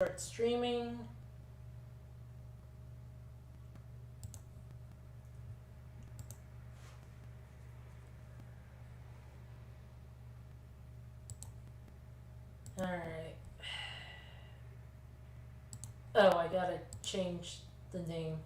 Start streaming. Alright. Oh, I gotta change the name.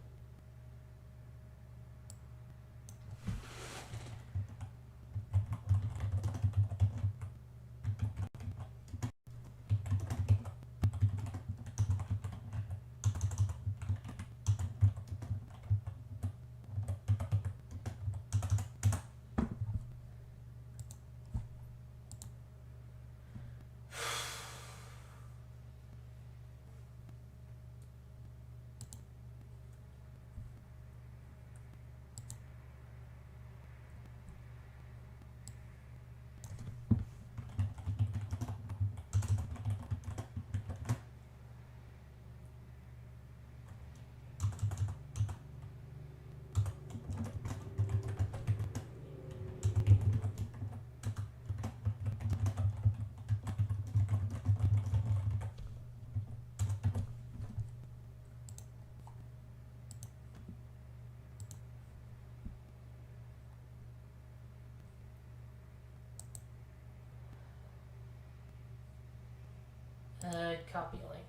Copy link.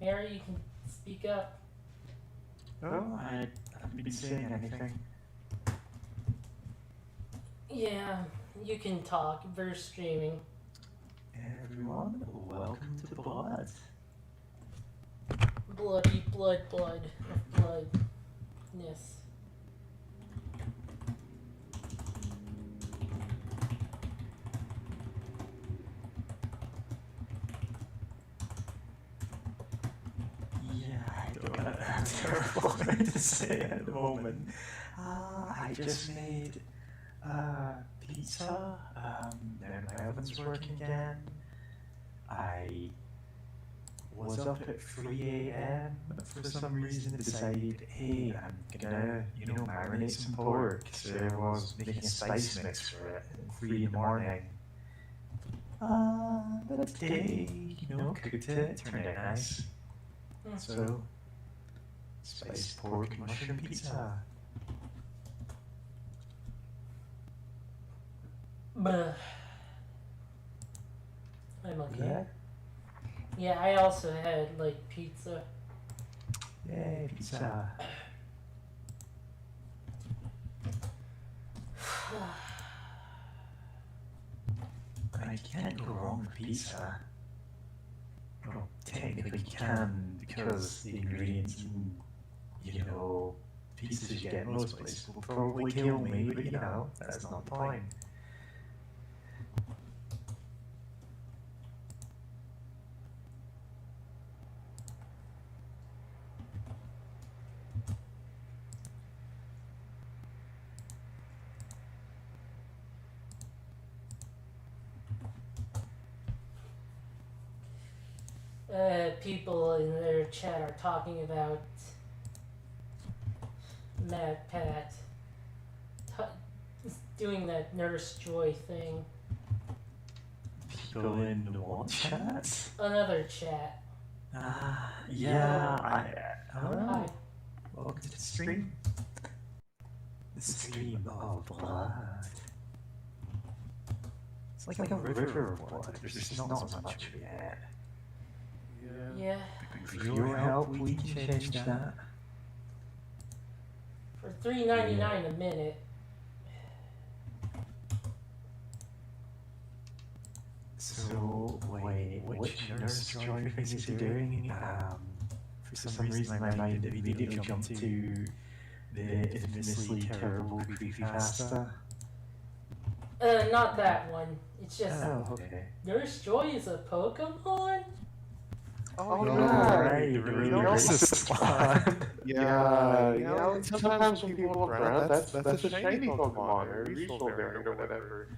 Mary, you can speak up. Oh, I haven't been saying anything. Yeah, you can talk. We're streaming. Everyone, welcome to Blood. Bloody blood. Yes. Yeah, I don't know. I'm terrible thing to say at the moment. I just made pizza. Now my oven's working again. I was up at 3 a.m. for some reason. Decided, hey, I'm gonna, marinate some pork. So I was making a spice mix for it at 3 in the morning. But today, cooked it, turned out nice. So, spiced pork mushroom pizza. But I'm okay. Yeah. Yeah, I also had like pizza. Yay, pizza. I can't go wrong with pizza. Well, technically you can, because the ingredients and, pizzas you get in most places will probably kill me, but that's not the point. People in their chat are talking about Mad Pat doing that Nurse Joy thing. People in the what chat? Another chat. Yeah, Hi. Welcome to the stream. The stream of blood. It's like a river of blood. There's just not so much of it yet. Yeah. With your help, we can change that. For $3.99 a minute. So, wait, which Nurse Joy things is he doing? For some reason my mind immediately jumped to the infamously terrible creepypasta. Not that one. It's just okay. Nurse Joy is a Pokemon? Oh, yeah, right, the really racist one. Yeah, sometimes when people look around, that's a shiny Pokemon or a regional variant or whatever.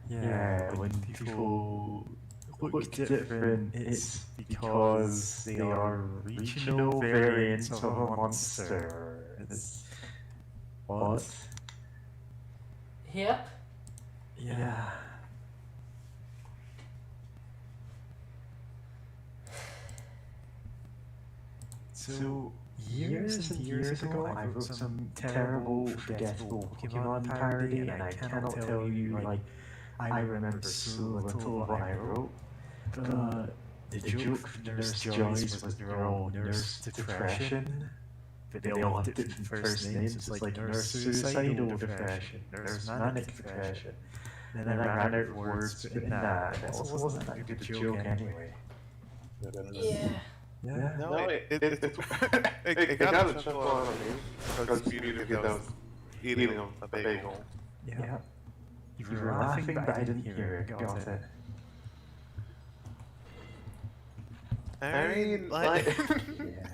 Yeah, when people look different, it's because they are regional variants of a monster. It's what? Yep. Yeah. So, years and years ago, I wrote some terrible, forgettable Pokemon parody, and I cannot tell you, like, I remember so little of what I wrote. But the joke from Nurse Joyce was that they're all Nurse Depression, but they all have different first names. It's like Nurse Suicidal Depression, Nurse Manic Depression. And then I ran out of words to put in that, and it also wasn't that good a joke anyway. Yeah. Yeah. No, it got a chuckle out of me because Peter was eating a bagel. Yeah. You were laughing, but I didn't hear it. Got it. I mean, like, Yeah.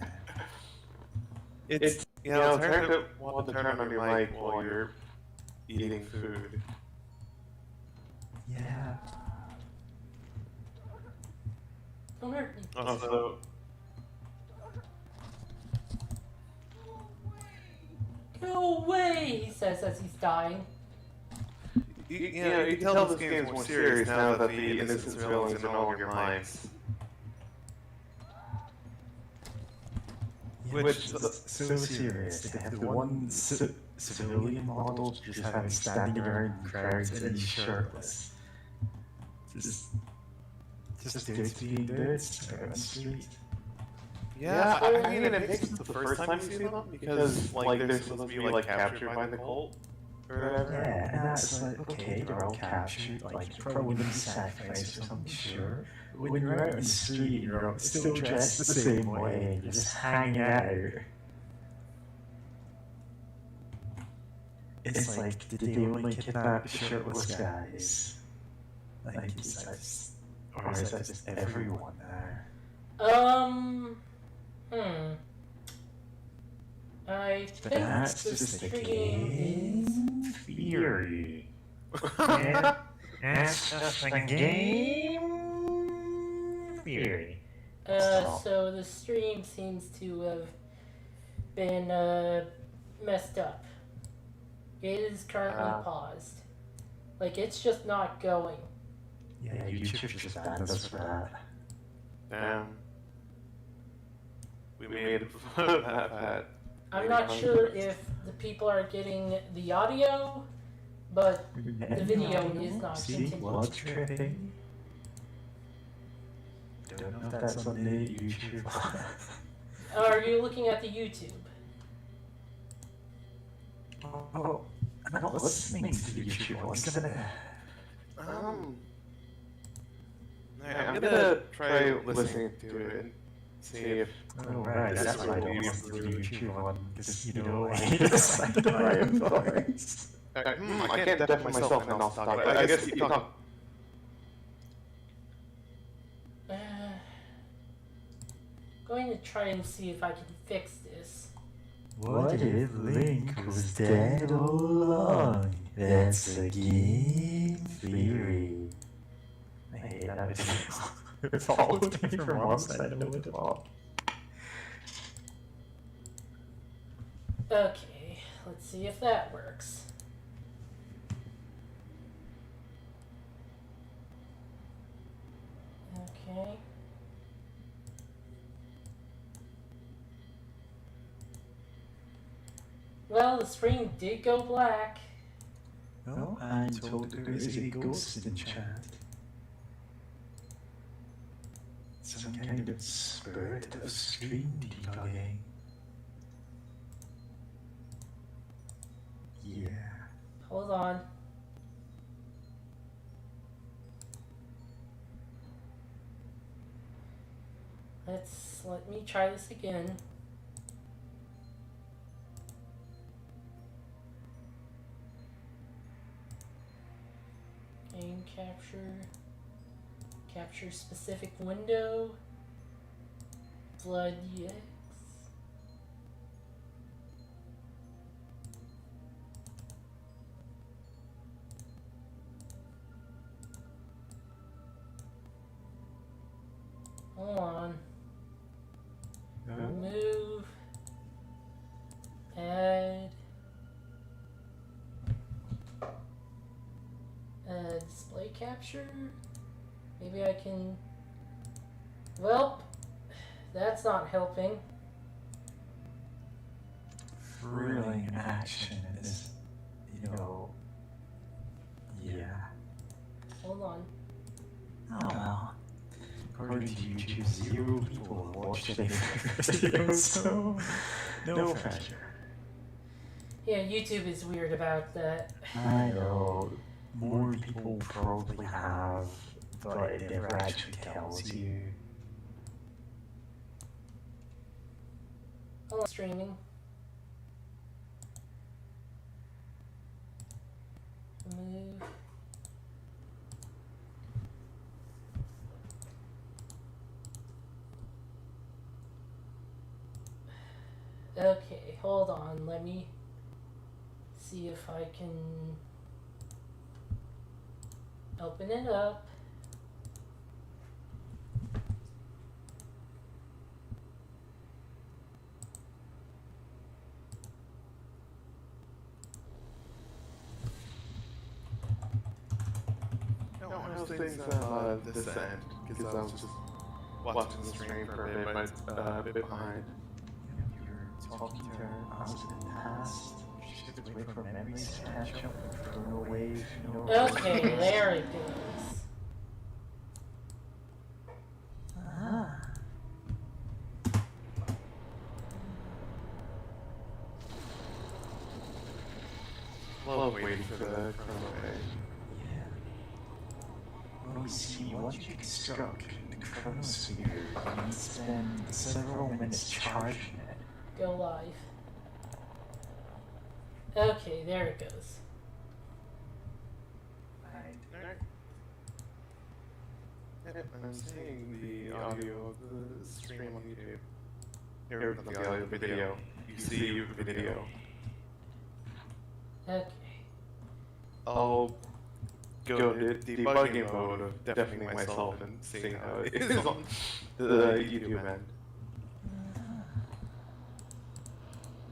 it's it's hard to want to turn on your mic while you're eating food. Yeah. Don't hurt me. Also, Go away, he says as he's dying. you can tell this game's more serious now that the innocence villain is in all of your minds. Which is so serious. They have the one civilian model just having standing around in crowds and he's shirtless. Just dudes being dudes out on the street. Yeah, I mean, it makes it the first time you see them because, like, they're supposed to be, like, captured by the cult or whatever. Yeah, and that's like, okay, they're all captured, like, probably gonna be sacrificed or something, sure. But when you're out on the street, you're all still dressed the same way, and you're just hanging out. It's like, did they only kidnap shirtless guys? Like, or is that just everyone there? I think That's the just the stream game theory. That's just the game theory. so the stream seems to have been, messed up. It is currently paused. Like, it's just not going. Yeah, YouTube just banned us for that. Damn. We made it that. I'm not sure if the people are getting the audio, but the video is not See, continuing. blood tripping. Don't know if that's on the YouTube. Are you looking at the YouTube? Oh, I'm not listening to the YouTube ones. I'm gonna try listening to it and see if. Oh, right, that's why I don't listen to the YouTube one. Because, you know, I hate the sound of my own voice. I can't deafen myself and I'll talk, but I guess you talk. Going to try and see if I can fix this. What if Link was dead all along? That's a game theory. I hate that video. It followed me from one side of the wall. Okay, let's see if that works. Okay. Well, the screen did go black. Oh, I'm told there is a ghost in chat. Some kind of spirit of screen debugging. Yeah. Hold on. Let me try this again. Game capture specific window, Blood EX. capture? Maybe I can... Well, that's not helping. Thrilling action is, you know, yeah. Hold on. Oh well. According to YouTube, 0 people have watched any video, so no pressure. Yeah, YouTube is weird about that. I know. More people probably have, but it never actually tells you. Oh, streaming. Move. Okay, hold on. Let me see if I can open it up. No, how's things this end? Because I was just watching the stream for a bit, but a bit behind. You're talking to her as in the past. She should wait for memories to catch up and throw away, you know. Okay, there it goes. Ah. Love waiting for the chrono page. Yeah. Well, you see, once you construct the chronosphere, you need to spend several minutes charging it. Go live. Okay, there it goes. Right. Yep, I'm seeing the audio of the stream on YouTube. Here, not the audio, the video. You see the video. Okay. I'll go to debugging mode of deafening myself and seeing how it is on the YouTube end.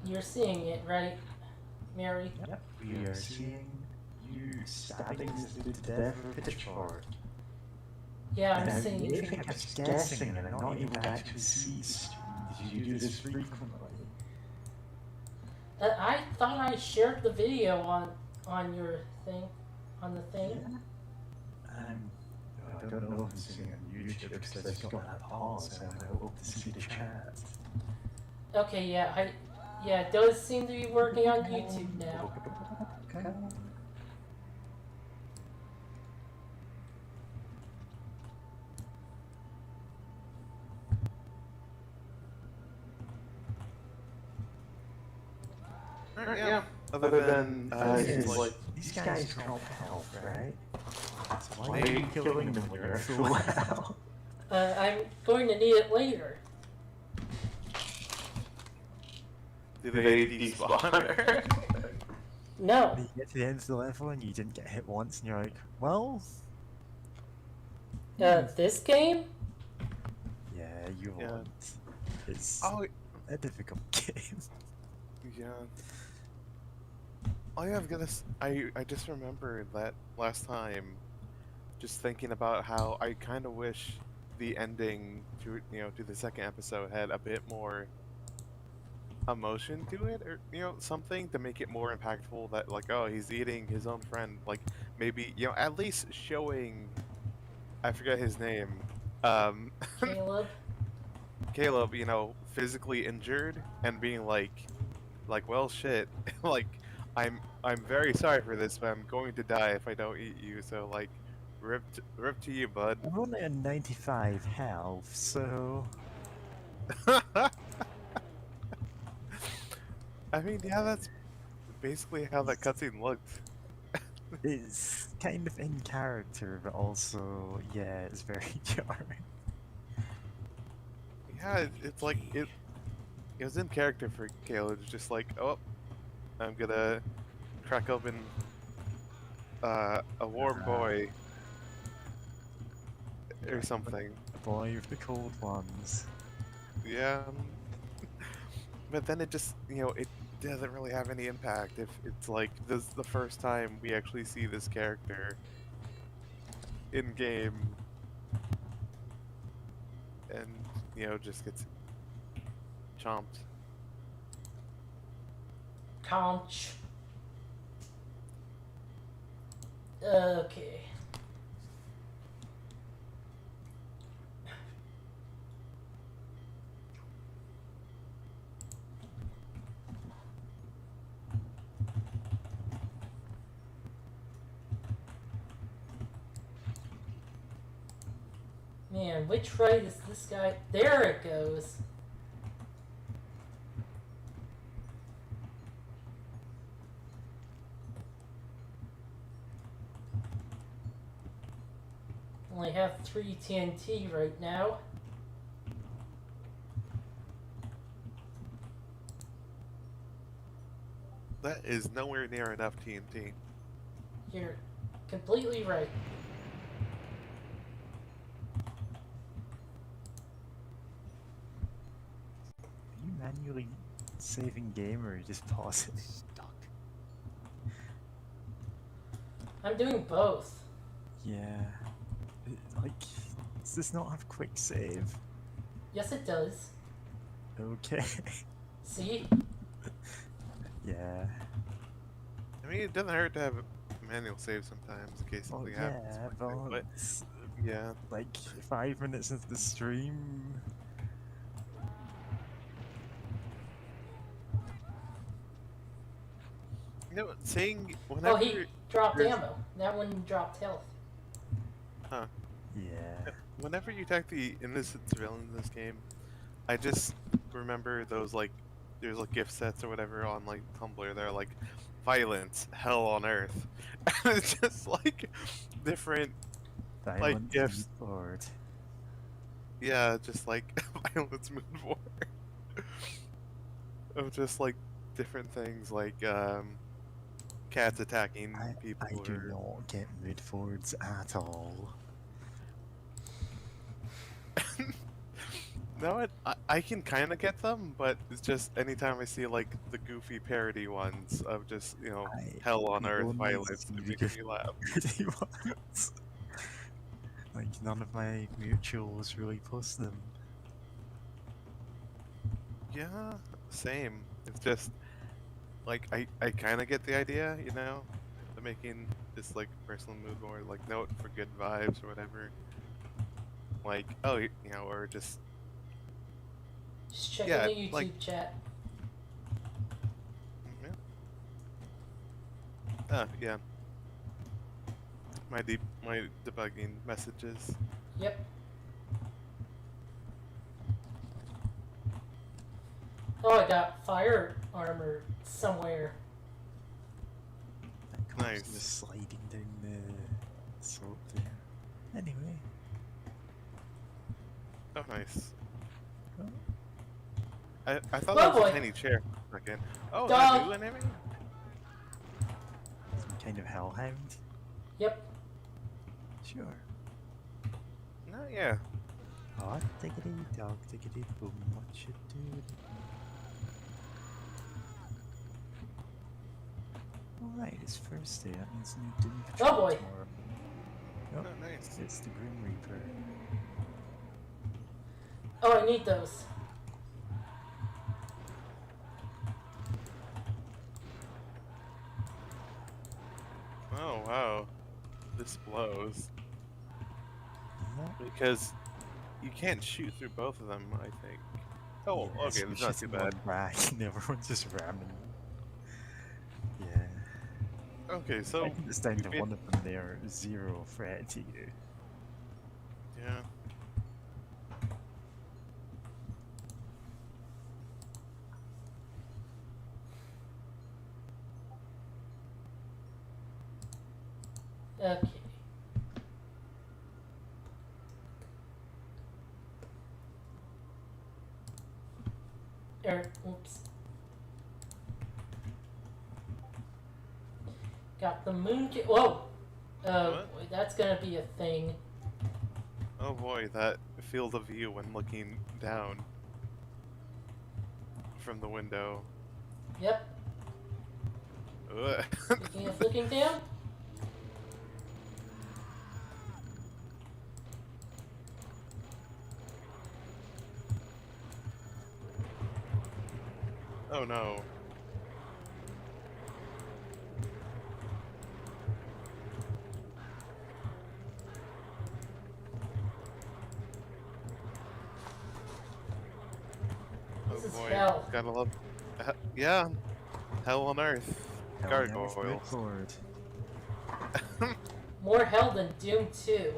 You're seeing it, right, Mary? Yep. We are seeing you stabbing this dude to death with a pitchfork. Yeah, And I'm I seeing really it. think I'm just guessing and I'm not able to actually see stream. Did you do this frequently? I thought I shared the video on your thing, on the thing. I don't know if I'm seeing it on YouTube because I just got that pause and I hope to see the chat. Okay, yeah, it does seem to be working on YouTube now. Okay. Yeah. Other than, it's like, these guys drop health, right? So why are you killing them when you're at full health? I'm going to need it later. do they despawn? No. You get to the end of the level and you didn't get hit once and you're like, well... This game? Yeah, you Yeah. won't. It's Oh, a difficult game. yeah. Oh yeah, I just remembered that last time, just thinking about how I kind of wish the ending to to the second episode had a bit more emotion to it, or something to make it more impactful. That like, oh, he's eating his own friend. Like maybe at least showing, I forget his name, Caleb? Caleb, physically injured and being like, well, shit, like, I'm very sorry for this, but I'm going to die if I don't eat you. So like, rip to you, bud. I'm only at 95 health, so... I mean, yeah, that's basically how that cutscene looked. It's kind of in character, but also, yeah, it's very jarring. Yeah, it's like it was in character for Caleb. It's just like, oh, I'm gonna crack open a warm boy or something. The boy with the cold ones. Yeah. But then it just, it doesn't really have any impact if it's like this is the first time we actually see this character. in game, and just gets chomped. Conch. Okay. Man, which right is this guy? There it goes. Only have 3 TNT right now. That is nowhere near enough TNT. You're completely right. Are you manually saving game or just pausing? Duck. I'm doing both. Yeah. Like, does this not have quick save? Yes, it does. Okay. See? Yeah. I mean, it doesn't hurt to have a manual save sometimes in case Well, something yeah, happens. but yeah, like 5 minutes into the stream. saying Oh, whenever he dropped there's- ammo. That one dropped health. Yeah. whenever you attack the innocent civilians in this game, I just remember those there's gift sets or whatever on Tumblr. They're like violence, hell on earth, and it's just different Violent gifts. Lord. Yeah, just violence mood war of just different things cats attacking people. I do not get mood boards at all. No, I can kind of get them, but it's just anytime I see the goofy parody ones of just hell on earth only violence, see it the makes me laugh. goofy ones. Like, none of my mutuals really post them. Yeah, same. It's just I kind of get the idea, the making this personal mood board note for good vibes or whatever. Or just Just checking yeah, the YouTube chat. yeah. Yeah. My debugging messages. Yep. Oh, I got fire armor somewhere. That car's Nice. just sliding down the slope there. Anyway. Oh, nice. Oh. I thought Oh, that was boy. a tiny chair again. Oh, Dog. that new enemy? Some kind of hellhound? Yep. Sure. No, yeah. Hot diggity dog diggity boom, what you do? Alright, it's Thursday, that means new Doom Patrol Oh, boy. tomorrow. Oh, Nope, nice. it's the Grim Reaper. Oh, I need those. Oh, wow. This blows. Yeah. Because you can't shoot through both of them, I think. Oh, Yes, okay, we that's not shoot too them on bad. back and everyone's just ramming. Yeah. Okay, so I think it's down we've to been- one of them there, zero threat to you. Yeah. Okay. Oops. Got the moon. Whoa! Oh, What? boy, that's gonna be a thing. Oh boy, that field of view when looking down from the window. Yep. Ugh. Speaking of looking down. Oh no. Oh This is boy. hell. Gotta love. Yeah. Hell on Earth. Hell yeah, with good Gargoyles. lord. More hell than Doom 2.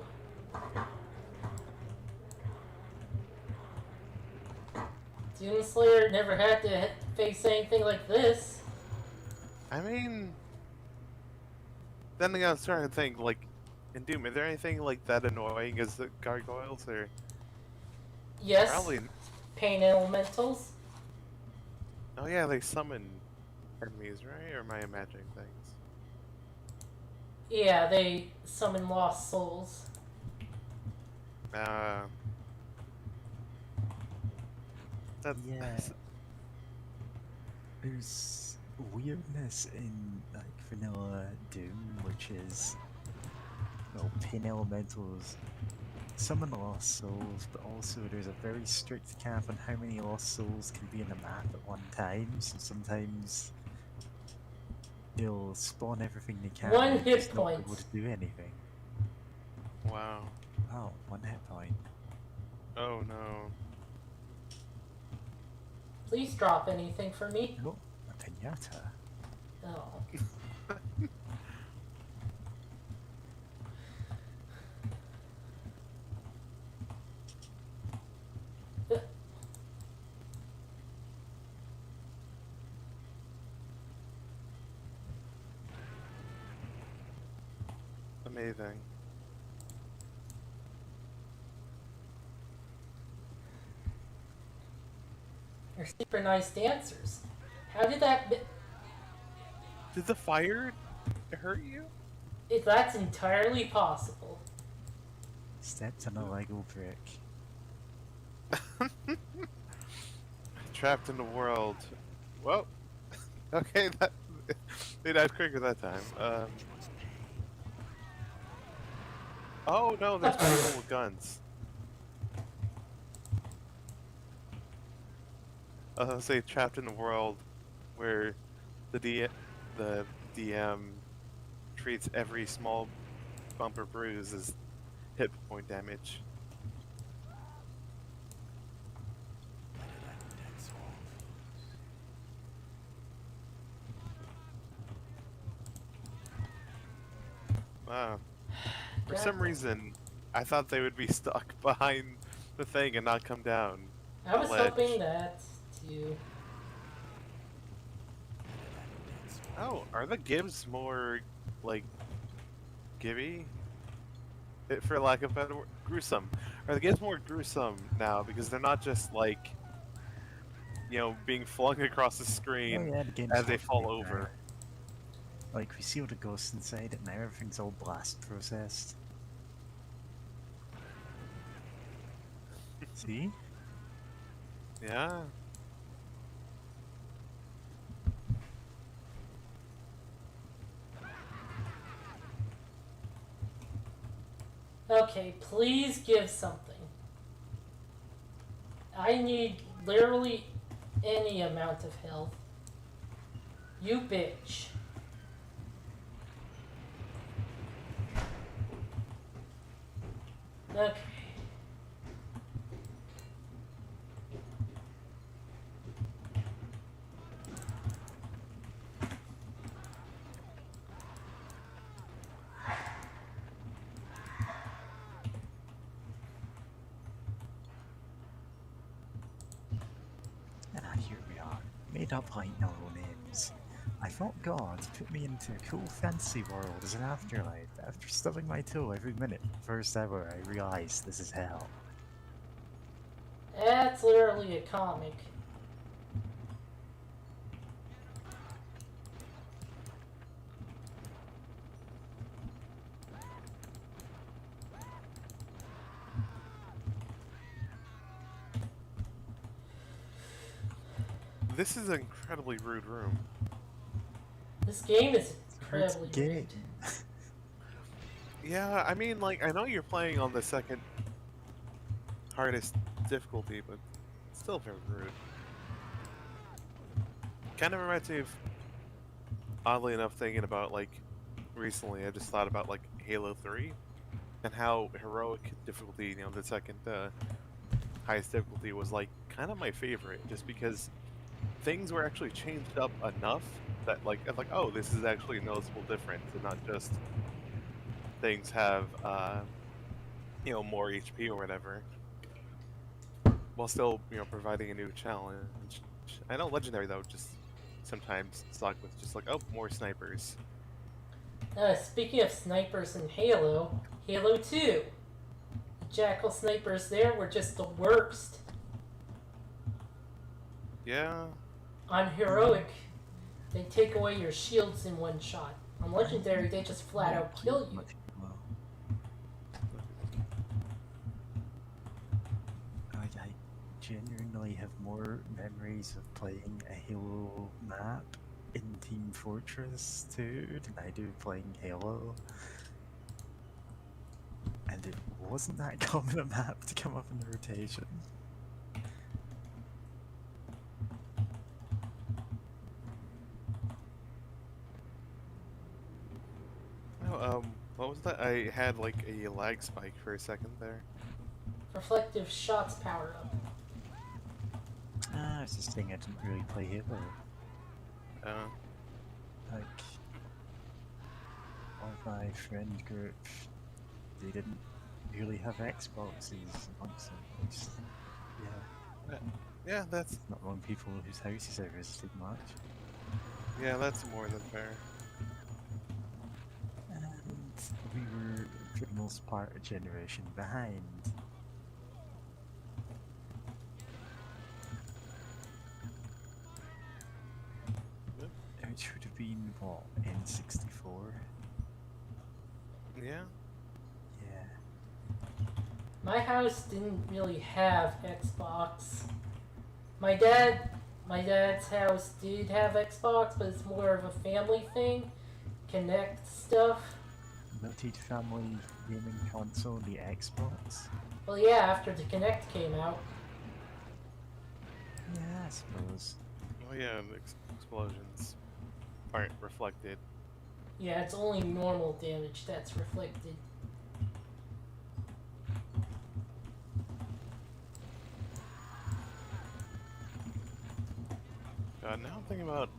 Doom Slayer never had to face anything like this. I mean, then again, I'm starting to think, like, in Doom, is there anything like that annoying as the gargoyles, or Yes, probably? pain elementals. Oh yeah, they summon enemies, right? Or am I imagining things? Yeah, they summon lost souls. That's Yeah, there's weirdness in like vanilla Doom, which is well, pin elementals summon lost souls, but also there's a very strict cap on how many lost souls can be in the map at one time. So sometimes they'll spawn everything they can One and hit just not be point. able to do anything. wow. Oh, 1 hit point. Oh no. Please drop anything for me. Oh, a pinata. Oh. Amazing. You're super nice dancers. How did that? Did the fire hurt you? If that's entirely possible. Stepped on a Lego brick. Trapped in the world. Well, okay, that they died quicker that time. Oh no, there's people with guns. I was gonna say trapped in a world where the DM treats every small bump or bruise as hit point damage. Wow. For some reason, I thought they would be stuck behind the thing and not come down. I was ledge. hoping that too. Oh, are the Gibbs more, like, gibby? For lack of a better word, gruesome. Are the Gibbs more gruesome now because they're not just, like, you know, being flung across the Oh screen yeah, the game's as they more fall fluid now. over? Like, we see all the ghosts inside it now, everything's all blast processed. See? Yeah. Okay, please give something. I need literally any amount of health. You bitch. Okay. Ah, here we are. Made up like no names. I thought God put me into a cool fantasy world as an afterlife, but after stubbing my toe every minute, first hour, I realized this is hell. That's literally a comic. This is an incredibly rude room. This game is It's incredibly gay. rigged. Yeah, I mean, like, I know you're playing on the second hardest difficulty, but it's still very rude. kind of reminds me of, oddly enough, thinking about like recently. I just thought about like Halo 3 and how heroic difficulty, the second highest difficulty was like kind of my favorite, just because things were actually changed up enough that like I'm like, oh, this is actually a noticeable difference, and not just things have more HP or whatever, while still providing a new challenge. I know Legendary though just sometimes suck with just like, oh, more snipers. Speaking of snipers in Halo, Halo 2. The Jackal snipers there were just the worst. Yeah. On Heroic, they take away your shields in one shot. On Legendary, they just flat out kill you. I genuinely have more memories of playing a Halo map in Team Fortress 2 than I do playing Halo. And it wasn't that common a map to come up in the rotation. Oh, what was that? I had like a lag spike for a second there. Reflective shots power up. I was just saying I didn't really play Halo. Like, all my friend group, they didn't really have Xboxes amongst them. Just, yeah. Yeah, that's Not among people whose houses I visited much. more than fair. And we were, for the most part, a generation behind. Which would have been, what, N64? Yeah. Yeah. My house didn't really have Xbox. My dad's house did have Xbox, but it's more of a family thing. Connect stuff. Multi-family gaming console, the Xbox? Well, yeah, after the Connect came out. Yeah, I suppose. Oh yeah, the explosions aren't reflected. Yeah, it's only normal damage that's reflected. Now I'm thinking about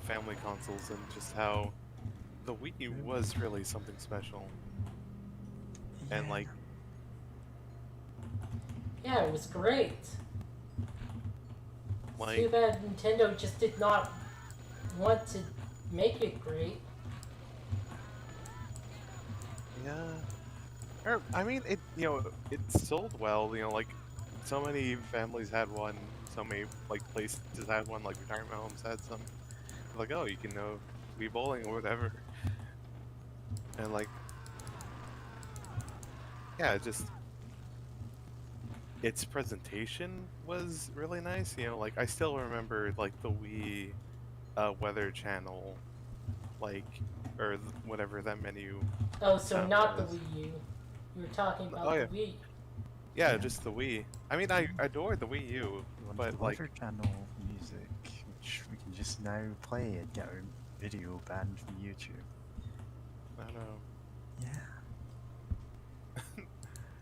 family consoles and just how the Wii U was really something special. And Yeah. like, Yeah, it was great. Too bad Nintendo just did not want to make it great. yeah. Or, I mean, it it sold well. Like so many families had one. So many like places had one. Like retirement homes had some. Like, oh, you can be bowling or whatever. And like, yeah, just its presentation was really nice. Like I still remember like the Wii weather channel, like or whatever that menu. Oh, so not the was. Wii U. You were talking about Oh, yeah. the Wii. Yeah, just the Wii. I mean, I adore the Wii U, but like, Weather channel music, which we can just now play and get our video banned from YouTube. I don't know.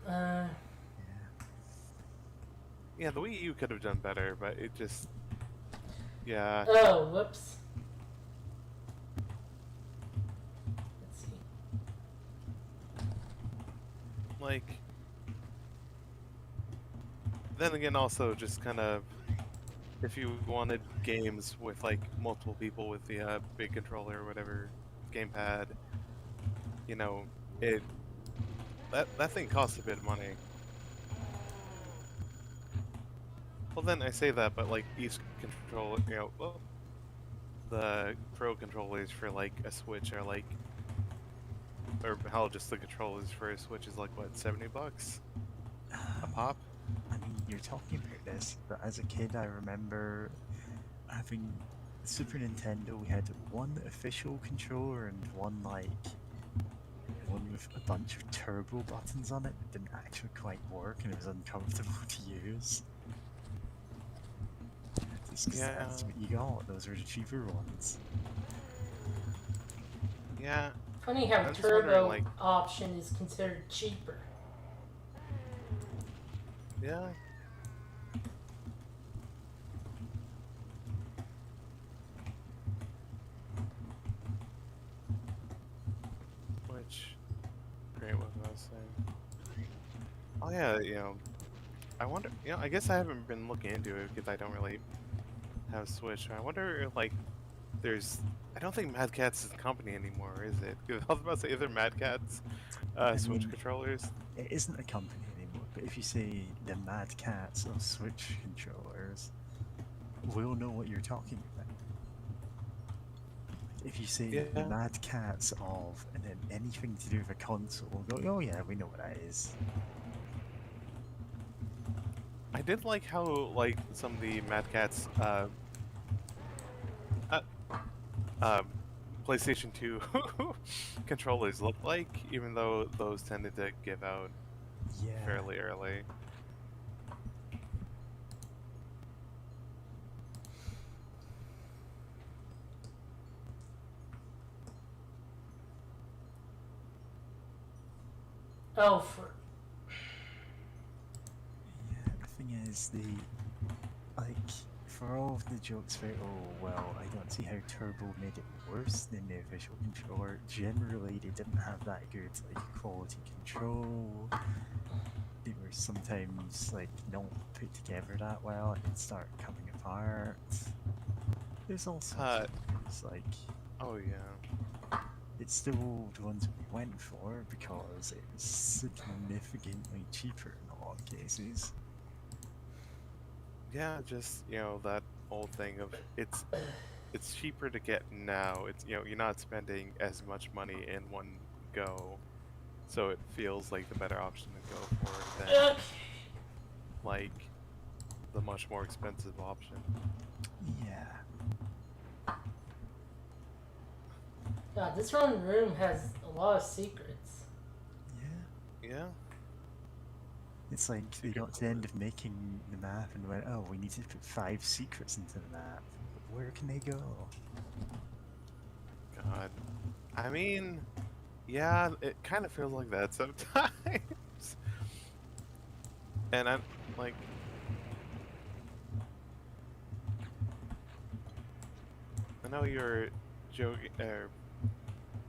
Yeah. Uh, Yeah, the Wii U could have done better, but it just, yeah. oh, whoops. Let's see. Like, then again, also just kind of, if you wanted games with like multiple people with the big controller or whatever, gamepad, it that thing costs a bit of money. Well, then I say that, but like each controller, well, the Pro controllers for like a Switch are like, or hell, just the controllers for a Switch is like what, $70 a pop? I mean, you're talking about this, but as a kid, I remember having Super Nintendo. We had one official controller and one one with a bunch of turbo buttons on it that didn't actually quite work, and it was uncomfortable to use. just because Yeah, that's what you got. Those are the cheaper ones. yeah. Funny how I'm just wondering, turbo like, option is considered cheaper. yeah. Which, great, what was I saying? Oh yeah, I wonder, I guess I haven't been looking into it because I don't really have Switch. I wonder, like, I don't think Mad Catz is a company anymore, is it? 'Cause I was about to say, is there Mad Catz I Switch mean, controllers? it isn't a company anymore, but if you say the Mad Cats of Switch controllers, we'll know what you're talking about. If you say the Yeah. Mad Cats of, and then anything to do with a console, we'll go, oh yeah, we know what that is. I did like how, like, some of the Mad Catz uh, um, PlayStation 2 controllers look like, even though those tended to give out Yeah. fairly early. Oh, for Yeah, the thing is, like, for all of the jokes about, oh, well, I don't see how Turbo made it worse than the official controller, generally they didn't have that good, like, quality control. They were sometimes, like, not put together that well and they'd start coming apart. There's all sorts Uh, of things, like, oh yeah. it's still the ones we went for because it was significantly cheaper in a lot of cases. Yeah, just, that old thing of it's cheaper to get now. It's, you're not spending as much money in one go. So it feels like the better option to go for than okay. like the much more expensive option. Yeah. God, this one room has a lot of secrets. Yeah. Yeah. It's like they got to the end of making the map and went, oh, we need to put 5 secrets into the map. But where can they go? God. I mean, yeah, it kind of feels like that sometimes. And I'm like, I know you were joking,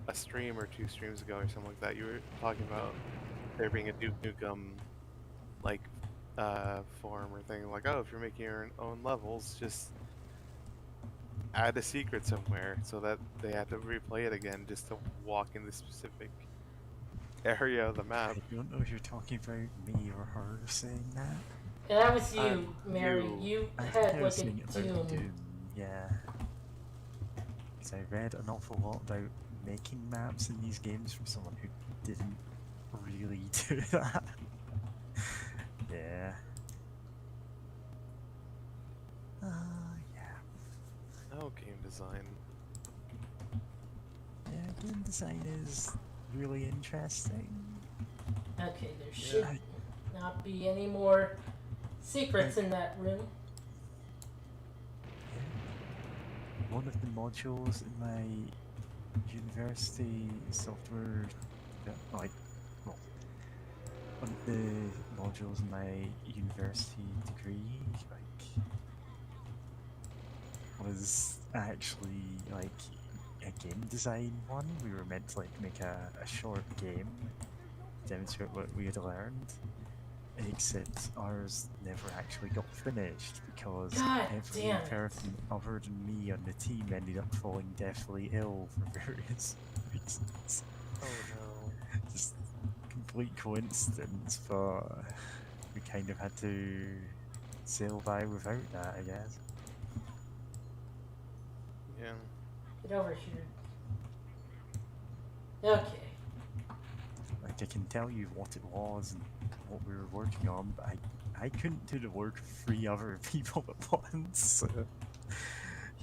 a stream or 2 streams ago or something like that. You were talking about there being a Duke Nukem like forum or thing. Like, oh, if you're making your own levels, just add a secret somewhere so that they have to replay it again just to walk in the specific area of the map. I don't know if you're talking about me or her saying that. And that was you, Mary. You. You I think had I like was a saying it about doom. Doom, yeah. Because I read an awful lot about making maps in these games from someone who didn't really do that. Yeah. Yeah. Oh, game design. Yeah, game design is really interesting. Okay, there should Yeah. not be any more secrets in that room. One of the modules in my university software, like, well, one of the modules in my university degree, like, was actually like a game design one. We were meant to like make a short game, demonstrate what we had learned. Except ours never actually got finished because God every damn it. person other than me on the team ended up falling deathly ill for various reasons. Oh no. Just complete coincidence, but we kind of had to sail by without that, I guess. Yeah. Get over here. Okay. Like, I can tell you what it was and what we were working on, but I couldn't do the work of 3 other people at once, so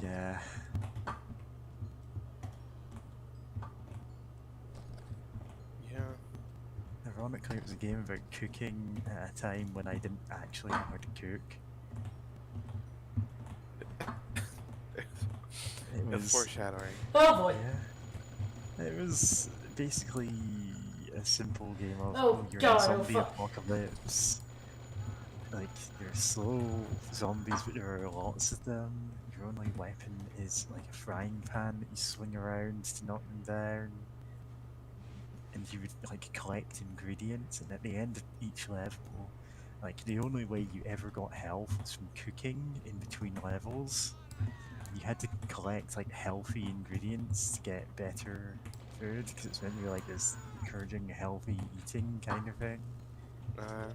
yeah. Yeah. Ironically, it was a game about cooking at a time when I didn't actually know how to cook. The was foreshadowing. Oh boy. yeah, it was basically a simple game of Oh, you're in God, a oh, zombie fuck. apocalypse. Like they're slow zombies, but there are lots of them. Your only weapon is like a frying pan that you swing around to knock them down. And you would like collect ingredients, and at the end of each level, like the only way you ever got health was from cooking in between levels. You had to collect like healthy ingredients to get better food because it's meant to be like this encouraging healthy eating kind of thing, Uh,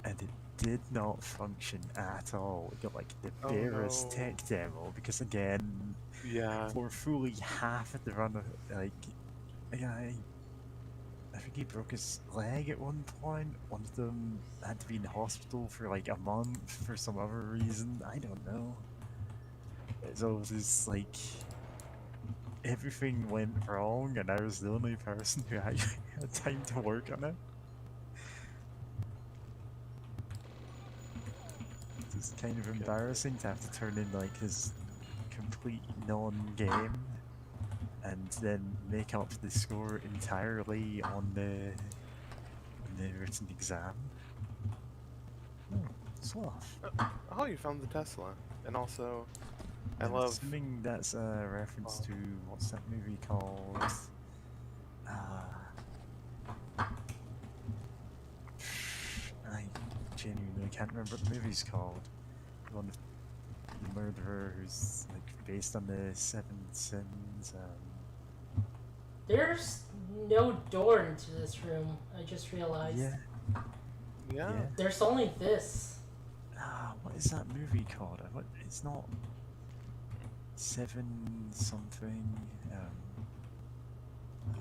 and it did not function at all. It got like the oh barest no. tech demo because again, Yeah. for fully half of the run of like, yeah, I think he broke his leg at one point. One of them had to be in the hospital for like a month for some other reason. I don't know. It's always just like everything went wrong, and I was the only person who actually had time to work on it. It's kind of embarrassing to have to turn in like this complete non-game and then make up the score entirely on the written exam. Oh, sloth. Oh, you found the Tesla. And also, I I'm love. assuming that's a reference to what's that movie called? I genuinely can't remember what the movie's called. The one with the murderer who's like based on the Seven Sins. There's no door into this room, I just realized. Yeah, Yeah. yeah. There's only this. What is that movie called? It's not Seven something.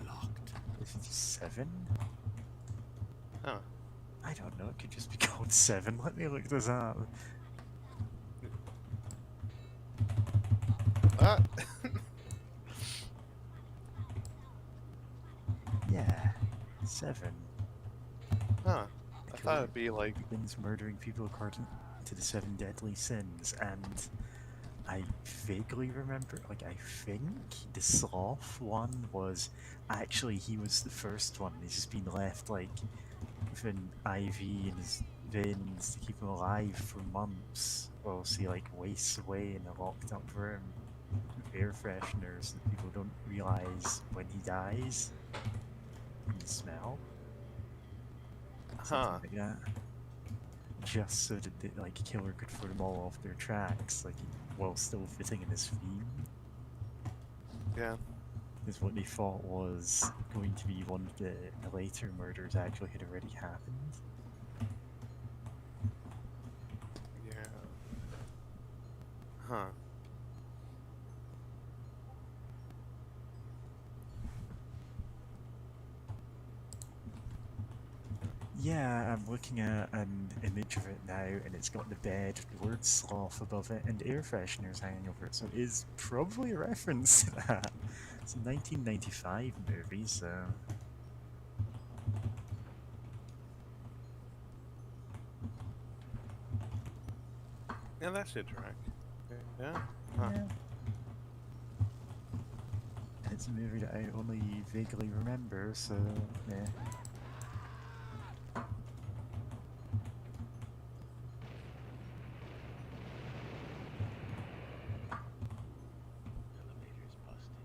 Locked. Is it just Seven? Huh. I don't know. It could just be called Seven. Let me look this up. Ah! Yeah, Seven. Huh. I thought it'd be like. Begins murdering people according to the Seven Deadly Sins, and I vaguely remember, like, I think the sloth one was actually he was the first one. He's just been left like with an IV in his veins to keep him alive for months, whilst he like wastes away in a locked up room with air fresheners that people don't realize when he dies. From the smell. Something Huh. like that. Just so that the like killer could throw them all off their tracks, like while still fitting in his theme. Yeah. Because what they thought was going to be one of the later murders actually had already happened. Yeah. Huh. Yeah, I'm looking at an image of it now, and it's got the bed, the word sloth above it, and air fresheners hanging over it, so it is probably a reference to that. It's a 1995 movie, so... Yeah, that should track. Yeah. Huh. Yeah. And it's a movie that I only vaguely remember, so yeah. Elevator's busted.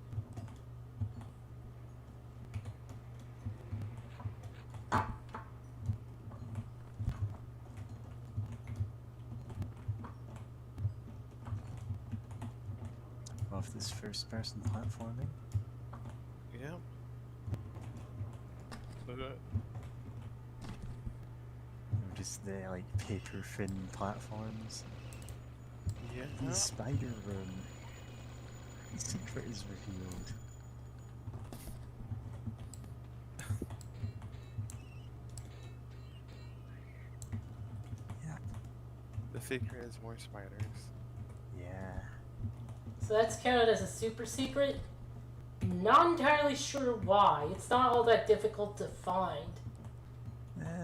Love this first-person platforming. Yeah. So good. Or just the like paper thin platforms. Yeah. The spider room. The secret is revealed. Yeah. The secret is more spiders. Yeah. So that's counted as a super secret? Not entirely sure why. It's not all that difficult to find.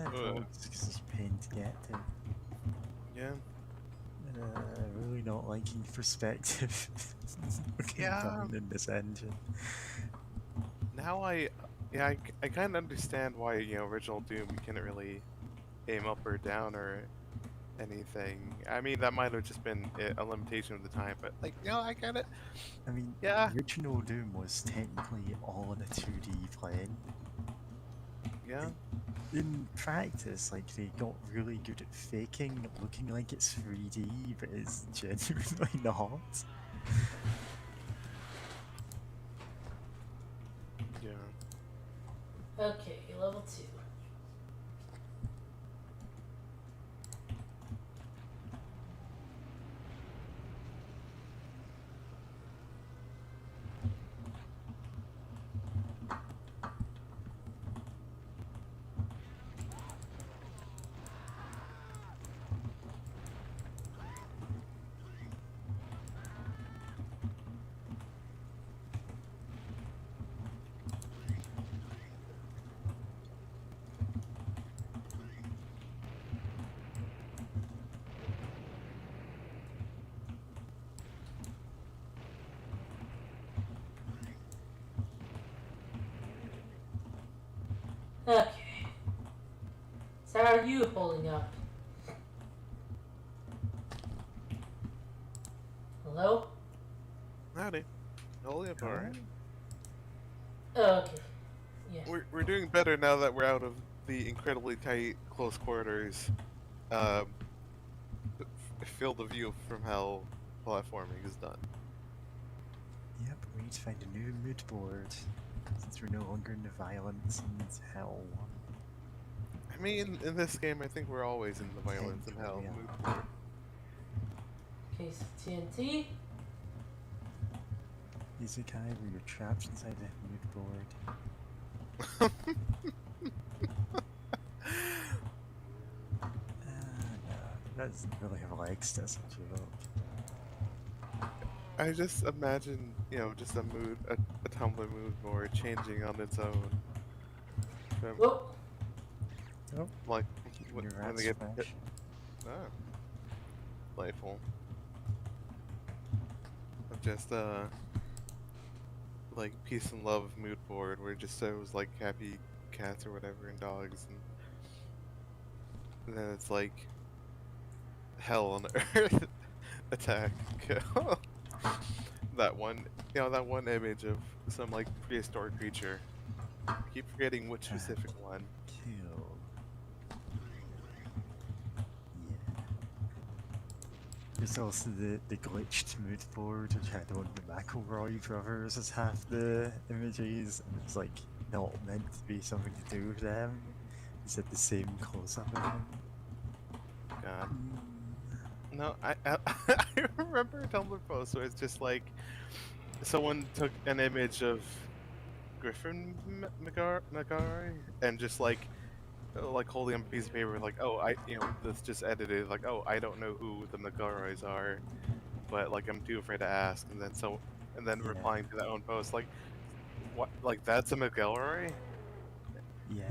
Probably just 'cause it's a pain to get to. Yeah. Really not liking perspective looking Yeah. down in this engine. Now I kind of understand why, original Doom you couldn't really aim up or down or anything. I mean, that might have just been a limitation of the time, but like, I get it. I mean, Yeah, original Doom was technically all in a 2D plane. yeah. In practice, like, they got really good at faking looking like it's 3D, but it's genuinely not. Yeah. Okay, level 2. Okay. So how are you holding up? Hello? Howdy. Holy up, alright. Okay. Yeah. We're doing better now that we're out of the incredibly tight, close quarters, field of view from hell platforming is done. Yep, we need to find a new mood board, since we're no longer in the violence and hell one. I mean, in this game, I think we're always in the violence and hell Technically, mood board. Case of TNT. Isekai, where you're trapped inside a mood board. No, that doesn't really have legs, does it, joke? I just imagine, just a Tumblr mood board changing on its own. Whoa. Oh, Like, your when rat they get splash. hit. Ah, delightful. Just, like, peace and love mood board where it just shows, like, happy cats or whatever and dogs, and then it's like, hell on earth attack. that one image of some, like, prehistoric creature. I keep forgetting which specific one. Kill. Yeah. There's also the glitched mood board, which had one of the McElroy brothers as half the images, and it's like not meant to be something to do with them. It's at the same close-up of him. God. No, I remember a Tumblr post where it's just like someone took an image of Griffin Nagari and just like holding up a piece of paper like, oh, this just edited, like, oh, I don't know who the Nagaris are, but like I'm too afraid to ask, and then Yeah. replying to that own post like, what, like that's a McElroy? Yeah.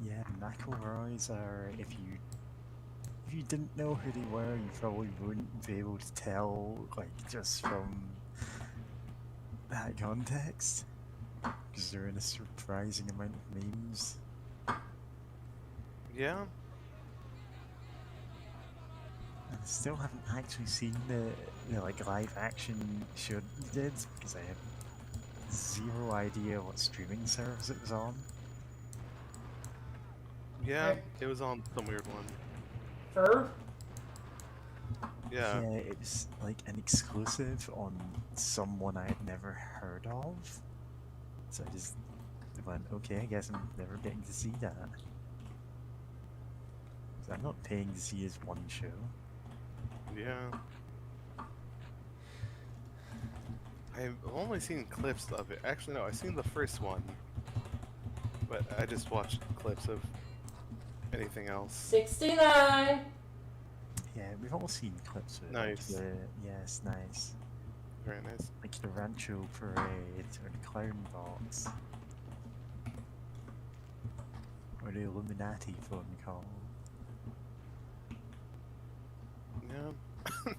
Yeah, McElroys are, if you didn't know who they were, you probably wouldn't be able to tell, like, just from that context. Because they're in a surprising amount of memes. Yeah. I still haven't actually seen the like live action show they did, because I have zero idea what streaming service it was on. Yeah, it was on some weird one. Fur? Yeah. Yeah, it was like an exclusive on someone I had never heard of. So I just went, okay, I guess I'm never getting to see that. 'Cause I'm not paying to see his one show. Yeah. I've only seen clips of it. Actually, no, I've seen the first one, but I just watched clips of anything else. 69! Yeah, we've all seen clips of it. Nice. Like yes, nice. Very nice. Like the Rancho Parade, or the Clown Box. Or the Illuminati phone call. Yeah.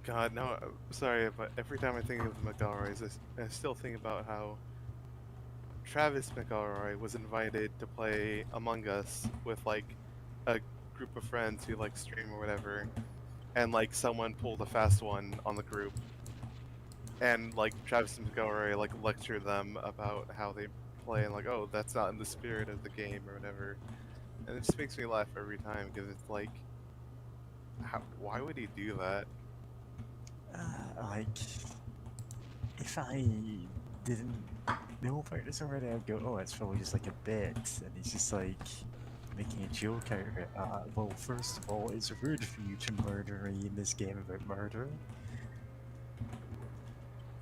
God, no, sorry, but every time I think of the McElroys, I still think about how Travis McElroy was invited to play Among Us with like a group of friends who like stream or whatever, and like someone pulled a fast one on the group, and like Travis McElroy like lectured them about how they play and like, oh, that's not in the spirit of the game or whatever, and it just makes me laugh every time because it's like, why would he do that? Like, if I didn't know about this already, I'd go, oh, it's probably just like a bit, and he's just like making a joke out of it. Well, first of all, it's rude for you to murder me in this game about murder.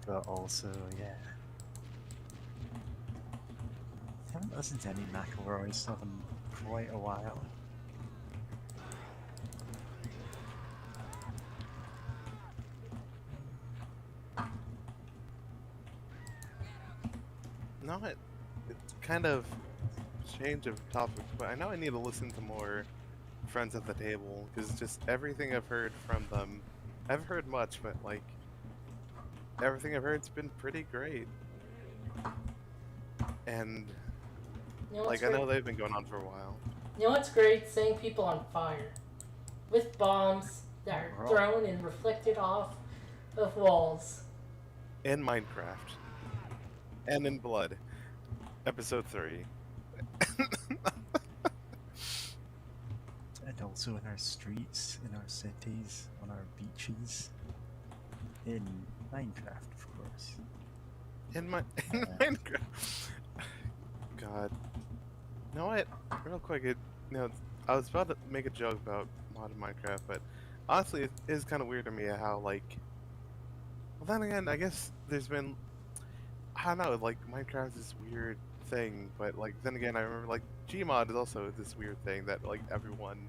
But also, yeah. I haven't listened to any McElroy stuff in quite a while. Not it's kind of change of topic, but I know I need to listen to more Friends at the Table because just everything I've heard from them, I haven't heard much, but like everything I've heard's been pretty great. And You know what's like I know great? they've been going on for a while. You know what's great? Setting people on fire with bombs that are Right. thrown and reflected off of walls. In Minecraft. And in Blood. Episode 3. And also in our streets, in our cities, on our beaches, in Minecraft, of course. In Minecraft. God. You know what? Real quick, I was about to make a joke about modded Minecraft, but honestly, it is kind of weird to me how, like... Well, then again, I guess there's been... I don't know, like, Minecraft is this weird thing, but, like, then again, I remember, like, Gmod is also this weird thing that, like, everyone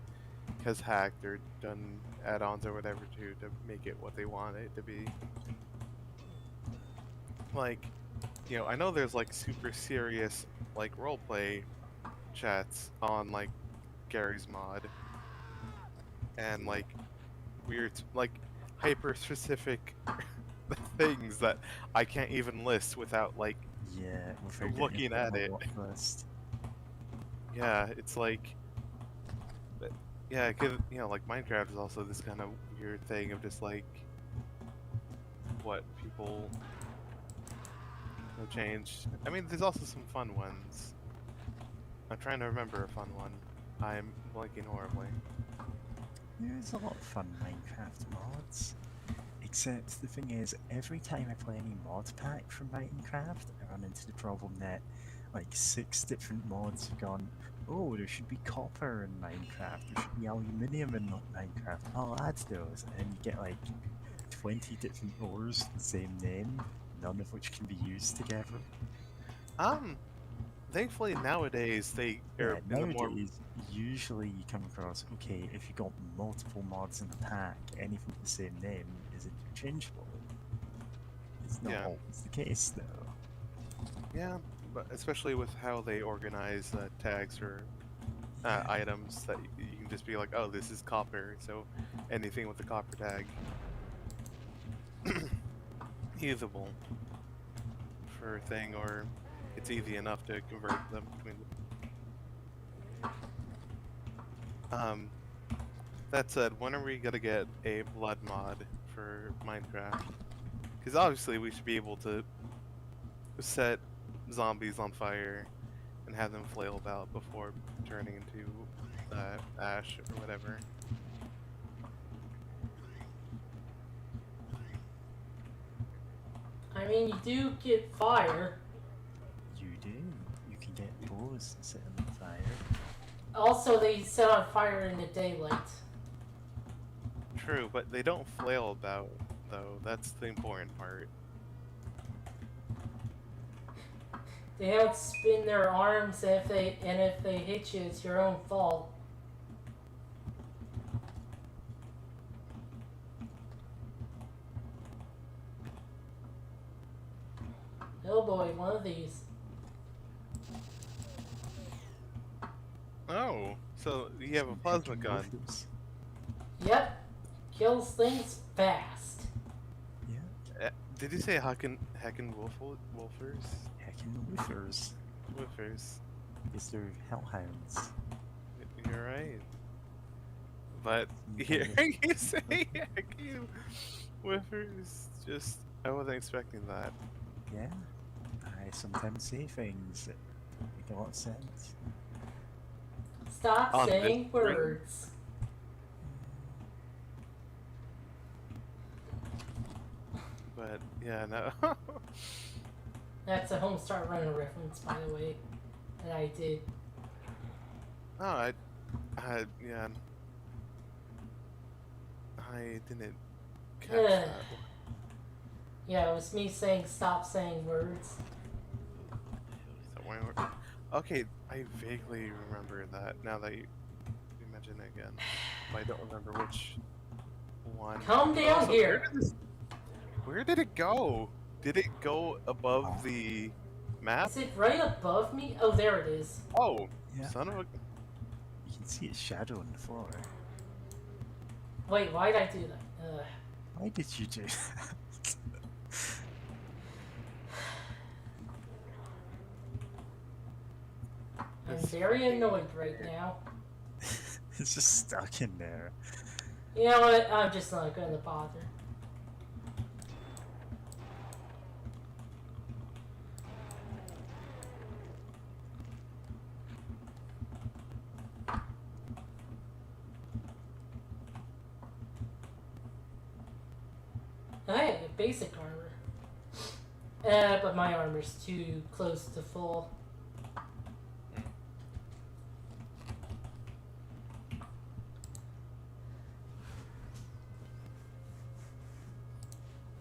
has hacked or done add-ons or whatever to make it what they want it to be. Like, you know, I know there's, like, super serious, like, roleplay chats on, like, Gary's mod, and, like, weird, like, hyper-specific things that I can't even list without, like, Yeah, without getting looking put on at a it. watch list. Yeah, it's like, yeah, 'cause, you know, like Minecraft is also this kind of weird thing of just like what people have changed. I mean, there's also some fun ones. I'm trying to remember a fun one. I'm blanking horribly. There's a lot of fun Minecraft mods. Except the thing is, every time I play any mod pack from Minecraft, I run into the problem that like 6 different mods have gone, oh, there should be copper in Minecraft, there should be aluminium in Minecraft, I'll add those, and you get like 20 different ores with the same name, none of which can be used together. Thankfully nowadays they are Yeah, in the more nowadays, usually you come across, okay, if you got multiple mods in the pack, anything with the same name is interchangeable. It's not Yeah. always the case, though. yeah, but especially with how they organize tags for items that you can just be like, oh, this is copper, so anything with the copper tag usable for a thing, or it's easy enough to convert them between them. That said, when are we gonna get a blood mod for Minecraft? Because obviously we should be able to set zombies on fire and have them flail about before turning into ash or whatever. I mean, you do get fire. You do. You can get bows and set them on fire. Also, they set on fire in the daylight. True, but they don't flail about, though. That's the important part. They don't spin their arms, and if they hit you, it's your own fault. Oh boy, one of these. Oh, so you have a plasma gun. Yep. Kills things fast. Yeah, Did you say Hacken Wolfers? heckin' woofers. Woofers. Is they're hellhounds. You're right. But You here kinda- you say Hacken Woofers. Just I wasn't expecting that. Yeah, I sometimes say things that make a lot of sense. Stop On this saying string? words. But yeah, no. That's a Homestar Runner reference, by the way. That I did. Oh, yeah. I didn't catch Ugh. that. Yeah, it was me saying stop saying words. Okay, I vaguely remember that now that you mention it again. But I don't remember which one. Come down Also, here. Where did it go? Did it go above the map? Is it right above me? Oh, there it is. Oh, Yeah, son of a. you can see its shadow on the floor. Wait, why'd I do that? Why did you do that? I'm That's very annoyed right now. It's just stuck in there. You know what? I'm just not gonna bother. Hey, basic armor. But my armor's too close to full.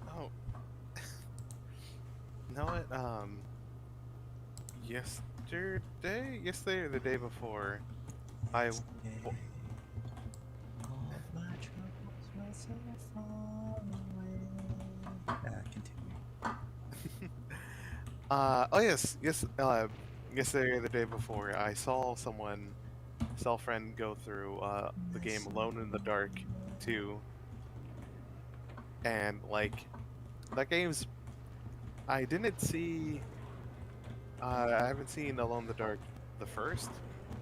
Oh. Know what? Yesterday or the day before, I. Yesterday, all of my troubles were so far away. Continue. Oh yes, yesterday or the day before, I saw a friend go through the game Alone in the Dark 2, and like that game's. I didn't see. I haven't seen Alone in the Dark the first.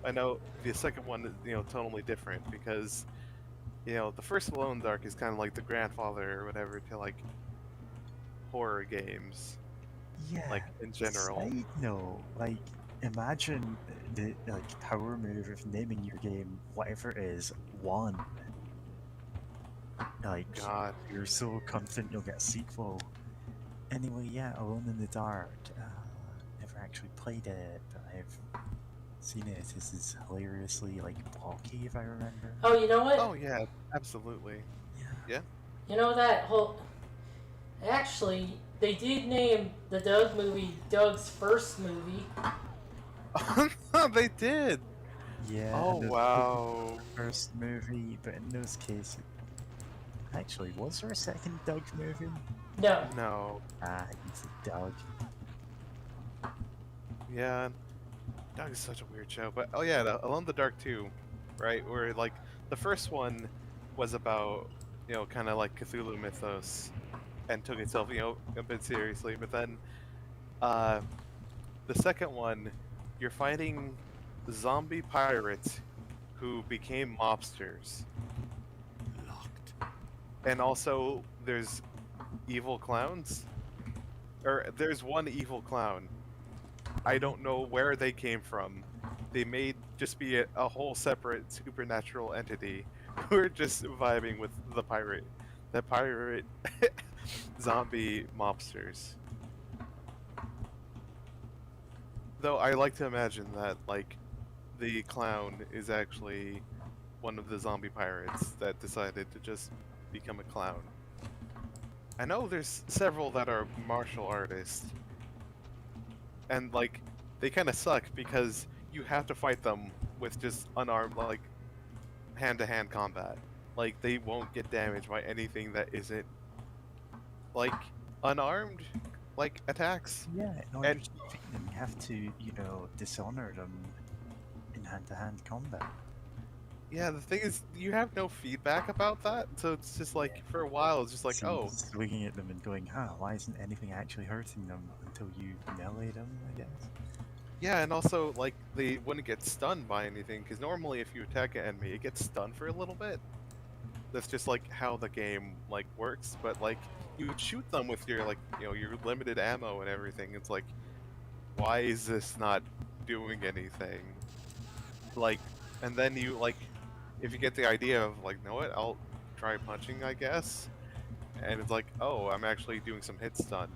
I know the second one is totally different because the first Alone in the Dark is kind of like the grandfather or whatever to like horror games, Yeah. like in general. Side note, like, imagine the power move of naming your game whatever it is, one. Like, God. you're so confident you'll get a sequel. Anyway, yeah, Alone in the Dark. Never actually played it, but I've seen it. This is hilariously like blocky, if I remember. Oh, you know what? Oh yeah, absolutely. Yeah. You know that whole. Actually, they did name the Doug movie Doug's first movie. They did. Yeah. Oh and the wow. first movie, but in those cases, actually, was there a second Doug movie? No. No. Ah, it's a Doug. Yeah. Doug is such a weird show, but oh yeah, Alone in the Dark 2, right? Where like the first one was about kind of like Cthulhu mythos and took itself a bit seriously, but then the second one, you're fighting zombie pirates who became mobsters, Locked. and also there's evil clowns, or there's one evil clown. I don't know where they came from. They may just be a whole separate supernatural entity who are just vibing with the pirate zombie mobsters. Though I like to imagine that like the clown is actually one of the zombie pirates that decided to just become a clown. I know there's several that are martial artists, and like they kind of suck because you have to fight them with just unarmed, like hand-to-hand combat. Like they won't get damaged by anything that isn't like unarmed, like attacks. Yeah, in order And to defeat them, you have to, dishonor them in hand-to-hand combat. Yeah, the thing is, you have no feedback about that, so it's just like, for a while, it's just like, So you're oh, just looking at them and going, huh, why isn't anything actually hurting them until you melee them, I guess? yeah, and also, like, they wouldn't get stunned by anything, because normally if you attack an enemy, it gets stunned for a little bit. That's just, like, how the game, like, works, but, like, you would shoot them with your, like, your limited ammo and everything. It's like, why is this not doing anything? Like, and then you, like, if you get the idea of, like, know what, I'll try punching, I guess, and it's like, oh, I'm actually doing some hit stun.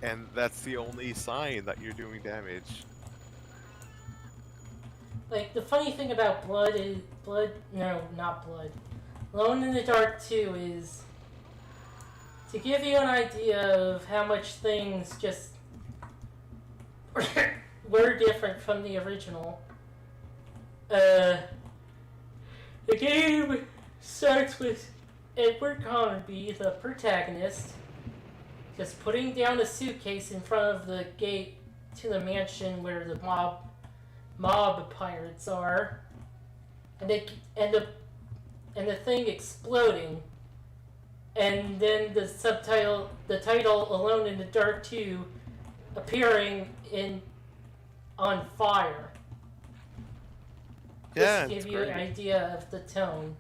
And that's the only sign that you're doing damage. Like, the funny thing about Blood is... No, not Blood. Alone in the Dark 2 is... To give you an idea of how much things just... were different from the original. The game starts with Edward Connerby, the protagonist, just putting down a suitcase in front of the gate to the mansion where the mob pirates are, and the thing exploding, and then the title "Alone in the Dark 2" appearing on fire. Yeah, Just to it's give you an great. idea of the tone.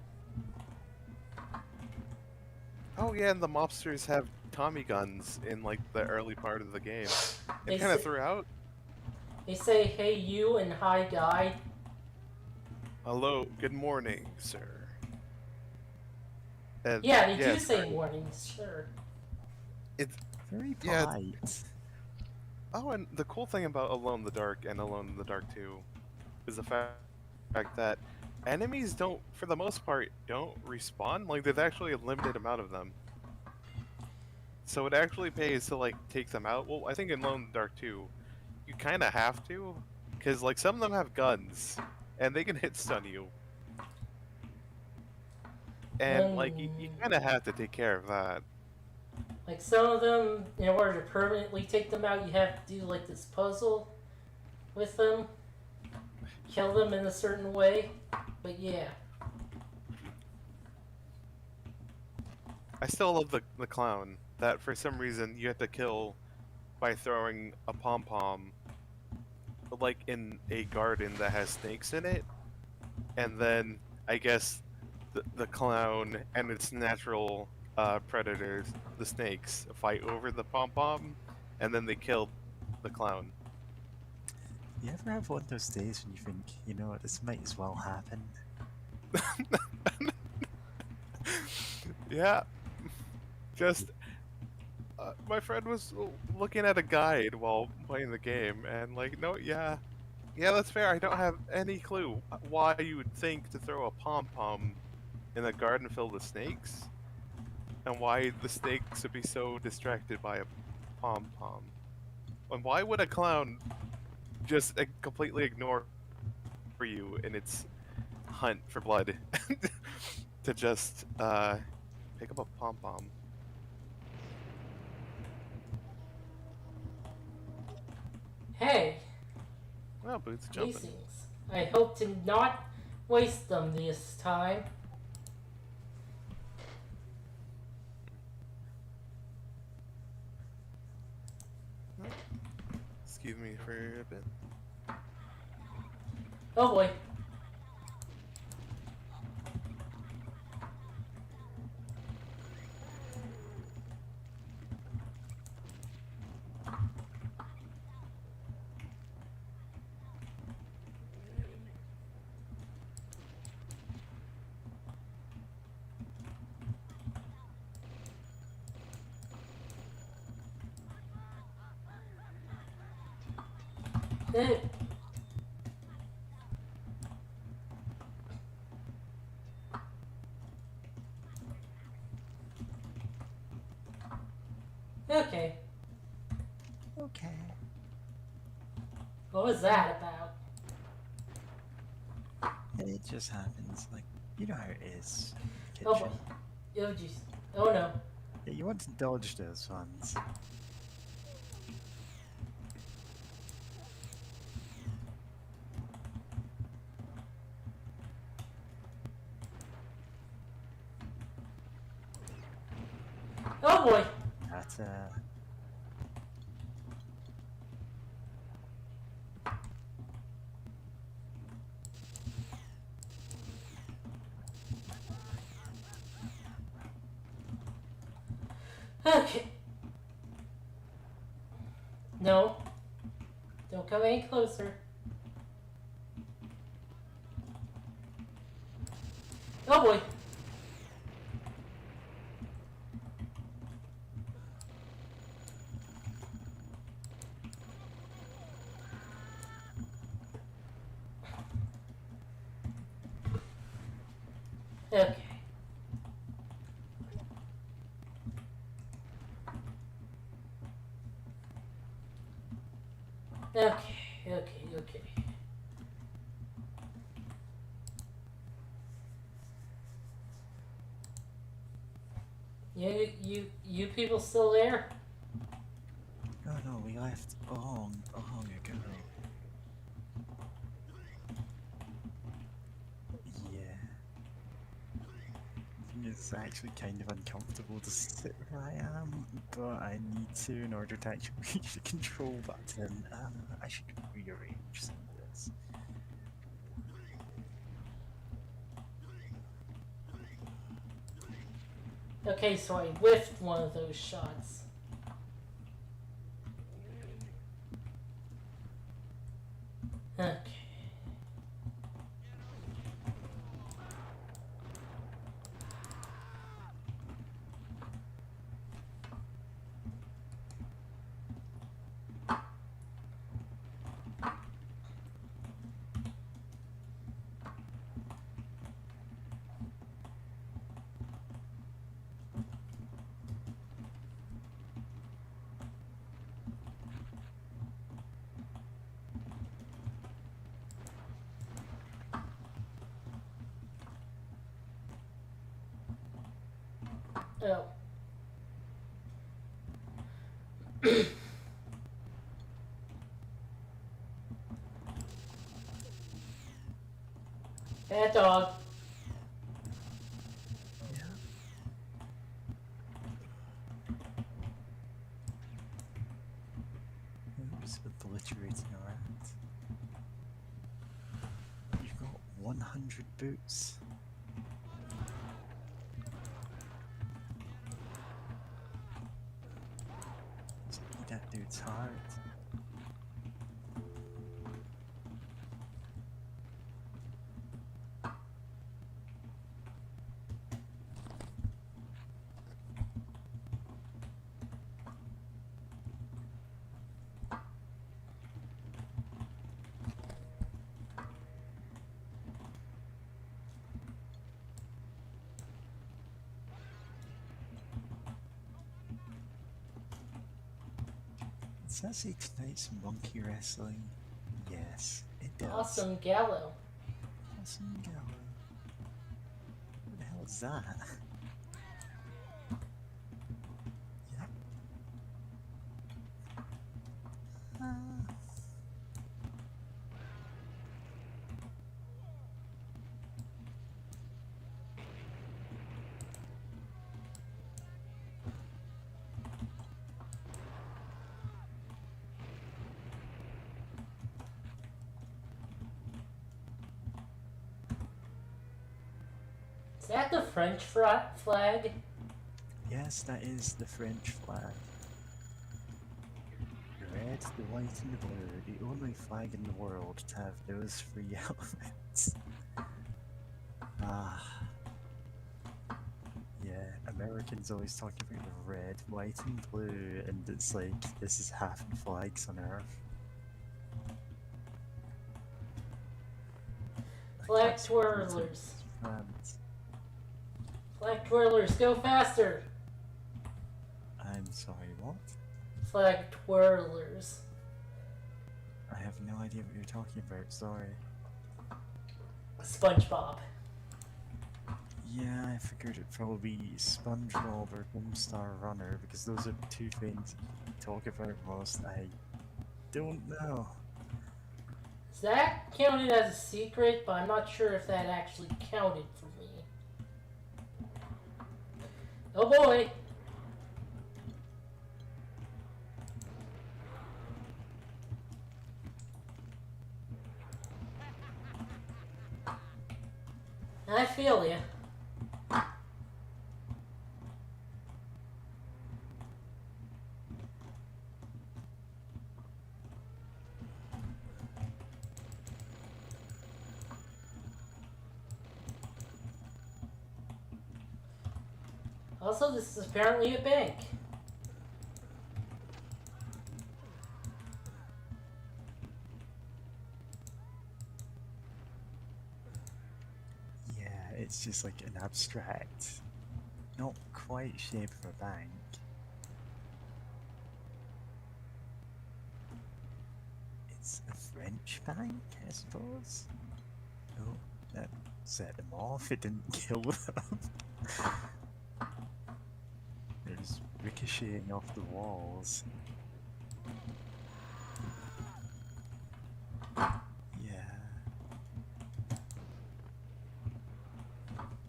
Oh yeah, and the mobsters have Tommy guns in like the early part of the game. They It kind of say, throughout. they say "Hey you" and "Hi guy." Hello, good morning, sir. And Yeah, they yeah, do it's say great. mornings, sure. It's Very yeah. polite. Oh, and the cool thing about Alone in the Dark and Alone in the Dark 2 is the fact that enemies don't, for the most part, don't respawn. Like, there's actually a limited amount of them. So it actually pays to, like, take them out. Well, I think in Alone in the Dark 2, you kind of have to, because, like, some of them have guns, and they can hit stun you. And, like, you kind of have to take care of that. Like some of them, in order to permanently take them out, you have to do like this puzzle with them, kill them in a certain way. But yeah, I still love the clown, that for some reason you have to kill by throwing a pom-pom, like, in a garden that has snakes in it, and then I guess the clown and its natural predators, the snakes, fight over the pom pom, and then they kill the clown. You ever have one of those days when you think, you know what, this might as well happen? Yeah, just my friend was looking at a guide while playing the game, and like, no, yeah, that's fair. I don't have any clue why you would think to throw a pom pom in a garden filled with snakes, and why the snakes would be so distracted by a pom pom, and why would a clown just completely ignore you in its hunt for blood to just pick up a pom pom. hey, Well, Boots jumping. casings. I hope to not waste them this time. Excuse me for a bit. Oh boy. Eh, okay. Okay. What was that about? It just happens, like, you know how it is in the Oh kitchen. boy. Oh jeez. Oh no. Yeah, you want to dodge those ones. Oh boy! That, Okay. No. Don't come any closer. Oh boy! Okay. Okay. You people still there? no, we left a long ago. Yeah. It's actually kind of uncomfortable to sit where I am, but I need to in order to actually reach the control button. I should rearrange some of this. Okay, so I whiffed one of those shots. Okay. Oh. Bad dog. Yeah. Oops, obliterating a rat. You've got 100 boots. Just eat that dude's heart. Does that say tonight's monkey wrestling? Yes, it does. Awesome gallow. Awesome gallow. What the hell is that? Yeah. Is that the French flag? Yes, that is the French flag. The red, the white, and the blue, the only flag in the world to have those three elements. Ah. Yeah, Americans always talk about the red, white, and blue, and it's like, this is half the flags on Earth. Flag That's twirlers. France. Flag twirlers, go faster! I'm sorry, what? Flag twirlers. I have no idea what you're talking about, sorry. SpongeBob. Yeah, I figured it'd probably be SpongeBob or Homestar Runner, because those are the two things you talk about most. I don't know. Is that counted as a secret? But I'm not sure if that actually counted for me. Oh boy! I feel you. Also, this is apparently a bank. Yeah, it's just like an abstract, not quite shape of a bank. It's a French bank, I suppose? Oh, that set them off, it didn't kill them. They're just ricocheting off the walls. Yeah.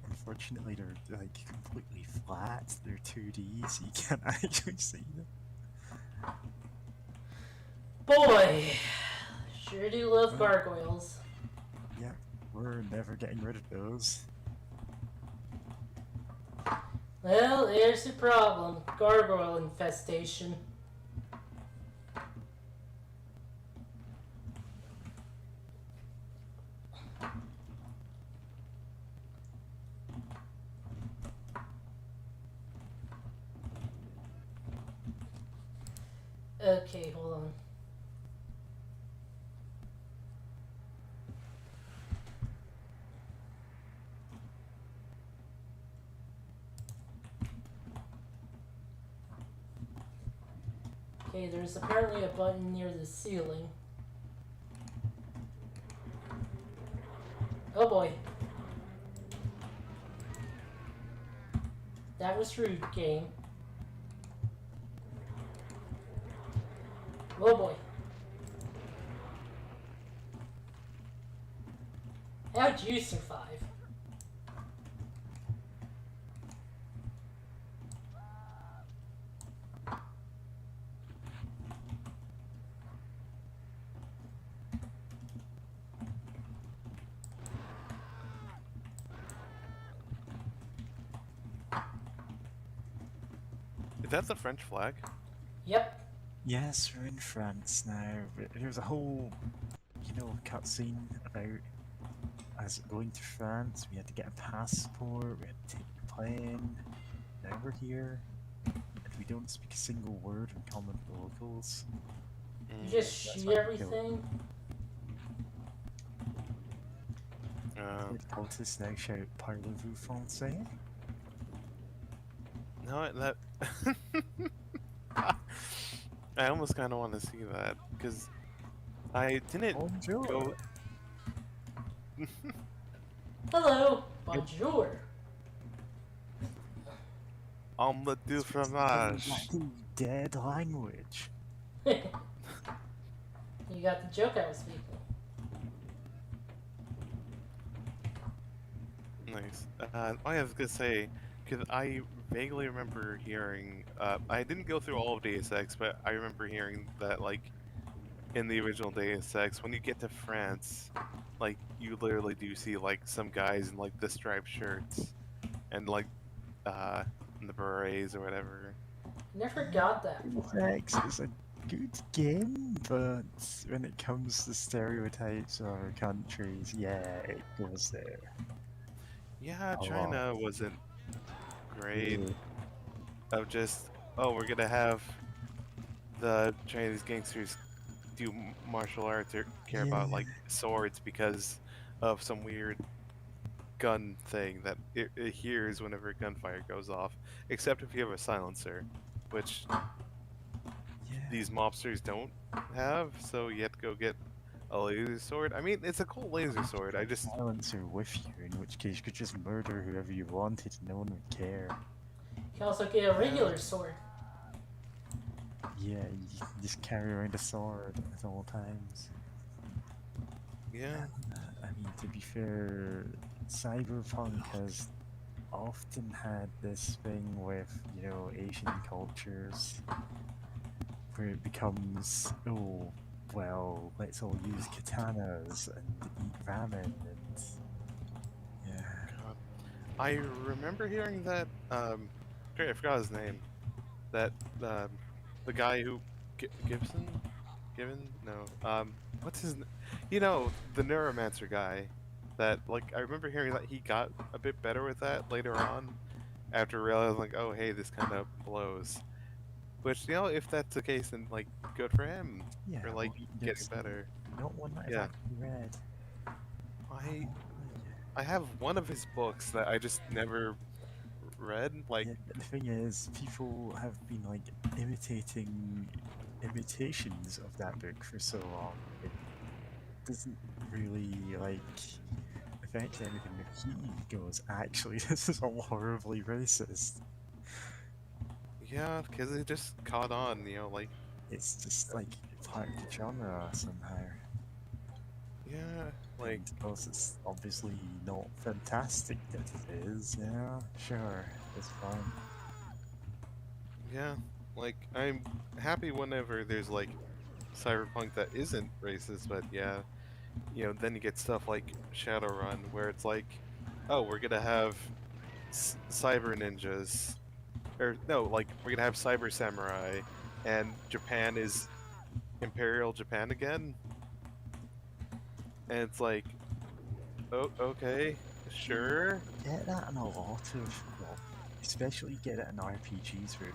Unfortunately, they're like completely flat. They're 2D, so you can't actually see them. Boy, sure do love gargoyles. Yep, we're never getting rid of those. Well, there's the problem. Gargoyle infestation. Okay, hold on. Okay, there's apparently a button near the ceiling. Oh boy. That was rude, game. Oh boy. How'd you survive? Is that the French flag? Yep. Yes, we're in France now. There's a whole, cutscene about us going to France. We had to get a passport, we had to take a plane. Now we're here, and we don't speak a single word in common with the locals. You just shoot everything? The cultists now shout, "Parlez-vous français?" No, that. I almost kind of want to see that because I didn't Bonjour. go. Hello. Bonjour. Omelette du fromage. Dead language. You got the joke I was speaking. Nice. I was gonna say, because I vaguely remember hearing. I didn't go through all of Deus Ex, but I remember hearing that, like, in the original Deus Ex, when you get to France, like, you literally do see, like, some guys in, like, the striped shirts and, like, the berets or whatever. Never got that Deus far. Ex is a good game, but when it comes to stereotypes of our countries, yeah, it goes there. Yeah, A China lot. wasn't great. Yeah. Of just, oh, we're gonna have the Chinese gangsters do martial arts or care about, Yeah. like, swords because of some weird gun thing that it hears whenever gunfire goes off, except if you have a silencer, which Yeah. these mobsters don't have, so you have to go get a laser sword. I mean, it's a cool laser sword. I just, Silencer with you, in which case you could just murder whoever you wanted, no one would care. You can also get a regular sword. Yeah, you can just carry around a sword at all times. yeah. I mean, to be fair, Cyberpunk has often had this thing with, Asian cultures where it becomes, oh, well, let's all use katanas and eat ramen and. Yeah. I remember hearing that. Great, I forgot his name. That the guy who Gibson, Given? No. What's his? You know, the Neuromancer guy. That like I remember hearing that he got a bit better with that later on, after realizing like, oh hey, this kind of blows. Which if that's the case, then like good for him Yeah, for like well, getting there's better. not one that I've Yeah, actually read. I I have one of his books that I just never read. Like, Yeah, but the thing is, people have been like imitating imitations of that book for so long. It doesn't really like affect anything if he goes, actually, this is all horribly racist. yeah, because it just caught on. Like, It's just like part of the genre somehow. yeah, like, And because it's obviously not fantastic that it is, yeah, sure, it's fine. yeah, like I'm happy whenever there's like cyberpunk that isn't racist, but yeah, then you get stuff like Shadowrun where it's like, oh, we're gonna have cyber ninjas, or no, like we're gonna have cyber samurai, and Japan is Imperial Japan again, and it's like, oh, okay, sure, Get that in a lot of, well, especially get it in RPGs where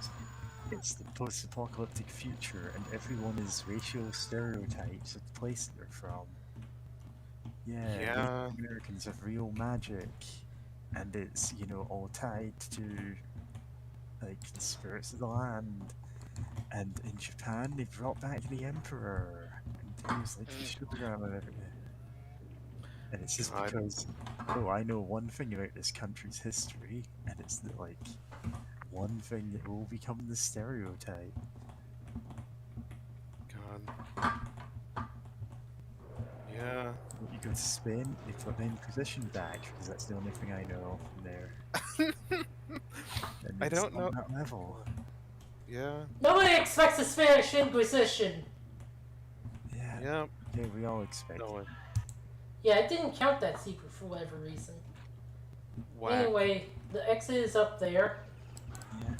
it's the post-apocalyptic future and everyone is racial stereotypes of the place that they're from. Yeah, Native yeah, Americans have real magic, and it's, all tied to, like, the spirits of the land. And in Japan, they brought back the Emperor, and he was like the Shogun and everything. And it's just God, because, oh, I know one thing about this country's history, and it's that, like, one thing that will become the stereotype. God, yeah. You go to Spain, they put the Inquisition back, because that's the only thing I know from there. And I it's don't on know. that level. Yeah, Nobody expects the Spanish Inquisition. Yeah, yeah. yeah, we all expect No it. one. Yeah, it didn't count that secret for whatever reason. Whack. Anyway, the exit is up there. Yeah.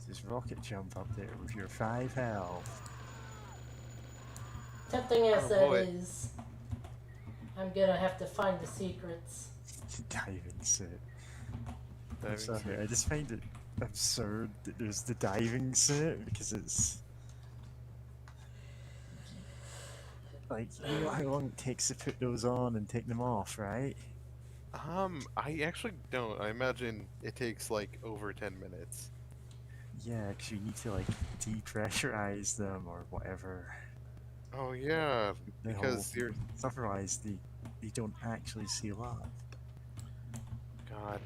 Just rocket jump up there with your 5 health. Tempting as Oh that boy. is, I'm gonna have to find the secrets. Diving suit. I'm Diving sorry, suit. I just find it absurd that there's the diving suit because it's like, you know how long it takes to put those on and take them off, right? I actually don't. I imagine it takes like over 10 minutes. Yeah, because you need to like depressurize them or whatever. Oh yeah, The whole because you're. otherwise they don't actually seal up. God.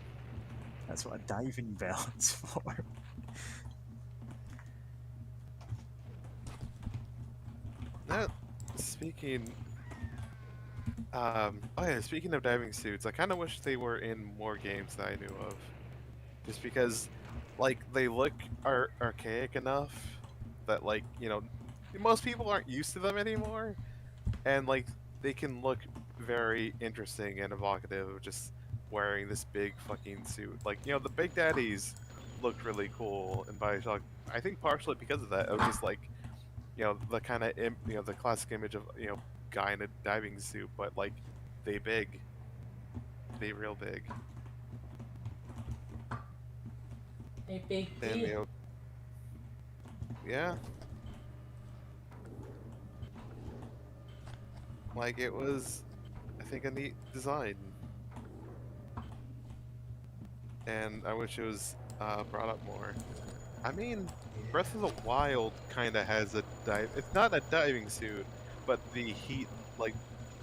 That's what a diving belt's for. That. Speaking. Oh yeah. Speaking of diving suits, I kind of wish they were in more games that I knew of. Just because, like, they look archaic enough that, like, most people aren't used to them anymore, and like they can look very interesting and evocative of just wearing this big fucking suit. Like, the Big Daddies looked really cool in Bioshock. I think partially because of that, of just like, the kind of the classic image of guy in a diving suit, but like they big, they real big, A big and D. yeah, like it was, I think, a neat design, and I wish it was brought up more. I mean, Breath of the Wild kind of has a dive. It's not a diving suit, but the heat, like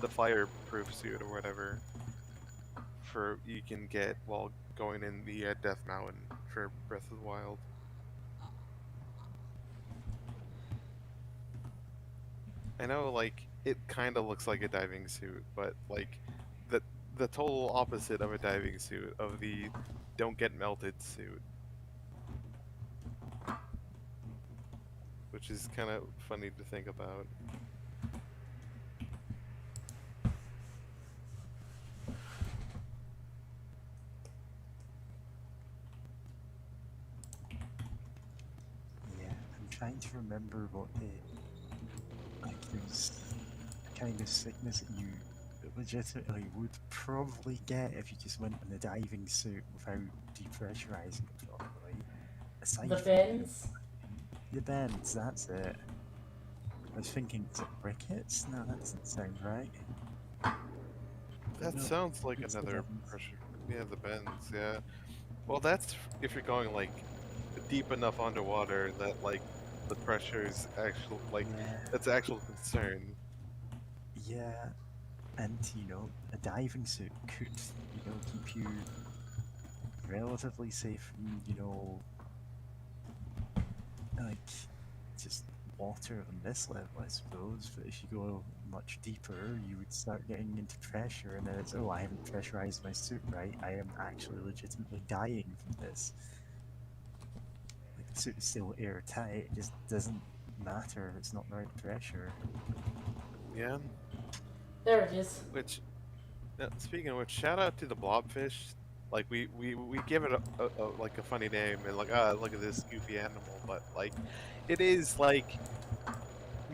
the fireproof suit or whatever, for you can get while going in the Death Mountain for Breath of the Wild. I know, like it kind of looks like a diving suit, but like the the total opposite of a diving suit, of the don't get melted suit, which is kind of funny to think about. trying to remember what there's a kind of sickness that you legitimately would probably get if you just went in a diving suit without depressurizing it properly. Aside The from bends? the bends, that's it. I was thinking, is it rickets? No, that doesn't sound right. But That no, sounds like it's the another bends. pressure. Yeah, the bends. Yeah. Well, that's if you're going like deep enough underwater that like the pressure is actual like Yeah, that's an actual concern. yeah, and a diving suit could, keep you relatively safe from, like just water on this level, I suppose. But if you go much deeper, you would start getting into pressure, and then it's, oh, I haven't pressurized my suit right. I am actually legitimately dying from this. Like the suit is still airtight. It just doesn't matter if it's not the right pressure. Yeah. There it is. Which, speaking of which, shout out to the blobfish. Like we give it like a funny name and like look at this goofy animal, but like it is like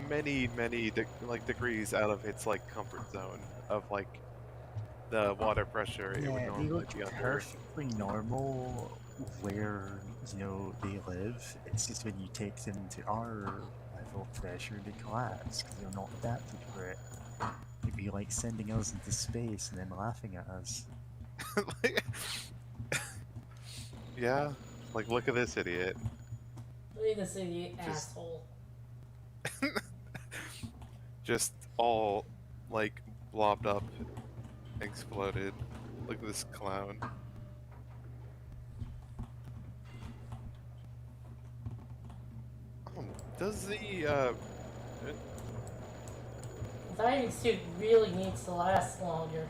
many like degrees out of its like comfort zone of like the water pressure it would Yeah, they normally look be under. perfectly normal where, they live. It's just when you take them to our level of pressure, they collapse because they're not adapted for it. It'd be like sending us into space and then laughing at us. Like, yeah, like look at this idiot. Look at this idiot Just asshole. just all like blobbed up, exploded. Look at this clown. Does the The diving suit really needs to last longer.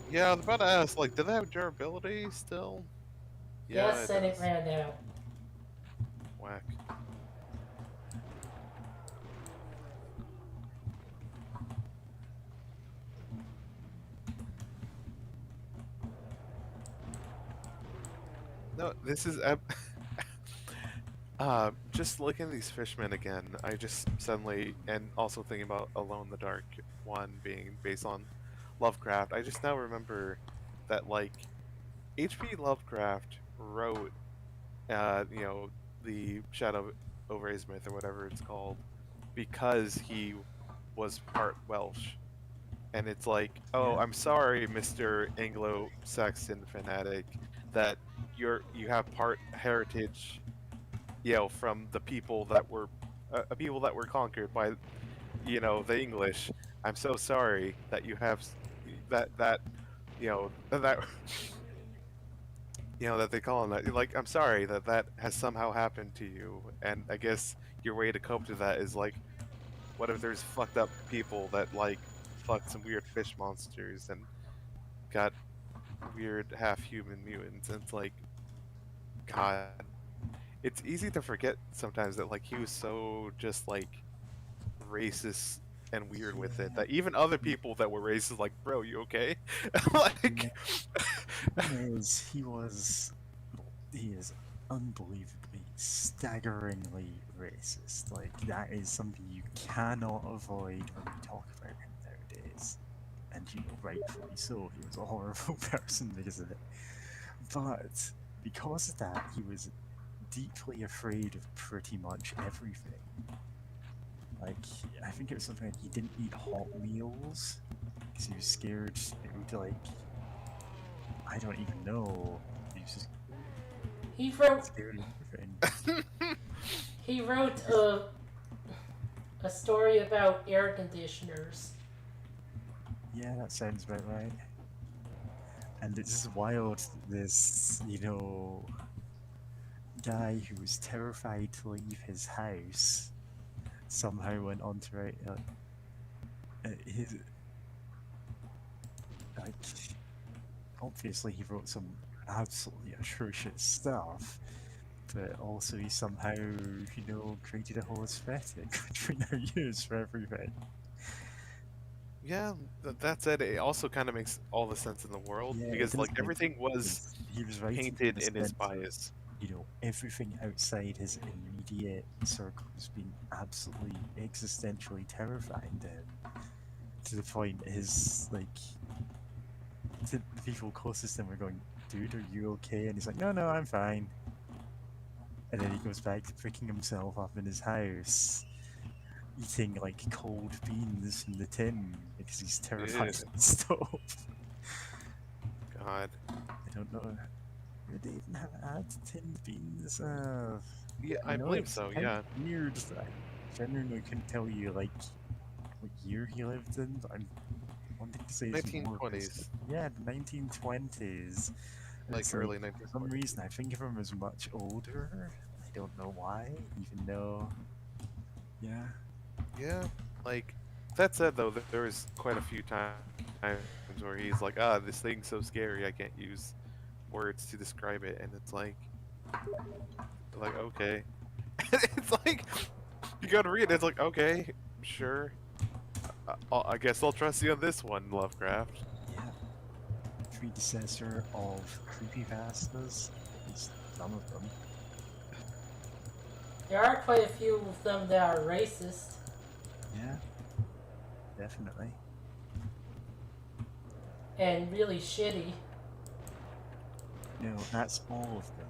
yeah, I was about to ask, like, do they have durability still? Yeah, Yes, it and it does. ran out. Whack. No, this is just looking at these fishmen again. I just suddenly, and also thinking about Alone in the Dark one being based on Lovecraft. I just now remember that like H.P. Lovecraft wrote, you know, the Shadow over Innsmouth or whatever it's called, because he was part Welsh. And it's like, oh, Yeah, I'm sorry, Mr. Anglo-Saxon fanatic, that you have part heritage, from the people that were people that were conquered by, the English. I'm so sorry that you have that that that they call him that. Like, I'm sorry that that has somehow happened to you, and I guess your way to cope to that is like, what if there's fucked up people that like fucked some weird fish monsters and got weird half human mutants? And it's like, God, it's easy to forget sometimes that like he was so just like racist and weird with it yeah. that even other people that were racist, like, bro, you okay? Like, Yeah. The thing is, he is unbelievably, staggeringly racist. Like, that is something you cannot avoid when you talk about him nowadays. And, rightfully so. He was a horrible person because of it. But because of that, he was deeply afraid of pretty much everything. Like, I think it was something like he didn't eat hot meals because he was scared it would, like, I don't even know. He was just He wrote scared of everything. he wrote a story about air conditioners. Yeah, that sounds about right. And it's just wild that this, guy who was terrified to leave his house somehow went on to write his, like, obviously he wrote some absolutely atrocious stuff, but also he somehow, created a whole aesthetic which we now use for everything. yeah, that said, it also kind of makes all the sense in the world Yeah, it because does like make everything was sense. He was writing from painted the in his sense of, bias. you know, everything outside his immediate circle has been absolutely existentially terrifying to him. To the point his, like, the people closest to him were going, dude, are you okay? And he's like, no, no, I'm fine. And then he goes back to picking himself up in his house, eating, like, cold beans from the tin because he's terrified Ew. of the stove. God. I don't know. Would they even have had tinned beans? Yeah, You I know, believe it's so. kind of Yeah. weird. I genuinely couldn't tell you, like, what year he lived in, but I'm wanting to say it's more recent. 1920s, Yeah, the 1920s. And like it's like, early for some 1920s. reason, I think of him as much older. I don't know why, even though, yeah. Yeah. Like that said, though, there was quite a few times where he's like, "Ah, this thing's so scary, I can't use words to describe it," and it's like okay, it's like you gotta read it. It's like okay, sure. I guess I'll trust you on this one, Lovecraft. Yeah, predecessor of creepypastas. At least some of them. There are quite a few of them that are racist. Yeah, definitely. And really shitty. No, that's all of them.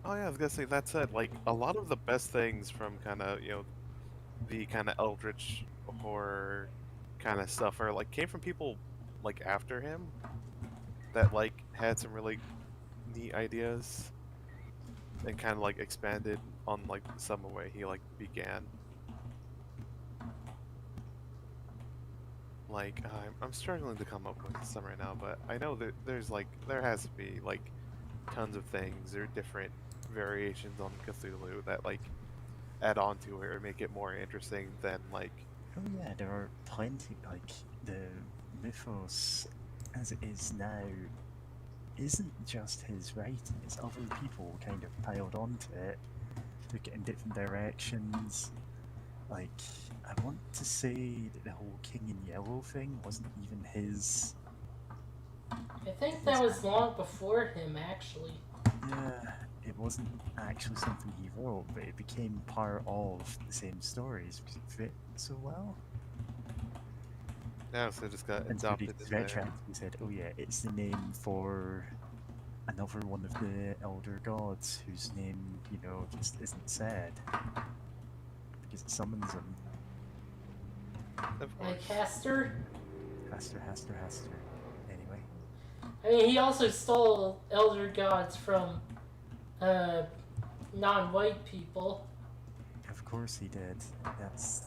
Oh yeah, I was gonna say that said, like a lot of the best things from kind of the kind of eldritch horror kind of stuff are like came from people like after him that like had some really neat ideas and kind of like expanded on like some way he like began. Like I'm struggling to come up with some right now, but I know that there has to be like tons of things or different variations on Cthulhu that like add on to it or make it more interesting than like Oh yeah, there are plenty, like, the mythos as it is now isn't just his writing, it's other people kind of piled onto it, took it in different directions. Like, I want to say that the whole King in Yellow thing wasn't even his. I think his that was long before him, actually. Yeah, it wasn't actually something he wrote, but it became part of the same stories because it fit so well. now, so it just got And so they adopted in there. retroactively said, oh yeah, it's the name for another one of the elder gods whose name, you know, just isn't said because it summons him. Of Like course. Hester. Haster. Anyway. I mean, he also stole elder gods from non-white people. Of course he did. That's.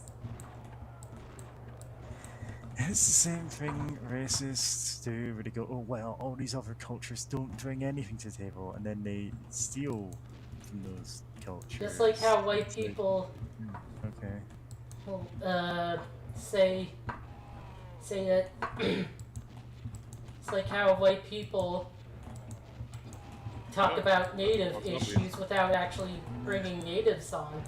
It's the same thing racists do, where they go, oh well, all these other cultures don't bring anything to the table, and then they steal from those cultures. Just like how white It's like, people okay. say that it's like how white people talk about native Well, it's issues without actually bringing natives on.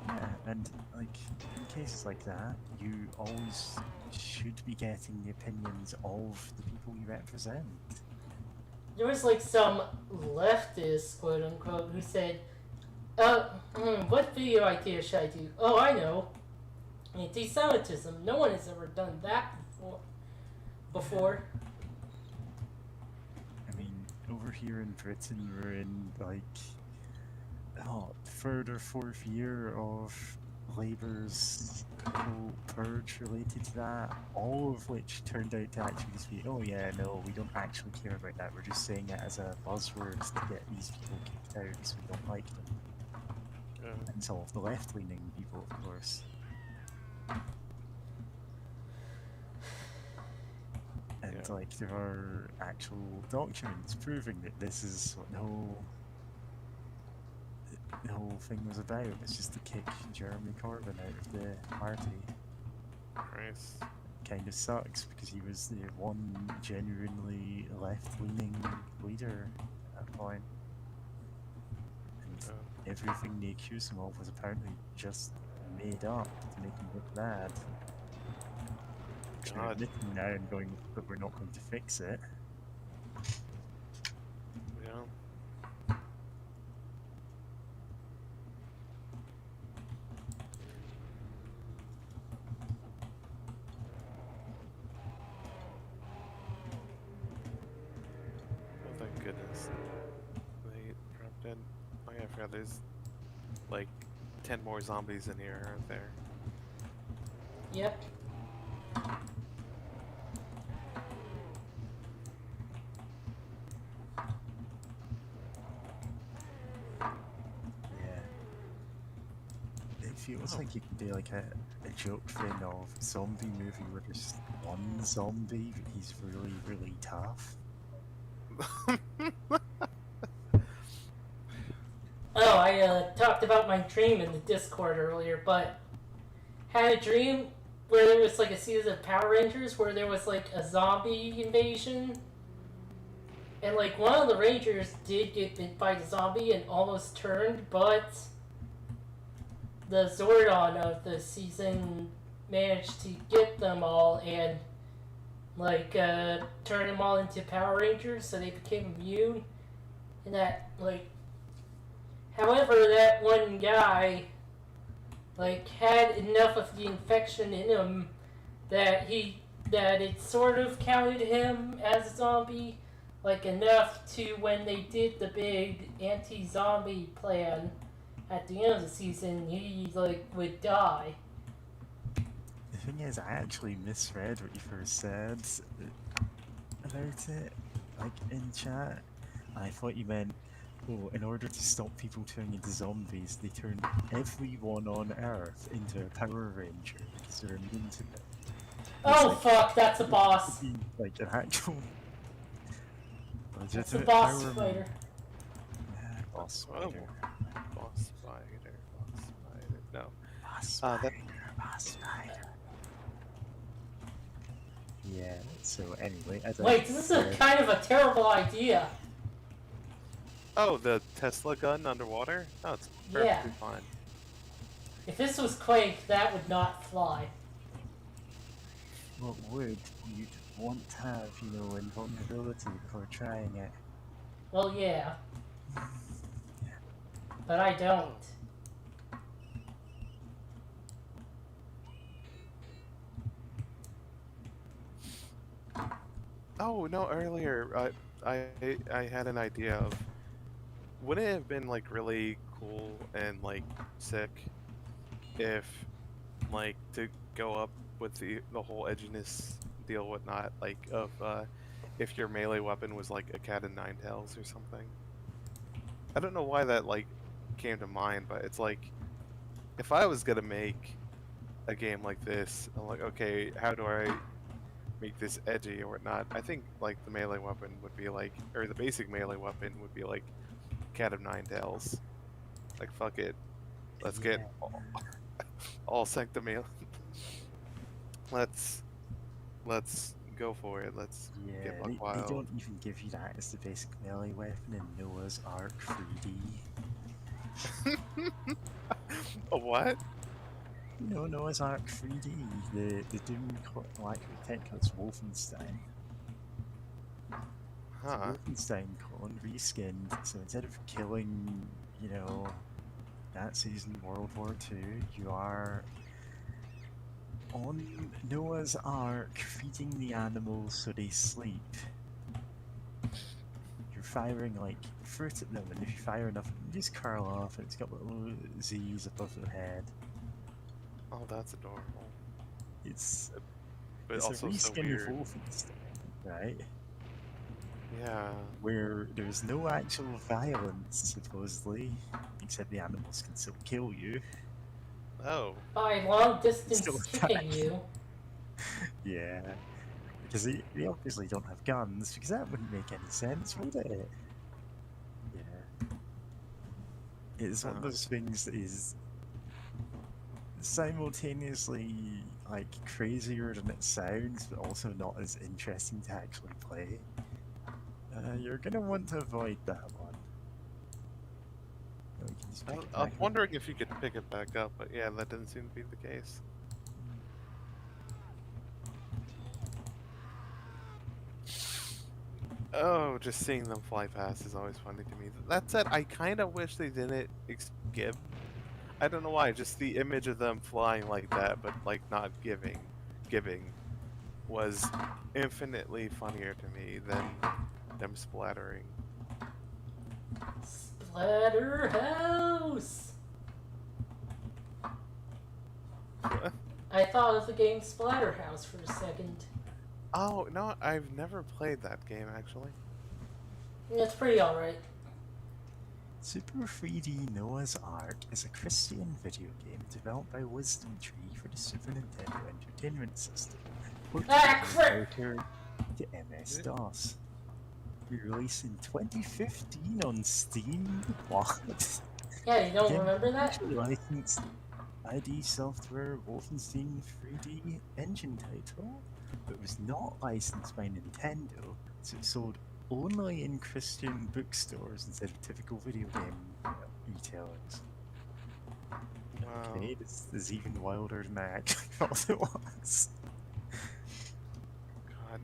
Yeah, and like in cases like that, you always should be getting the opinions of the people you represent. There was like some leftist, quote unquote, who said, what video idea should I do? Oh, I know. Anti-Semitism. No one has ever done that before. I mean, over here in Britain, we're in like third or fourth year of Labour's whole purge related to that, all of which turned out to actually just be, oh yeah, no, we don't actually care about that, we're just saying it as a buzzword to get these people kicked out because we don't like them. And some of the left-leaning people, of course. And like, there are actual documents proving that this is what the whole thing was about. It's just to kick Jeremy Corbyn out of the party. Christ. Kind of sucks because he was the one genuinely left-leaning leader at that point. everything they accused him of was apparently just made up to make him look bad. Which they're God. admitting now and going, but we're not going to fix it. Yeah. Oh, thank goodness. They dropped in. Oh yeah, I forgot there's like 10 more zombies in here, aren't there? Yep. Yeah. It feels like you could do like a joke thing of zombie movie where there's one zombie, but he's really, really tough. Oh, I talked about my dream in the Discord earlier, but had a dream where there was like a season of Power Rangers where there was like a zombie invasion, and like one of the Rangers did get bit by the zombie and almost turned, but the Zordon of the season managed to get them all and like turn them all into Power Rangers, so they became immune. And that like, however, that one guy like had enough of the infection in him that it sort of counted him as a zombie, like enough to when they did the big anti-zombie plan at the end of the season, he like would die. The thing is, I actually misread what you first said about it, like in chat. I thought you meant, oh, in order to stop people turning into zombies, they turned everyone on Earth into a Power Ranger because they're immune to it. Oh like, fuck, that's a boss. Like an actual That's a legitimate boss Power fighter. Yeah, boss Oh. spider. Boss spider, boss spider. No. Boss that- spider, boss spider. Yeah, so anyway, as I Wait, this is a said, kind of a terrible idea. Oh, the Tesla gun underwater? No, it's perfectly Yeah. fine. If this was Quake, that would not fly. what would you want to have, invulnerability before trying it? Well, yeah. But I don't. Oh no! Earlier, I had an idea of. Wouldn't it have been like really cool and like sick if, like, to go up with the whole edginess deal, whatnot, like of if your melee weapon was like a cat of nine tails or something. I don't know why that like came to mind, but it's like if I was gonna make a game like this, I'm like, okay, how do I make this edgy or whatnot? I think like the melee weapon would be like, or the basic melee weapon would be like cat of nine tails. Like fuck it, let's get all sanctimale. let's go for it. Let's Yeah, get they buck wild. don't even give you that as the basic melee weapon in Noah's Ark 3D. A what? You know, Noah's Ark 3D, the Doom like tech called Wolfenstein. It's a Huh? Wolfenstein clone reskinned, so instead of killing, Nazis in World War II, you are on Noah's Ark feeding the animals so they sleep. You're firing like fruit at them, and if you fire enough, they just curl off, and it's got little Z's above their head. Oh, that's adorable. It's But it's also a so reskin of weird. Wolfenstein, right? Yeah. Where there's no actual violence, supposedly, except the animals can still kill you. Oh. By long distance Still kicking attack. you. Yeah. Because they obviously don't have guns, because that wouldn't make any sense, would it? Yeah. It's one of those things that is simultaneously, like, crazier than it sounds, but also not as interesting to actually play. You're gonna want to avoid that one. We can He's I picked was back up. wondering if you could pick it back up, but yeah, that didn't seem to be the case. Oh, just seeing them fly past is always funny to me. That said, I kind of wish they didn't skip. I don't know why, just the image of them flying like that, but like not giving, was infinitely funnier to me than them splattering. Splatterhouse! I thought of the game Splatterhouse for a second. Oh, no, I've never played that game, actually. It's pretty alright. Super 3D Noah's Ark is a Christian video game developed by Wisdom Tree for the Super Nintendo Entertainment System. Crap! To MS-DOS. Released in 2015 on Steam. What? Yeah, you don't Game remember that? actually licensed ID Software Wolfenstein 3D engine title, but was not licensed by Nintendo, so it sold only in Christian bookstores instead of typical video game retailers. Wow. Okay, this is even wilder than I actually thought it was. God.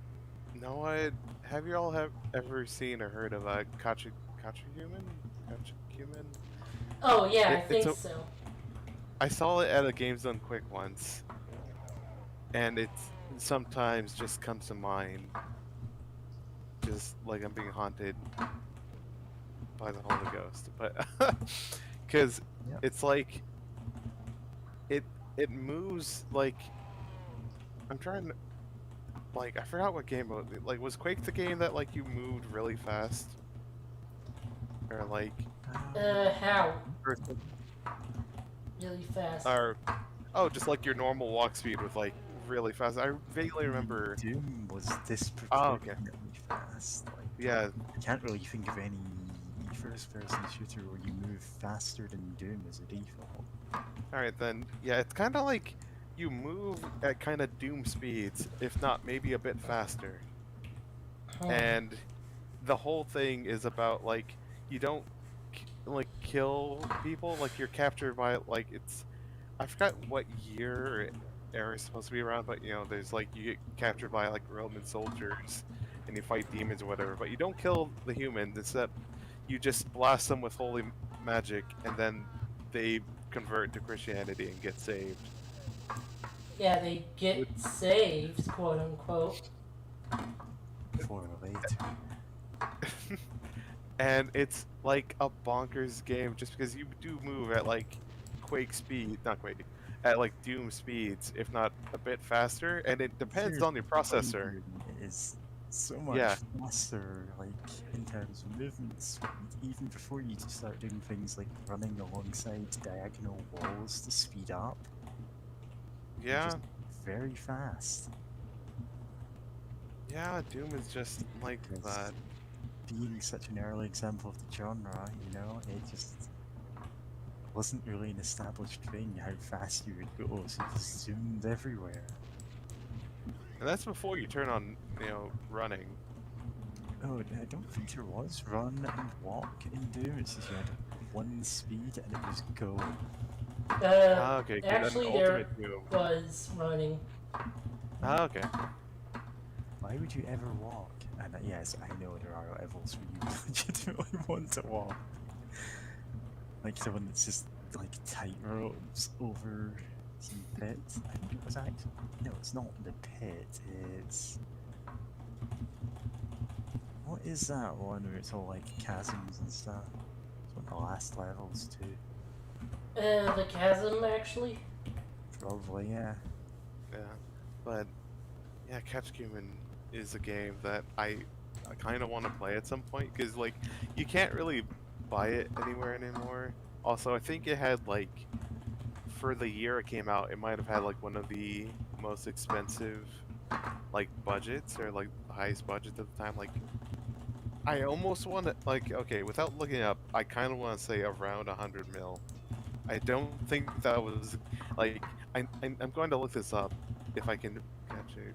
Noah, have you all ever seen or heard of a Kachuhuman? Kachuhuman? Oh, yeah, I It's think a- so. I saw it at a Games Done Quick once, and it sometimes just comes to mind, just like I'm being haunted by the Holy Ghost. But because Yep. it's like it moves like I'm trying to like I forgot what game like was Quake the game that like you moved really fast or like How? or, Really fast. oh just like your normal walk speed with like really fast. I vaguely remember. Doom was Oh, okay. disproportionately fast. Like, Yeah, I can't really think of any first-person shooter where you move faster than Doom as a default. alright then. Yeah, it's kind of like you move at kind of Doom speeds, if not maybe a bit faster. And the whole thing is about like you don't like kill people, like you're captured by like it's I forgot what year or era it's supposed to be around, but you know, there's like you get captured by like Roman soldiers and you fight demons or whatever, but you don't kill the humans, instead you just blast them with holy magic and then they convert to Christianity and get saved. Yeah, they get saved, quote unquote. For later. And it's like a bonkers game just because you do move at like Quake speed, not Quake, at like Doom speeds, if not a bit faster, and it depends on your processor. It is so much Yeah. faster, like in terms of movement speed, even before you start doing things like running alongside diagonal walls to speed up. You're Yeah, just very fast. yeah, Doom is just like Yes. that. Being such an early example of the genre, you know, it just wasn't really an established thing how fast you would go, so you just zoomed everywhere. And that's before you turn on, you know, running. Oh, I don't think there was run and walk in Doom, it's just you had one speed and it was go. Ah, okay, good. Actually, And there Ultimate Doom. was running. Ah, okay. Why would you ever walk? And yes, I know there are levels where you legitimately want to walk. Like the one that's just like tight ropes over some pits. I think it was actually no, it's not the pit. It's what is that one where it's all like chasms and stuff? It's one of the last levels too. The chasm, actually. Probably, yeah. Yeah, but yeah, Catch Human is a game that I kind of want to play at some point because like you can't really buy it anywhere anymore. Also, I think it had like for the year it came out, it might have had like one of the most expensive like budgets or like the highest budget at the time. Like I almost want to like okay, without looking up, I kind of want to say around 100 mil. I don't think that was like I'm going to look this up if I can catch it.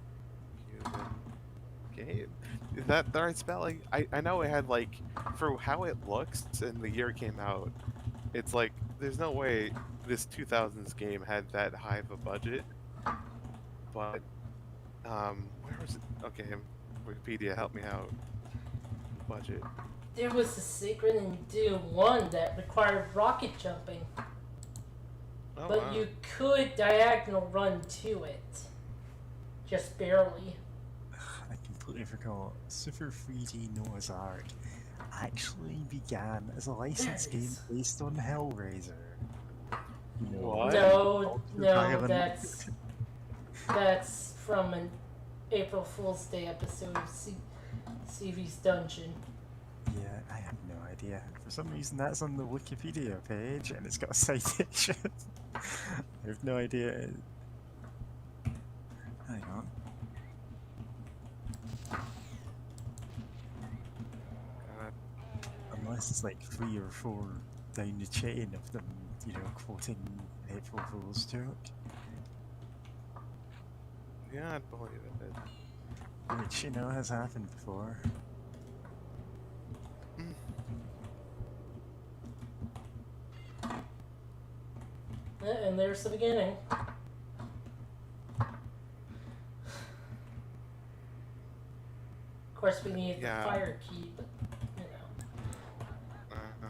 Game. Is that the right spelling? I know it had like for how it looks and the year it came out, it's like there's no way this 2000s game had that high of a budget. But where was it? Okay, Wikipedia, help me out. Budget. There was a secret in Doom 1 that required rocket jumping, Oh, but wow. you could diagonal run to it. Just barely. I completely forgot. Super 3D Noah's Ark actually began as a licensed game Yes. based on Hellraiser. You know, What? No, no, ultra-violent- that's from an April Fool's Day episode of CV's Dungeon. Yeah, I have no idea. For some reason, that's on the Wikipedia page, and it's got a citation. I have no idea. Hang on. God. Unless it's like 3 or 4 down the chain of them, you know, quoting April Fool's joke. Yeah, I'd believe it. Which, you know, has happened before. And there's the beginning. Of course, we need Yeah. the fire key, but you know, Uh,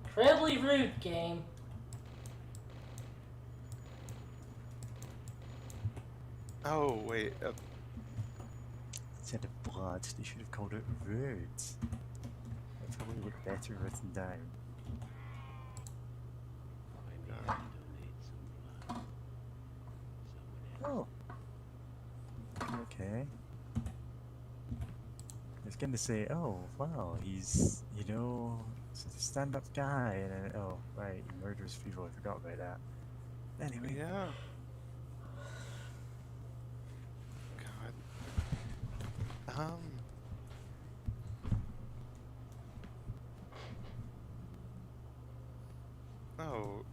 incredibly rude game. oh, wait. Instead of blood, they should have called it words. That probably looked better written down. Oh. Okay. I was going to say, oh, wow, he's, you know, a stand-up guy, and then, oh, right, he murders people, I forgot about that. Anyway, Yeah. God. Oh.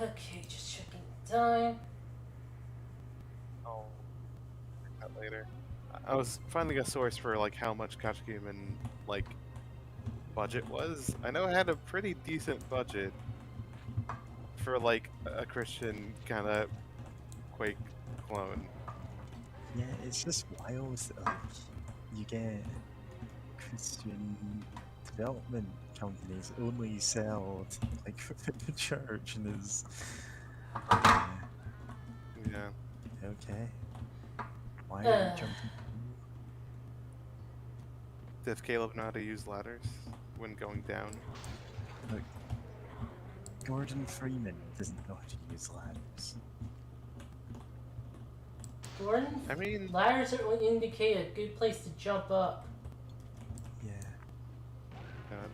Okay, just checking the time. Oh. That later. I was finding a source for like how much Kachikiman like budget was. I know it had a pretty decent budget for like a Christian kind of Quake clone. yeah, it's just wild that, like, you get Christian development companies only sell to, like, the church, and is Yeah. okay. Why are you jumping? Does Caleb know how to use ladders when going down? Look, Gordon Freeman doesn't know how to use ladders. Gordon, I mean, ladders are indicate a good place to jump up. Yeah. God.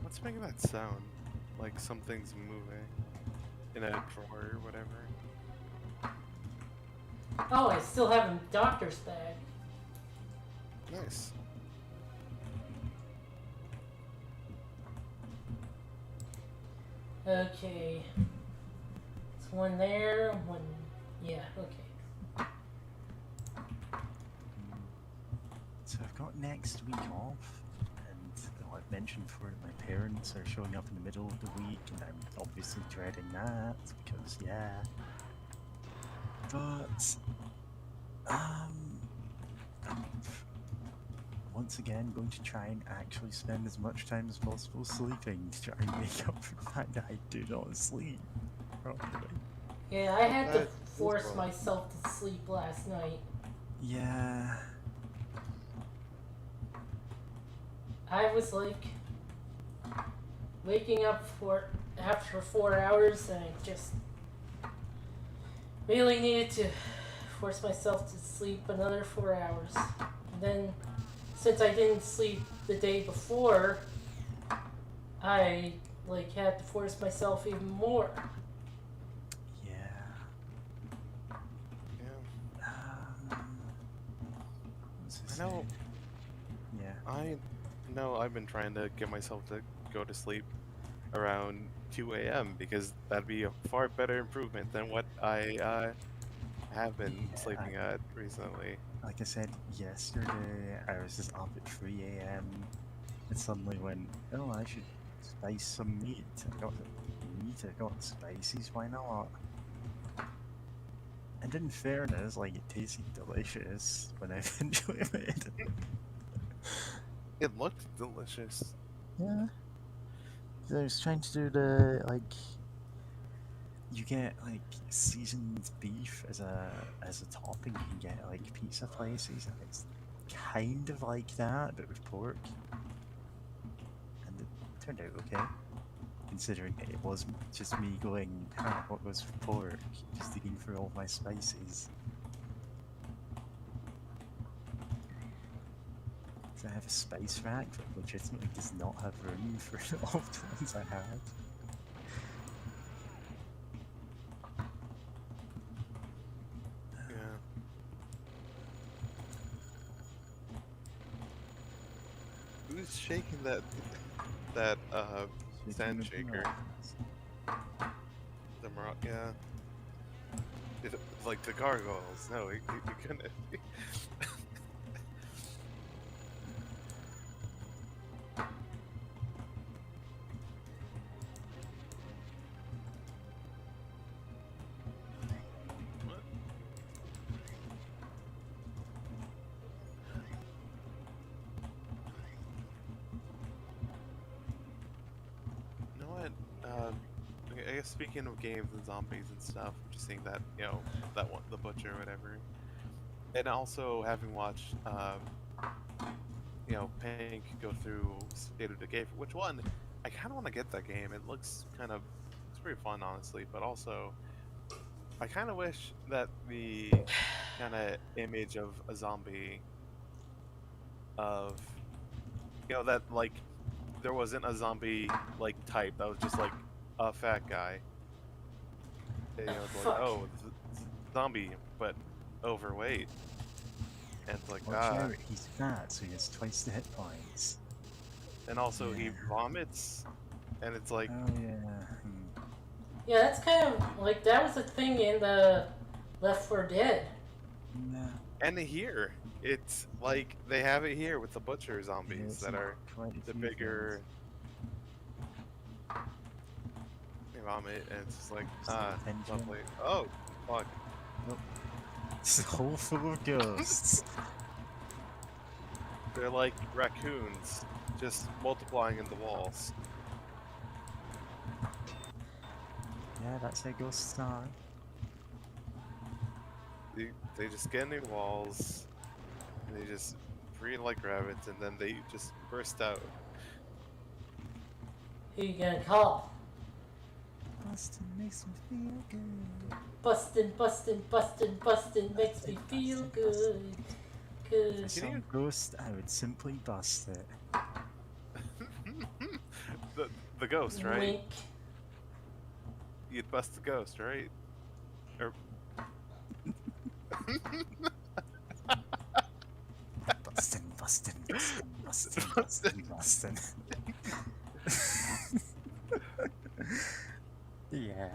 What's making that sound? Like something's moving in a drawer or whatever. Oh, I still have a doctor's bag. Nice. Okay. It's one there, one. Yeah, okay. So I've got next week off, and well, I've mentioned before that my parents are showing up in the middle of the week, and I'm obviously dreading that because yeah. But I'm once again going to try and actually spend as much time as possible sleeping to try and make up for the fact that I do not sleep properly. Yeah, I had to That is force wrong. myself to sleep last night. Yeah. I was like waking up after 4 hours, and I just really needed to force myself to sleep another 4 hours. And then, since I didn't sleep the day before, I like had to force myself even more. Yeah. Yeah. What's I his know. name? Yeah. I know I've been trying to get myself to go to sleep around 2 a.m. because that'd be a far better improvement than what I have been Yeah. sleeping at recently. Like I said yesterday, I was just up at 3 a.m. and suddenly went, oh, I should spice some meat. I got meat, I got spices, why not? And in fairness, like, it tasted delicious when I eventually made it. It looked delicious. Yeah. 'Cause I was trying to do the, like, you get, like, seasoned beef as a topping you can get at, like, pizza places, and it's kind of like that, but with pork. And it turned out okay, considering it was just me going, ah, what goes for pork? Just digging through all my spices. So I have a spice rack that legitimately does not have room for all the ones I had. Yeah. Who's shaking that sand shaker? The yeah. Like the gargoyles. No, he couldn't. What? You know what? I guess speaking of games and zombies and stuff, just seeing that, that one, the butcher or whatever, and also having watched, Pink go through State of Decay. Which one? I kind of want to get that game. It looks it's pretty fun, honestly. But also, I kind of wish that the kind of image of a zombie, of that like there wasn't a zombie like type that was just like a fat guy. It's like, Fuck. oh, zombie, but overweight, and it's like Watch out, he's fat, so he has twice the hit points. and also he Yeah. vomits, and it's like, Oh yeah. Yeah, that's kind of like that was a thing in the Left 4 Dead. Nah. and here it's like they have it here with the butcher Yeah, zombies it's that in are quite a the few bigger. They vomit, and it's just like, things. lovely. Oh, fuck. Nope. It's a hole full of ghosts. They're like raccoons, just multiplying in the walls. Yeah, that's how ghosts are. They just get in their walls, and they just breathe like rabbits, and then they just burst out. Who you gonna call? Bustin' makes me feel good. Bustin', bustin', bustin', bustin' makes me feel good. If I Good. saw Can a you- ghost, I would simply bust it. the ghost, right? Wink. You'd bust the ghost, right? Or Bustin', bustin', bustin', bustin', bustin', bustin'. Yeah.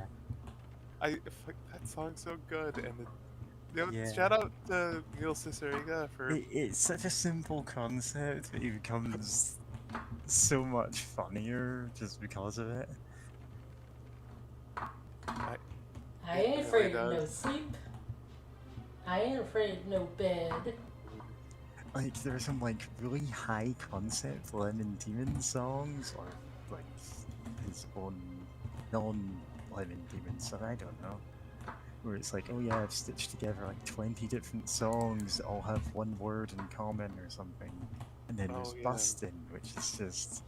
fuck, that song's so good, and Yeah. shout out to Neil Cicierega for It's such a simple concept, but it becomes so much funnier just because of it. I It ain't really afraid of no does. sleep. I ain't afraid of no bed. Like, there are some, like, really high concept Lemon Demon songs, or, like, his own non-Lemon Demon song, I don't know. Where it's like, oh yeah, I've stitched together like 20 different songs that all have one word in common or something. And then there's Oh, yeah. Bustin', which is just...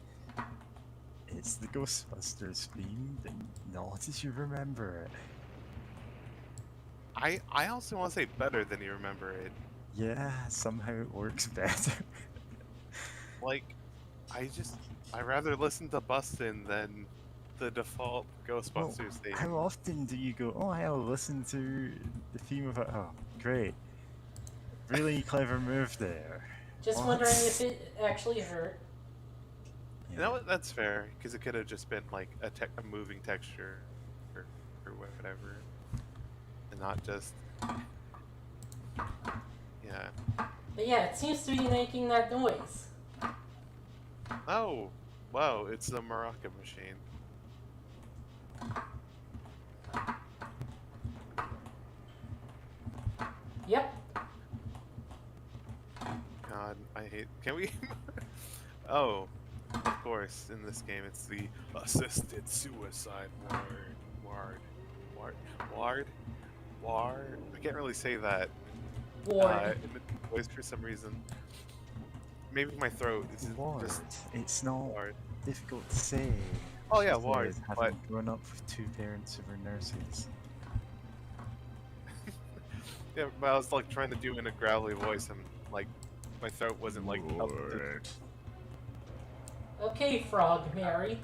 It's the Ghostbusters theme, but not as you remember it. I also want to say better than you remember it. Yeah, somehow it works better. Like, I rather listen to Bustin' than the default Well, Ghostbusters theme. how often do you go, oh, I'll listen to the theme of it? Oh, great. Really clever move there. Just What? wondering if it actually hurt. You know what? That's fair because it could have just been like a moving texture or whatever, and not just yeah. But yeah, it seems to be making that noise. Oh, wow! It's the Maraca machine. Yep. God, I hate. Can we? Oh, of course. In this game, it's the assisted suicide ward. I can't really say that. Ward. In the voice for some reason. Maybe my throat is Ward. just It's not ward. difficult to say. Oh yeah, She ward. said, But having grown up with two parents who were nurses. yeah, but I was like trying to do in a growly voice, and like my throat wasn't like up to. Ward. Okay, Frog Mary.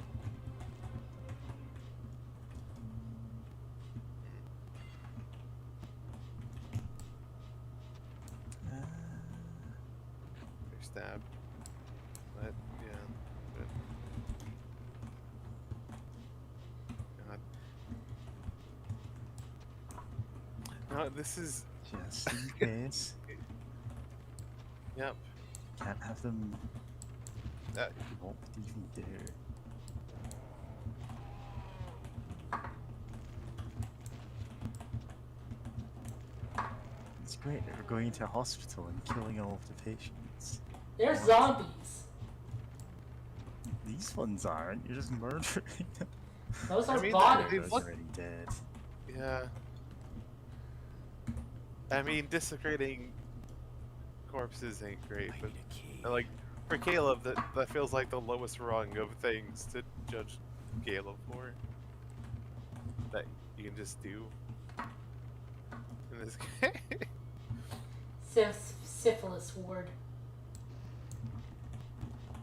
Stab. But yeah. But, God. No, this is. Just in case. Yep. Can't have them Uh, not even dare. It's great that we're going into a hospital and killing all of the patients. They're What? zombies. These ones aren't, you're just murdering them. Those I are mean, bodies. they They're look- already dead. yeah. I mean, desecrating corpses ain't great, but like for Caleb, that feels like the lowest rung of things to judge Caleb for. That you can just do in this game. Syphilis ward.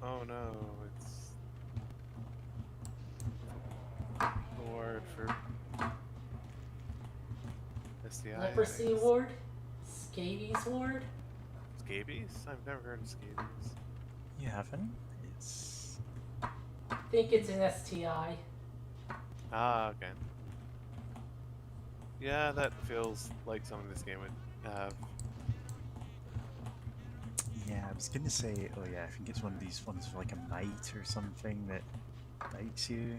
Oh no, it's the word for STI. Leprosy ward. Scabies ward. Scabies? I've never heard of scabies. You haven't? It's... I think it's an STI. Ah, okay. Yeah, that feels like something this game would have. Yeah, I was gonna say, oh yeah, I think it's one of these ones for like a mite or something that bites you.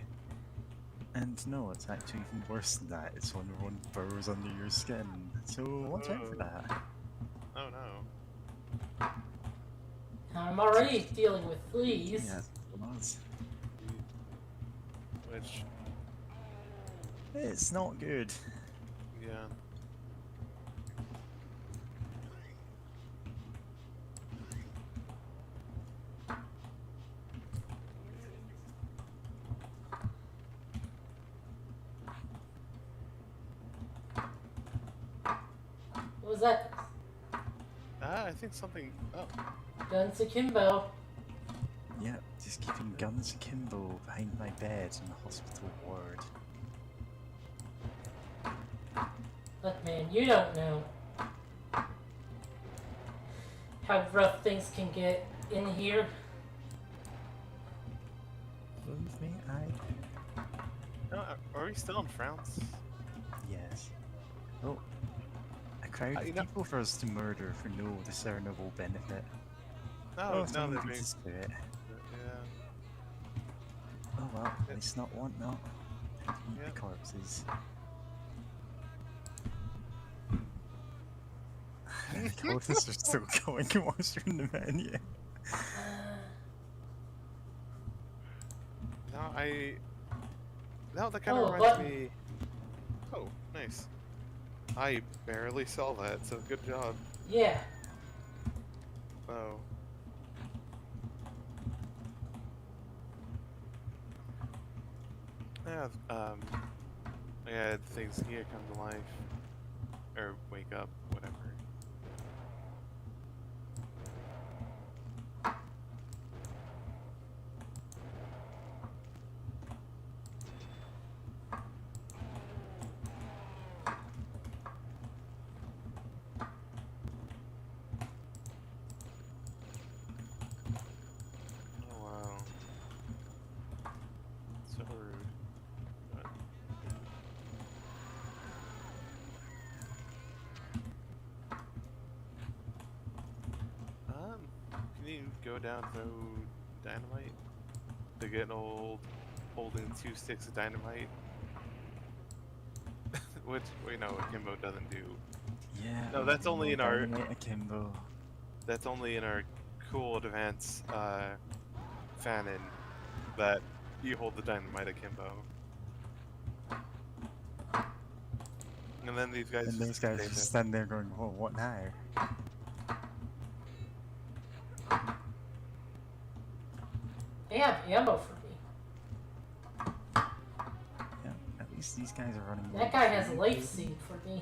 And no, it's actually even worse than that. It's when one burrows under your skin. So watch out for that. Oh no. I'm already dealing with fleas. Yeah, it was. Which, It's not good. yeah. What was that? I think something. Oh. Guns akimbo. Yeah, just keeping guns akimbo behind my bed in the hospital ward. Look, man, you don't know how rough things can get in here. Believe me, I do. No, are we still in France? Yes. Oh, a crowd of you know- people for us to murder for no discernible benefit. No, Oh, no, someone they're beat being. us to it. Yeah. Oh well, it's not want not. Eat Yeah. the corpses. The cultists are still going whilst you're in the menu. No, No, that kind of Oh, reminds button. me. Oh, nice. I barely saw that, so good job. Yeah. Oh. Yeah, yeah, things here come to life. Or wake up, whatever. go down, throw dynamite. To get old holding 2 sticks of dynamite. Which we know Akimbo doesn't do. Yeah. No, that's only in our Dynamite akimbo. that's only in our cool advance fanon that you hold the dynamite akimbo. And then these guys And those just guys stand just there. stand there going, "Whoa, what now?" They have ammo for me. Yeah. At least these guys are running. That guy has life seed for me.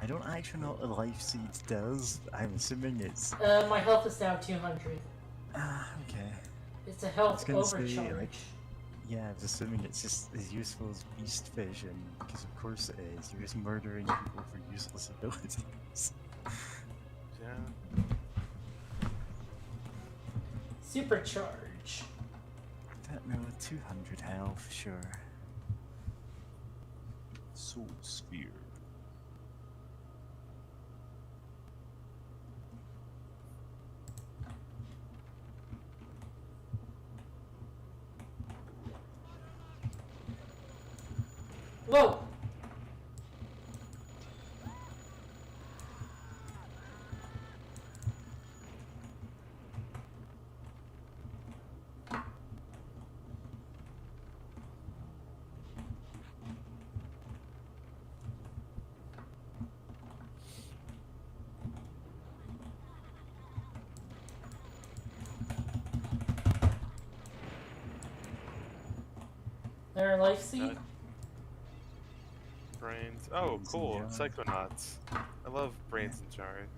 I don't actually know what the life seed does. But I'm assuming it's. My health is now 200. Ah, okay. It's a I was health gonna say, overcharge. like, yeah, I was assuming it's just as useful as beast vision, because of course it is. You're just murdering people for useless abilities. Yeah. Supercharge. That no, 200 health, sure. Soul Sphere. Whoa! Their life seed? Brains. Oh, Brains and cool. jars. Psychonauts. I love brains and jars.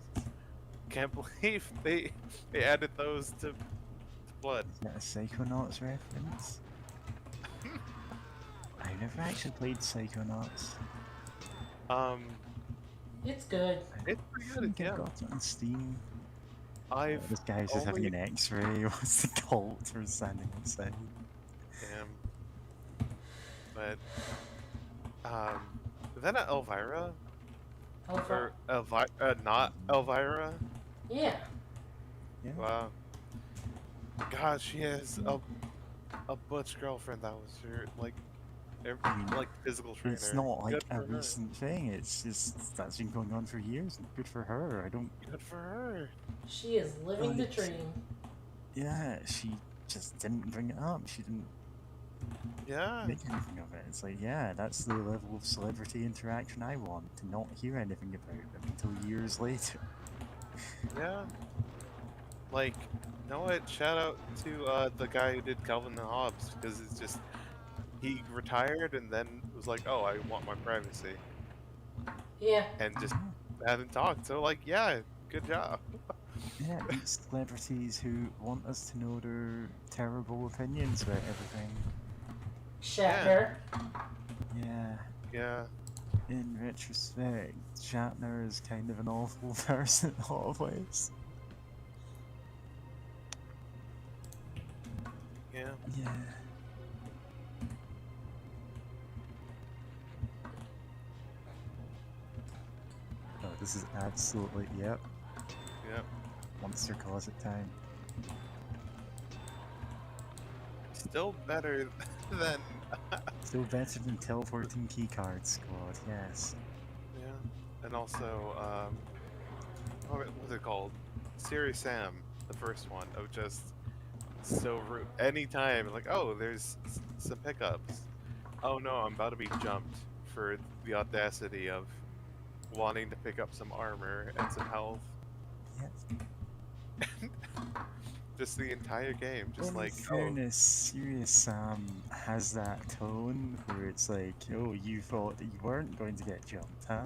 Can't believe they added those to blood. Is that a Psychonauts reference? I've never actually played Psychonauts. It's good. It's pretty I good. think Yeah. I've got it on Steam. I've This guy's just having only an X-ray. What's the cult for standing outside? damn. But is that not Elvira Alpha. or not Elvira? Yeah. Yeah. Wow. God, she has a butch girlfriend that was her like like physical trainer. It's not like Good a for her. recent thing. It's just that's been going on for years. Good for her. I don't. Good for her. She is living the Right. dream. Yeah, she just didn't bring it up. She didn't Yeah. make anything of it. It's like, yeah, that's the level of celebrity interaction I want. To not hear anything about them until years later. Yeah. Like, you know what? Shout out to the guy who did Calvin and Hobbes because it's just he retired and then was like, "Oh, I want my privacy," Yeah. and just haven't talked. So, like, yeah, good job. Yeah, these celebrities who want us to know their terrible opinions about everything. Shatner. Yeah, Yeah. in retrospect, Shatner is kind of an awful person in a lot of ways. Yeah. Yeah. Oh, this is absolutely, yep, Yep. monster closet time. Still better than Still better than teleporting keycard squad, yes. yeah. And also, what was it called? Serious Sam, the first one, of just so rude. Anytime, like, oh, there's some pickups. Oh no, I'm about to be jumped for the audacity of wanting to pick up some armor and some health. Yes. Just the entire game, just In like, fairness, Serious Sam has that tone where it's like, oh, you thought that you weren't going to get jumped, huh?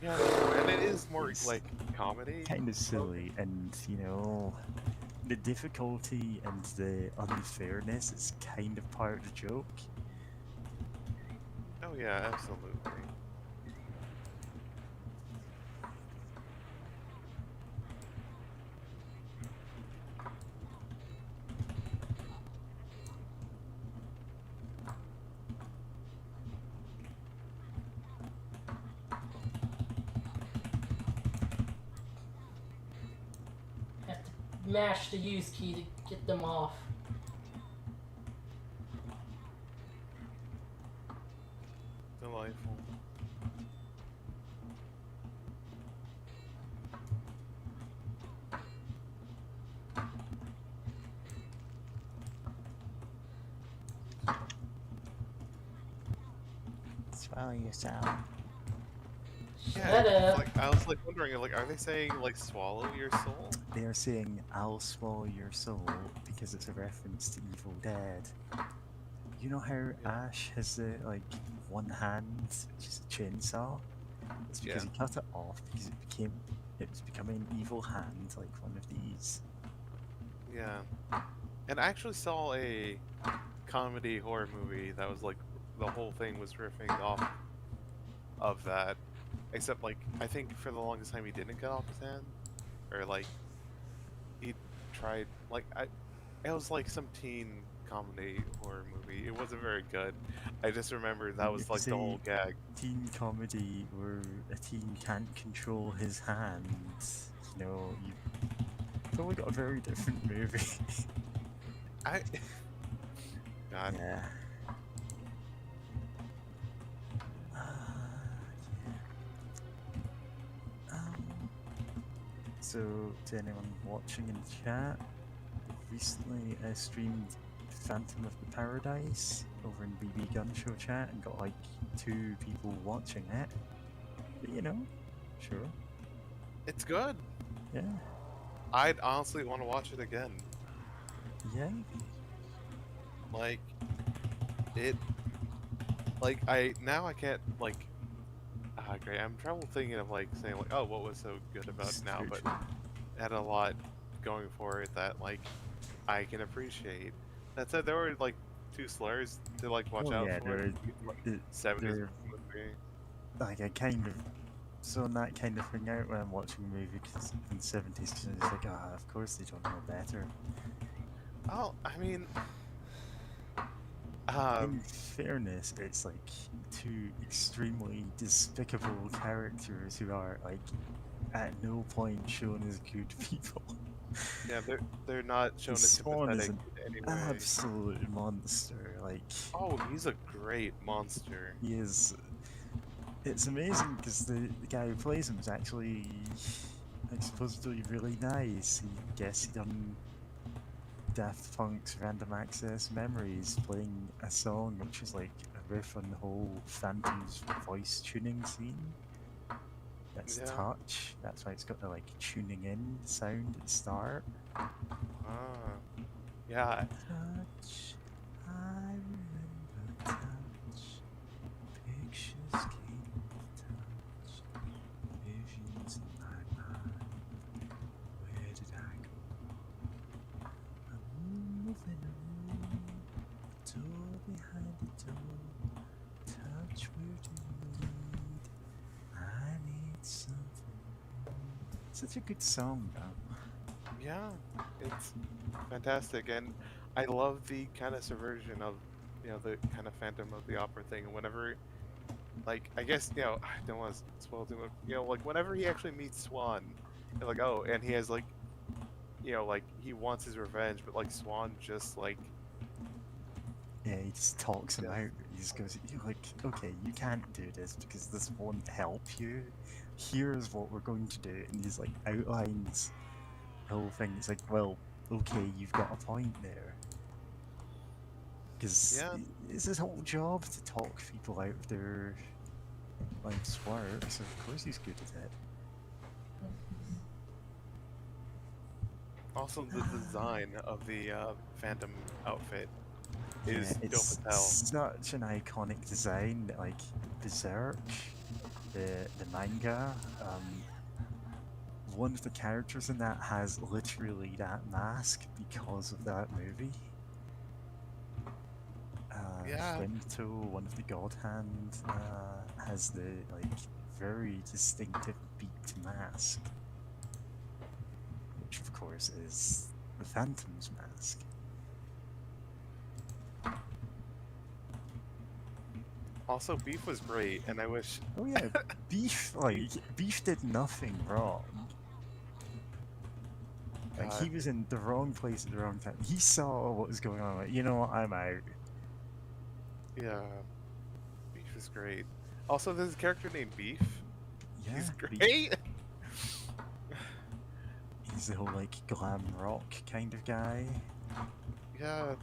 yeah, and it is more It's like comedy. Kind of silly, and you know, the difficulty and the unfairness is kind of part of the joke. Oh yeah, absolutely. mash the use key to get them off. Delightful. Swallow yourself. Yeah, Shut up. like I was like wondering, like, are they saying like swallow your soul? They are saying, "I'll swallow your soul" because it's a reference to Evil Dead. You know how Yeah. Ash has the like one hand, which is a chainsaw? It's because Yeah. he cut it off because it was becoming an evil hand like one of these. Yeah. And I actually saw a comedy horror movie that was like the whole thing was riffing off of that. Except like I think for the longest time he didn't cut off his hand. Or like he tried like it was like some teen comedy horror movie. It wasn't very good. I just remember that was If like the whole say gag. teen comedy where a teen can't control his hands, you know, you've probably got a very different movie. I God. Yeah. So, to anyone watching in the chat, recently I streamed Phantom of the Paradise over in BB Gun Show chat and got like 2 people watching it. But you know, sure, It's good. yeah, I'd honestly want to watch it again. yeah. Like it like I can't like great. I'm trouble thinking of like saying like, oh, what was so good about it now, but it had a lot going for it that like I can appreciate. That said, there were like 2 slurs to like watch out yeah, for. they're, 70s they're movie. like I kind of zone that kind of thing out when I'm watching a movie cause in the 70s because it's like, ah, of course they don't know better. Oh, I mean, In fairness, it's like 2 extremely despicable characters who are like at no point shown as good people. yeah, they're not shown as Spawn is sympathetic an in any way. absolute monster. Like Oh, he's a great monster. he is. It's amazing because the guy who plays him is actually like supposedly really nice. He guess he done Daft Punk's Random Access Memories, playing a song which is like a riff on the whole Phantom's voice tuning scene. That's Yeah. touch. That's why it's got the like tuning in sound at the start. Ah, yeah. Touch, I remember touch. Pictures came with touch. Visions in my mind. Where did I go? I'm moving on. Door behind the door. Touch, where do you lead? I need something. Such a good song, though. Yeah, it's fantastic, and I love the kind of subversion of, the kind of Phantom of the Opera thing. Whenever, like, I guess, I don't want to spoil too much. Like whenever he actually meets Swan, and like, oh, and he has like, like he wants his revenge, but like Swan just like, Yeah, he just talks him Yeah. out. He just goes, "You're like, okay, you can't do this because this won't help you. Here's what we're going to do." And he's like outlines the whole thing. It's like, well, okay, you've got a point there. Because Yeah. it's his whole job to talk people out of their life's work, so of course he's good at it. also the design of the Phantom outfit Yeah, is dope it's as hell. such an iconic design that, like, Berserk, the manga, one of the characters in that has literally that mask because of that movie. Yeah. Femto, one of the God Hand, has the like very distinctive beaked mask, which of course is the Phantom's mask. Also, Beef was great, and I wish. Oh yeah, Beef did nothing wrong. Like, God. he was in the wrong place at the wrong time. He saw what was going on. Like, you know what? I'm out. Yeah. Beef is great. Also, there's a character named Beef. He's Yeah, great. he's the whole, like, glam rock kind of guy Yeah.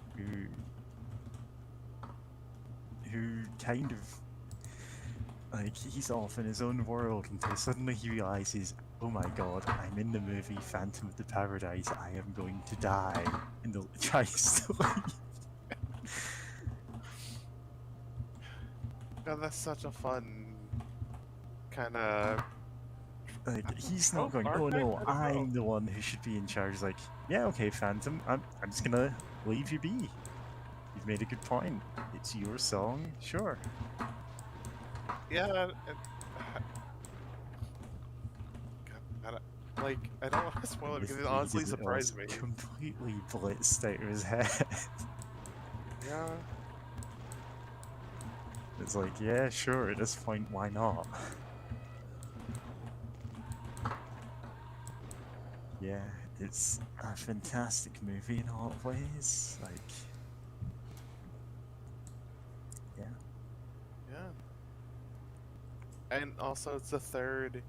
who kind of, like, he's off in his own world until suddenly he realizes, oh my god, I'm in the movie Phantom of the Paradise, I am going to die, and tries to leave. God, that's such a fun kind of Like, he's not trope going, oh archetype. no, I don't know. I'm the one who should be in charge. Like, yeah, okay, Phantom, I'm just gonna leave you be. You've made a good point. It's your song, sure. Yeah. God, like, I don't want to spoil it because it He honestly did it all surprised me. completely blitzed out of his head. Yeah. It's like, yeah, sure, at this point, why not? Yeah, it's a fantastic movie in a lot of ways. Like, yeah. Yeah. And also, it's the third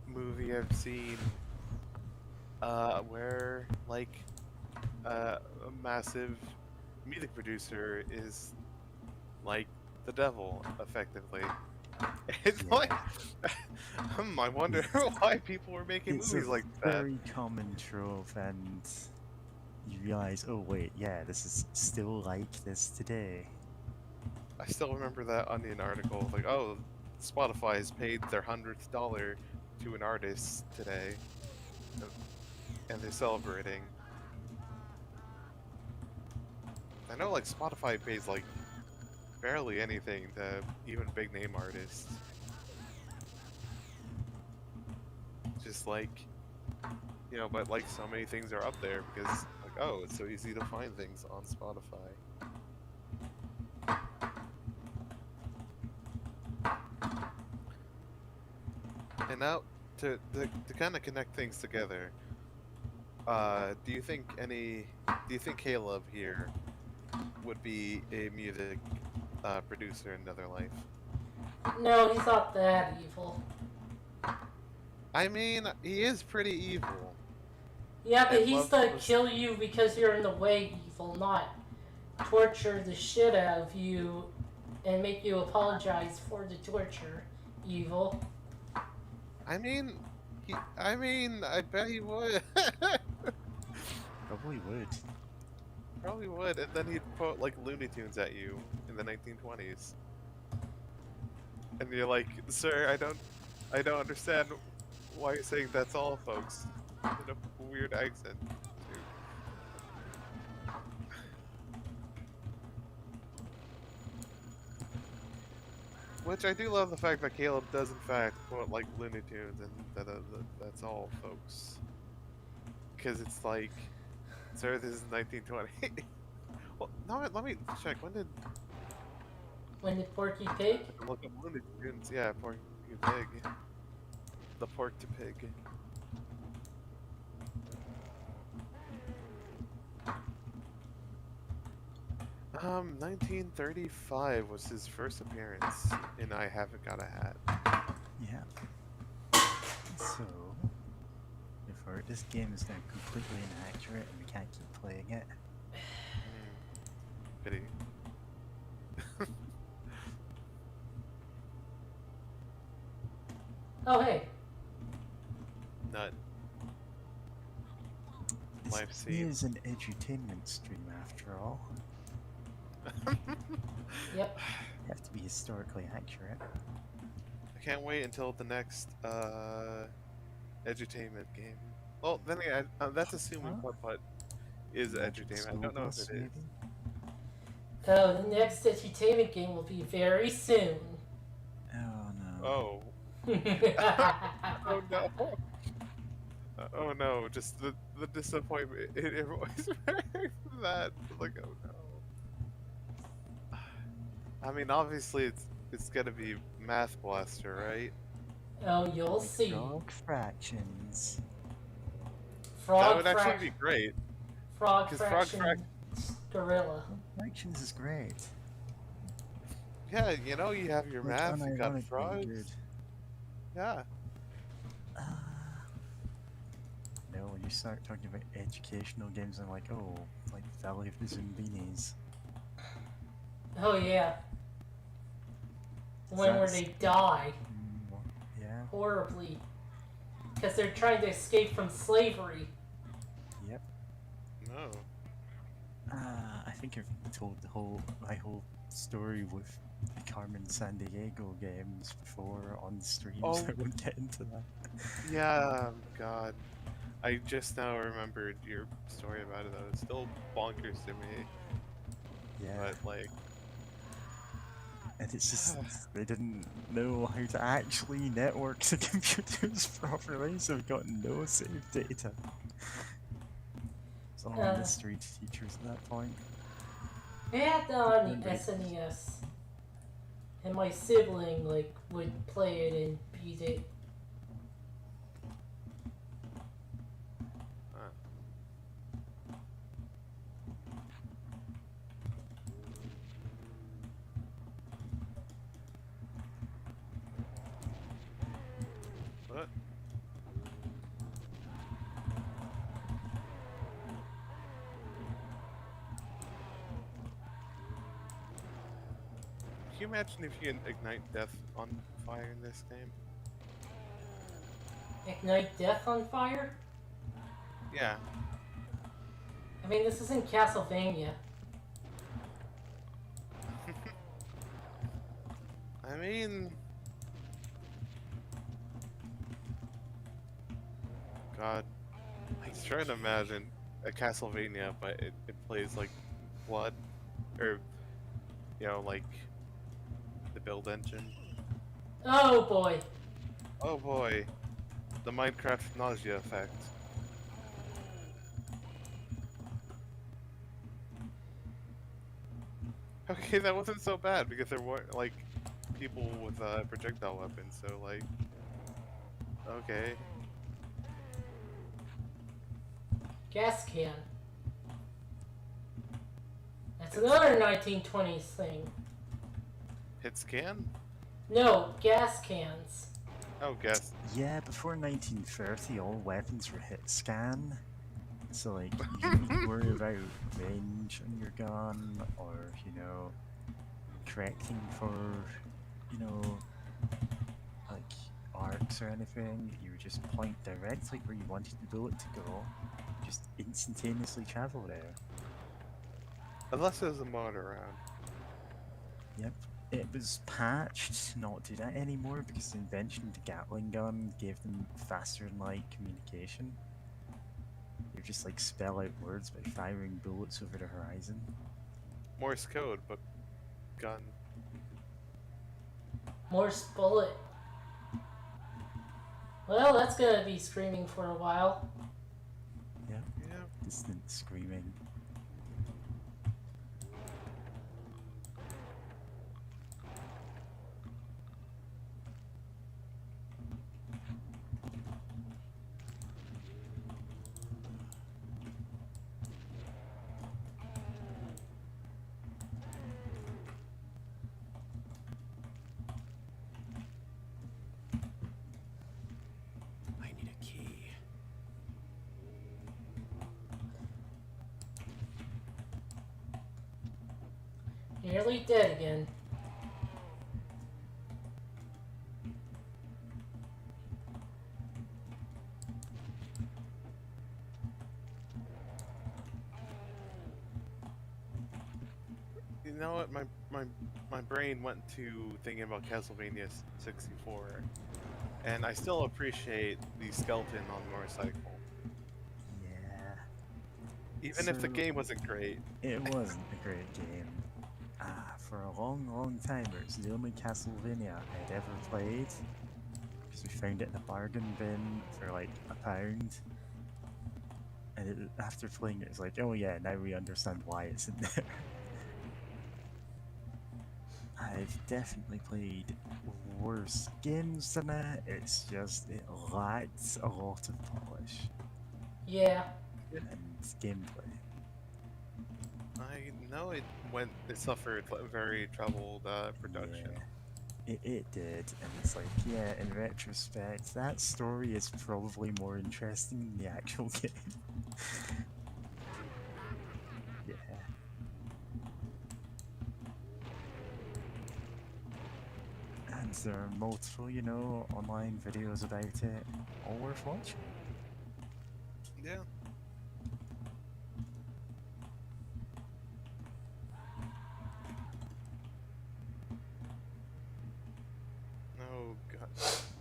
movie I've seen where, like, a massive music producer is, like, the devil, effectively. It's Yeah. like, I wonder why people were making It's a movies like that. very common trope, and you realize, oh wait, yeah, this is still like this today. I still remember that Onion article, like, oh, Spotify has paid their $100th to an artist today, and they're celebrating. I know, like, Spotify pays, like, barely anything to even big name artists. Just like, you know, but like so many things are up there because, like, oh, it's so easy to find things on Spotify. And now, to kind of connect things together, do you think Caleb here would be a music producer in another life? No, he's not that evil. I mean, he is pretty evil. Yeah, but And he's love to was- kill you because you're in the way evil, not torture the shit out of you and make you apologize for the torture evil. I mean, I bet he would. Probably would. Probably would, and then he'd quote like Looney Tunes at you in the 1920s. And you're like, sir, I don't understand why you're saying that's all, folks. In a weird accent, too. Which I do love the fact that Caleb does in fact quote like Looney Tunes and that's all, folks. Because it's like, sir, this is 1920. Well, no, let me check. When did When did Porky Pig? look up Looney Tunes? Yeah, Porky Pig. The Pork to Pig. 1935 was his first appearance in I Haven't Got a Hat. Yeah. So, this game is now completely inaccurate and we can't keep playing it. Pity. Oh, hey. Nut. This Life scene. is an edutainment stream after all. Yep. You have to be historically accurate. I can't wait until the next edutainment game. Well, then again, that's assuming Huh? Putt is edutainment. I don't know if it is. Maybe? Oh, the next entertainment game will be very soon. Oh no. Oh. Oh no. Oh no, just the disappointment in everyone's from that. Like, oh no. I mean, obviously it's gonna be Math Blaster, right? Oh, you'll see. Dog fractions. Frog would actually be great. Frog 'Cause Frog Fraction Gorilla. Fractions is great. Yeah, you know, you have your Like, math, you got unironically frogs. good. Yeah. Uh, no, when you start talking about educational games, I'm like, oh, like Valley of the Zumbinis. Oh yeah. So One where that's- they die Yeah, horribly. Because they're trying to escape from slavery. yep. No. I think I've told my whole story with the Carmen San Diego games before on streams. Oh. I won't get into that. Yeah, God. I just now remembered your story about it, though. It's still bonkers to me. Yeah, But, like, and it's just they didn't know how to actually network the computers properly, so we got no save data. It's all a mystery to teachers at that point. I had that on the SNES. And my sibling, like, would play it and beat it. what? Can you imagine if you can ignite death on fire in this game? Ignite death on fire? Yeah. I mean, this isn't Castlevania. I mean... God. I was trying to imagine a Castlevania, but it plays like Blood. Or, you know, like the build engine. Oh boy. Oh boy. The Minecraft nausea effect. Okay, that wasn't so bad because there weren't like people with projectile weapons, so like, okay. Gas can. That's another 1920s thing. Hit scan? No, gas cans. Oh, guess. Yeah, before 1930, all weapons were hit scan. So, like, you didn't need to worry about range on your gun, or, you know, correcting for, you know, like, arcs or anything. You would just point directly where you wanted the bullet to go, just instantaneously travel there. Unless there's a mod around. Yep. It was patched to not do that anymore because the invention of the Gatling gun gave them faster than light communication. You just like spell out words by firing bullets over the horizon. Morse code, but gun. Morse bullet. Well, that's gonna be screaming for a while. Yeah. Yeah. Distant screaming. I need a key. Nearly dead again. You know what? My brain went to thinking about Castlevania 64, and I still appreciate the skeleton on the motorcycle, Yeah. even if the So- game wasn't great. It wasn't a great game. For a long, long time, it was the only Castlevania I'd ever played. Because we found it in a bargain bin for like £1. And after playing it, it's like, oh yeah, now we understand why it's in there. I've definitely played worse games than it. It's just, it lacks a lot of polish. Yeah. and gameplay. I know it suffered very troubled production. Yeah, it did, and it's like, yeah, in retrospect, that story is probably more interesting than the actual game. Yeah. And there are multiple, online videos about it, all worth watching. Yeah. Oh god,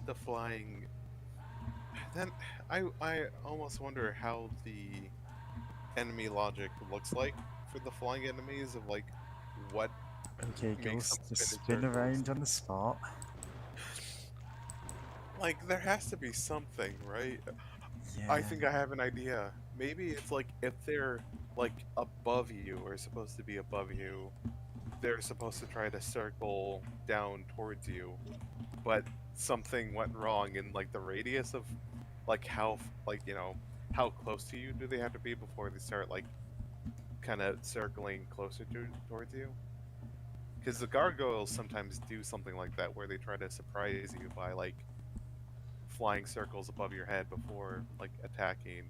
the flying. Then I almost wonder how the enemy logic looks like for the flying enemies of like what Okay, makes them Ghost, just spin in spin circles. around on the spot. Like there has to be something, right? I Yeah, think I have an idea. Maybe it's like if they're like above you or supposed to be above you, they're supposed to try to circle down towards you, but something went wrong in like the radius of like like how close to you do they have to be before they start like kind of circling closer towards you? Because the gargoyles sometimes do something like that where they try to surprise you by like flying circles above your head before like attacking.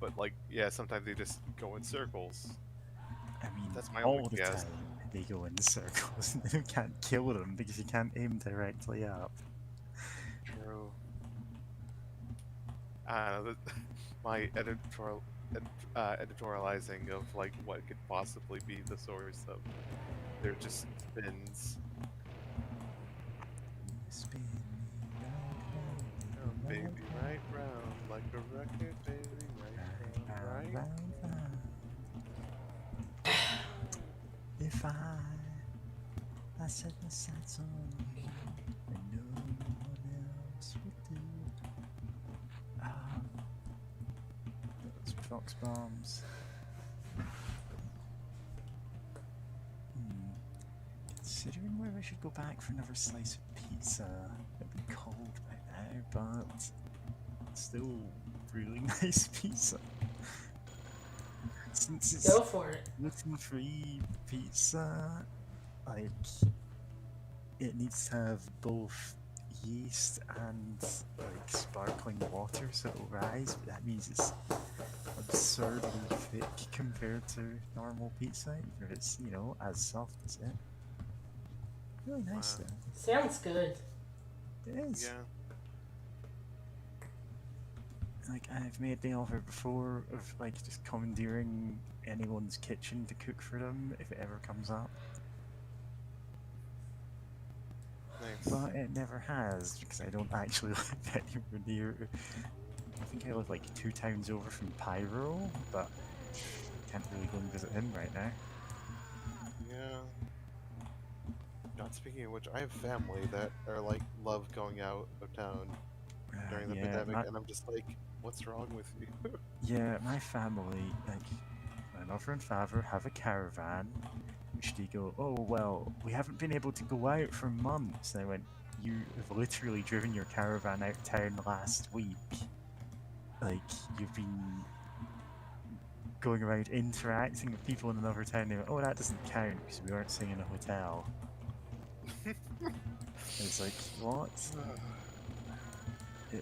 But like yeah, sometimes they just go in circles. I mean, That's my only all the guess. time they go in circles and you can't kill them because you can't aim directly up. True. I don't know. My editorializing of like what could possibly be the source of their just spins. Spin me Oh, right baby, right round like a record, baby, right round, round, right. round, round. If I set my sights on you, and no one else would do. Ah, those prox bombs. Hmm. Considering whether I should go back for another slice of pizza, it'd be cold by now, but still really nice pizza. Since it's Go for it. gluten-free pizza, like it needs to have both yeast and like sparkling water so it'll rise, but that means it's absurdly thick compared to normal pizza, even if it's, as soft as it. Really nice Wow. though. Sounds good. It is. Yeah. Like I've made the offer before of like just commandeering anyone's kitchen to cook for them if it ever comes up. Nice. But it never has because I don't actually live anywhere near. I think I live like 2 towns over from Pyro, but can't really go and visit him right now. Yeah. Not speaking of which, I have family that are like love going out of town during the Yeah, pandemic, and I'm just like, what's wrong with you? my family, like my mother and father, have a caravan, which they go, oh well, we haven't been able to go out for months. And I went, you have literally driven your caravan out of town last week. Like you've been going around interacting with people in another town. They went, oh, that doesn't count because we weren't staying in a hotel. And it's like, what?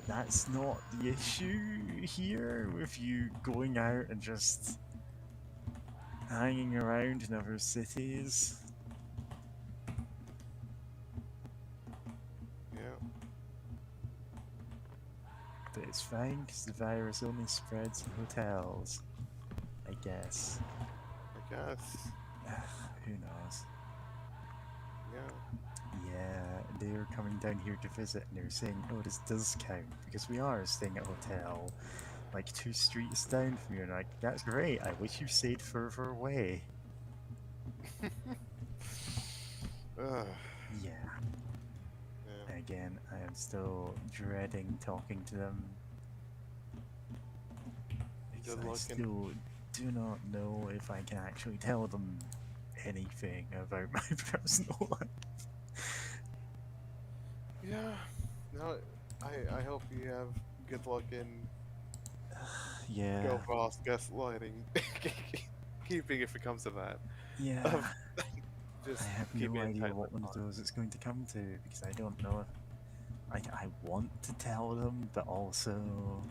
That's not the issue here with you going out and just hanging around in other cities. Yeah. But it's fine because the virus only spreads in hotels, I guess. I guess. Who knows? Yeah. Yeah, they were coming down here to visit and they were saying, oh, this does count because we are staying at a hotel like 2 streets down from you. And like, that's great. I wish you stayed further away. Ugh. Yeah. Yeah. Again, I am still dreading talking to them. Because Good I luck in. still do not know if I can actually tell them anything about my personal life. Yeah. No. I hope you have good luck in Yeah, Go boss, gaslighting. Keeping if it comes to that. yeah. I Just have keep no it idea tight what one of on. those it's going to come to because I don't know. I want to tell them, but also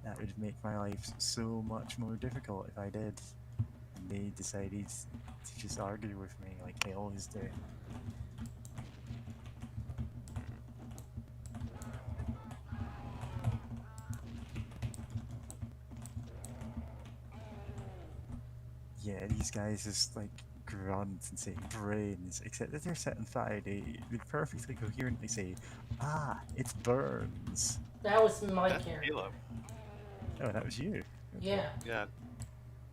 that would make my life so much more difficult if I did. And they decided to just argue with me like they always do. Yeah, these guys just like grunt and say brains, except that they're set on fire. They perfectly coherently say, "Ah, it's burns." That was my That's character. Caleb. Oh, that was you. Okay. Yeah, Yeah,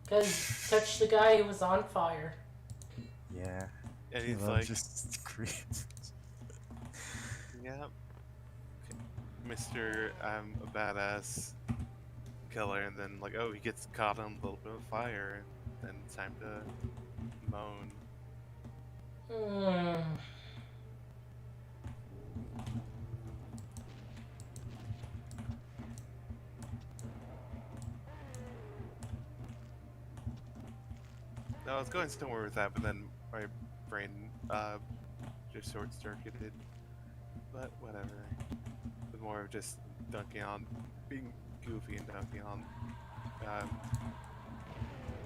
because touch the guy who was on fire. Yeah. and he's Caleb like, just screams. yeah, Mr. I'm a badass killer, and then like, oh, he gets caught on a little bit of fire, then it's time to moan. Hmm. No, I was going somewhere with that, but then my brain just short circuited. But whatever. The more of just dunking on, being goofy and dunking on um,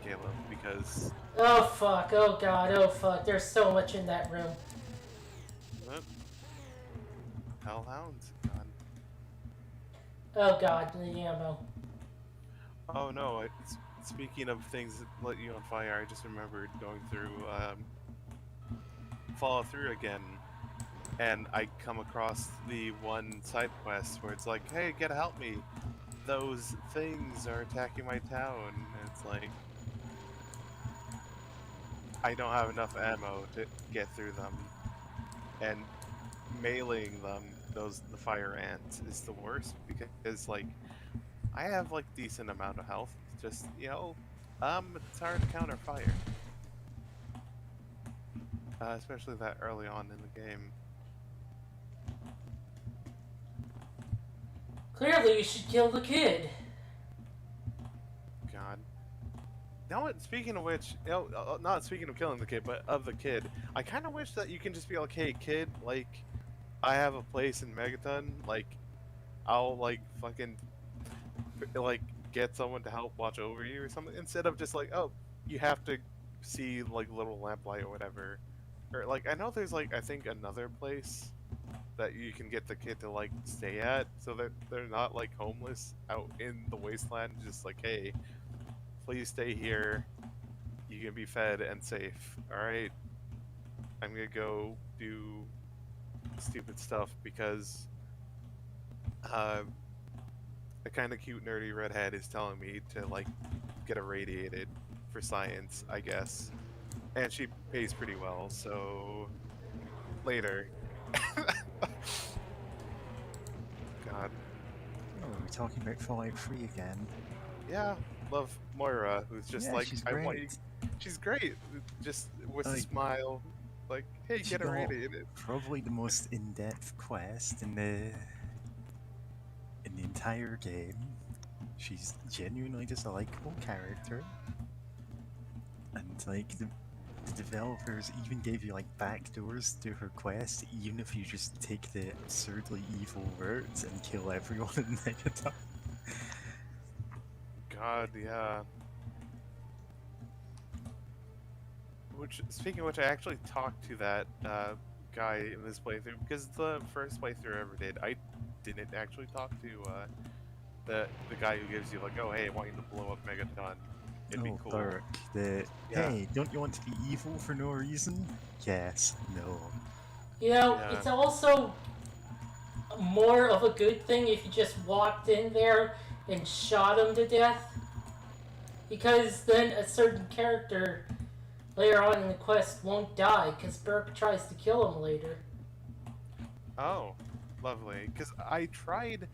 Caleb because Oh fuck, oh god, oh fuck. There's so much in that room. uh, hellhounds. God. Oh god, the ammo. Oh no! Speaking of things that let you on fire, I just remembered going through Fallout 3 again, and I come across the one side quest where it's like, "Hey, get help me! Those things are attacking my town." And it's like, I don't have enough ammo to get through them, and mailing them the fire ants is the worst because like I have like decent amount of health. Just it's hard to counter fire, especially that early on in the game. Clearly, you should kill the kid. God. Now, speaking of which, not speaking of killing the kid, but of the kid, I kind of wish that you can just be like, "Hey, kid, like, I have a place in Megaton. Like, I'll like fucking like get someone to help watch over you or something." Instead of just like, "Oh, you have to see like little lamplight or whatever," or like I know there's like I think another place that you can get the kid to like stay at so that they're not like homeless out in the wasteland. Just like, hey, please stay here. You can be fed and safe. All right, I'm gonna go do stupid stuff because a kind of cute nerdy redhead is telling me to like get irradiated for science, I guess, and she pays pretty well. So later. God. Oh, we're talking about Fallout 3 again. Yeah, love Moira, who's just Yeah, like, she's I want you. great. She's great, just with a Like, smile, like, hey, she get got irradiated. probably the most in-depth quest in the entire game. She's genuinely just a likable character, and like the developers even gave you like backdoors to her quest, even if you just take the absurdly evil route and kill everyone in Megaton. God, yeah. Which, speaking of which, I actually talked to that guy in this playthrough because the first playthrough I ever did, I didn't actually talk to the guy who gives you like, oh hey, I want you to blow up Megaton. It'd be Oh, cool. Burke, the Yeah. hey, don't you want to be evil for no reason? Yes, no. You know, Yeah. it's also more of a good thing if you just walked in there and shot him to death. Because then a certain character later on in the quest won't die because Burke tries to kill him later. Oh, lovely. Because I tried,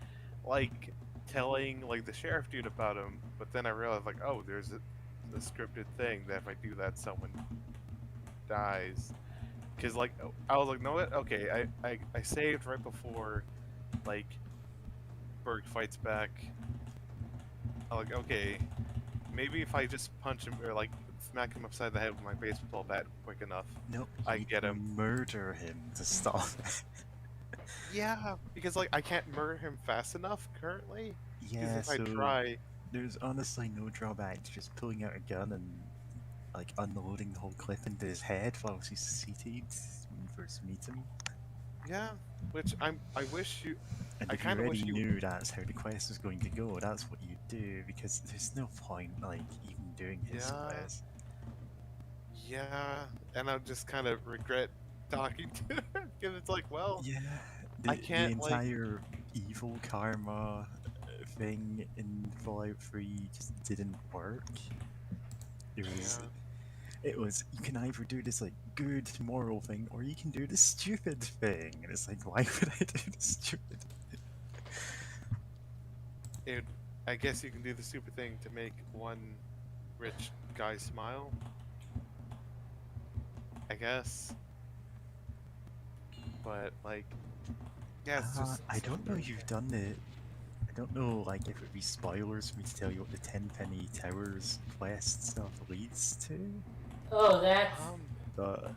like, telling like the sheriff dude about him, but then I realized like, oh, there's a scripted thing that if I do that, someone dies. Because like I was like, no, what? Okay, I saved right before, like, Berg fights back, like, okay, maybe if I just punch him or like smack him upside the head with my baseball bat quick enough, No, I you can get him. murder him to stop it. Yeah, because like I can't murder him fast enough currently. Because Yeah, if I so try, there's honestly no drawback to just pulling out a gun and like unloading the whole clip into his head while he's seated when you first meet him. yeah. Which I wish you. And I if you kind of wish already you. knew that's how the quest was going to go, that's what you do, because there's no point, like, even doing his Yeah, quest. yeah, and I just kind of regret talking to him because it's like, well, Yeah, I the can't like. entire evil karma thing in Fallout 3 just didn't work. It was, Yeah, it was, you can either do this, like, good moral thing, or you can do the stupid thing. And it's like, why would I do the stupid? it. I guess you can do the stupid thing to make one rich guy smile. I guess, but like, yeah, it's just I such don't a. know if you've done the. I don't know, like, if it would be spoilers for me to tell you what the 10 Penny Towers quest stuff leads to, Oh, that's but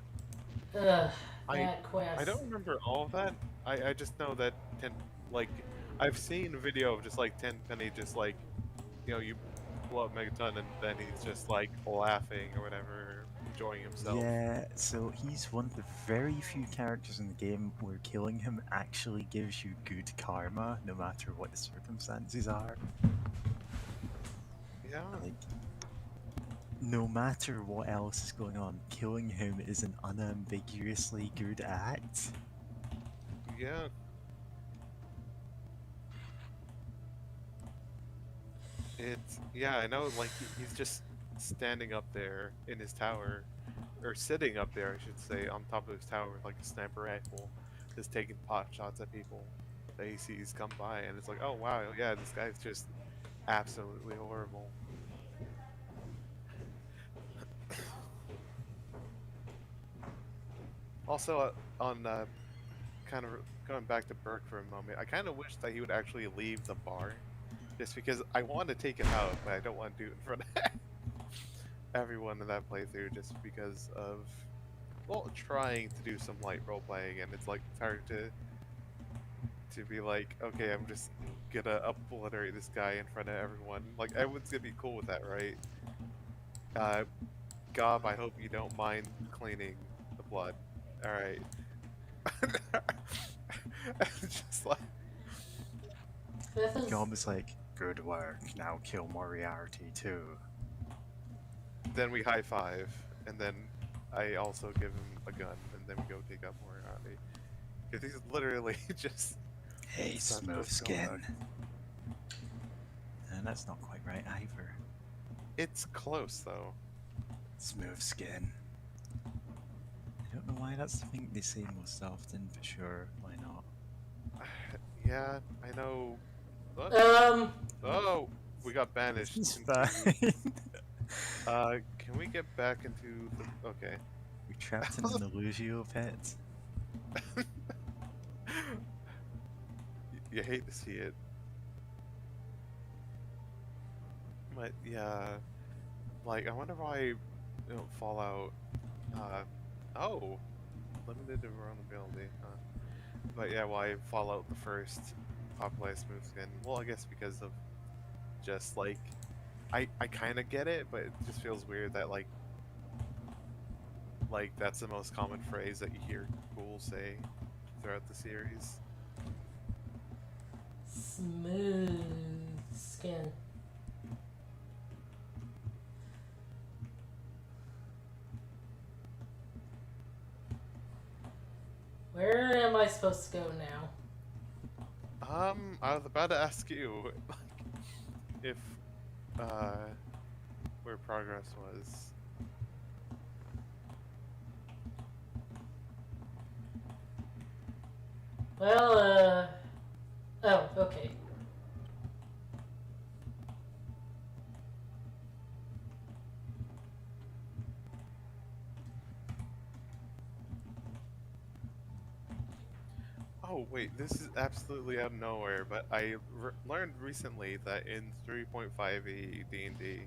ugh, I that I quest. don't remember all of that. I just know that ten like I've seen a video of just like Tenpenny just like you blow up Megaton and then he's just like laughing or whatever, enjoying himself. yeah, so he's one of the very few characters in the game where killing him actually gives you good karma, no matter what the circumstances are. Yeah, Like, no matter what else is going on, killing him is an unambiguously good act. yeah. It's yeah. I know. Like he's just standing up there in his tower, or sitting up there, I should say, on top of his tower with like a sniper rifle, just taking pot shots at people that he sees come by, and it's like, oh wow, yeah, this guy's just absolutely horrible. Also, on kind of going back to Burke for a moment, I kind of wish that he would actually leave the bar, just because I want to take him out, but I don't want to do it in front of everyone in that playthrough, just because of well, trying to do some light role playing, and it's like it's hard to be like, okay, I'm just gonna obliterate this guy in front of everyone. Like everyone's gonna be cool with that, right? Uh, Gob, I hope you don't mind cleaning the blood. All right. Just like This is Gob is like, good work, now kill Moriarty too. then we high five, and then I also give him a gun, and then we go take out Moriarty. Because he's literally just Hey, such a smooth scumbag. skin. And that's not quite right either. It's close though. Smooth skin. I don't know why that's the thing they say most often, but sure, why not? Yeah, I know. What? um Oh, we got This banished is into. fine. Can we get back into the? Okay. We're trapped in an illusio pit. You hate to see it, but yeah, like I wonder why Fallout. Uh, oh, limited vulnerability. But yeah, why Fallout the first popularized smooth skin? Well, I guess because of just like I kind of get it, but it just feels weird that like that's the most common phrase that you hear ghouls say throughout the series. smooth skin. Where am I supposed to go now? I was about to ask you, like, if uh, where progress was. Well, oh, okay. Oh wait, this is absolutely out of nowhere, but I learned recently that in 3.5e D&D,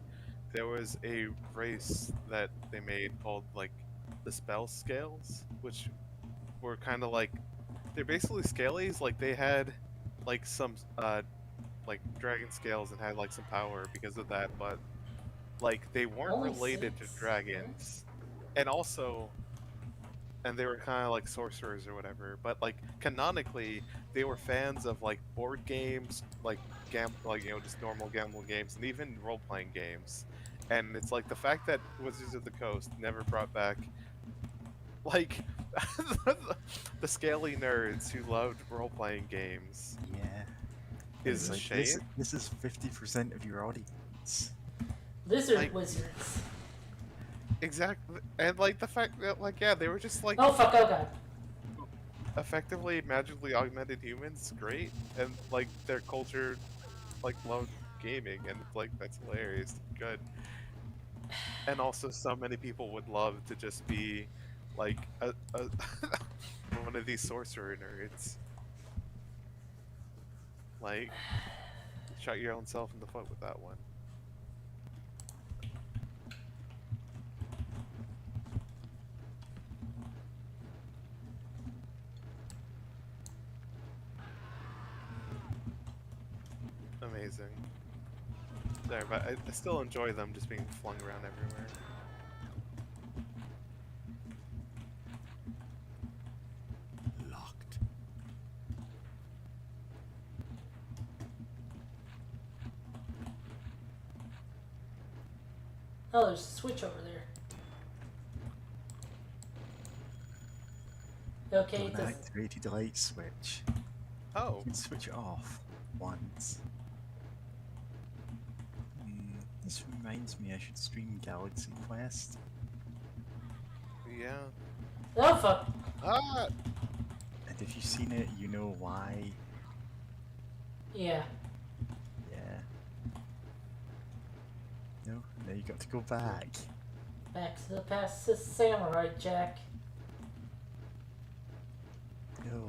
there was a race that they made called like the spell scales, which were kind of like they're basically scalies. Like they had like some like dragon scales and had like some power because of that, but like they weren't Only related to 6. dragons, and also and they were kind of like sorcerers or whatever. But like canonically, they were fans of like board games, like like just normal gambling games, and even role playing games. And it's like the fact that Wizards of the Coast never brought back like the scaly nerds who loved role playing games Yeah. is It's a like shame. this is 50% of your audience. Lizard Like wizards. exactly, and like the fact that like yeah, they were just like Oh fuck! Oh god. effectively magically augmented humans, great, and like their culture like loved gaming, and it's like that's hilarious, good. And also, so many people would love to just be like a one of these sorcerer nerds. Like, shot your own self in the foot with that one. Amazing. Sorry, but I still enjoy them just being flung around everywhere. Locked. Oh, there's a switch over there. Okay, An it does. activated light switch. Oh, You can switch it off once. This reminds me I should stream Galaxy Quest. yeah. Oh fuck! Ah! And if you've seen it, you know why. Yeah. Yeah. No, now you got to go back. Back to the past, Samurai Jack. No,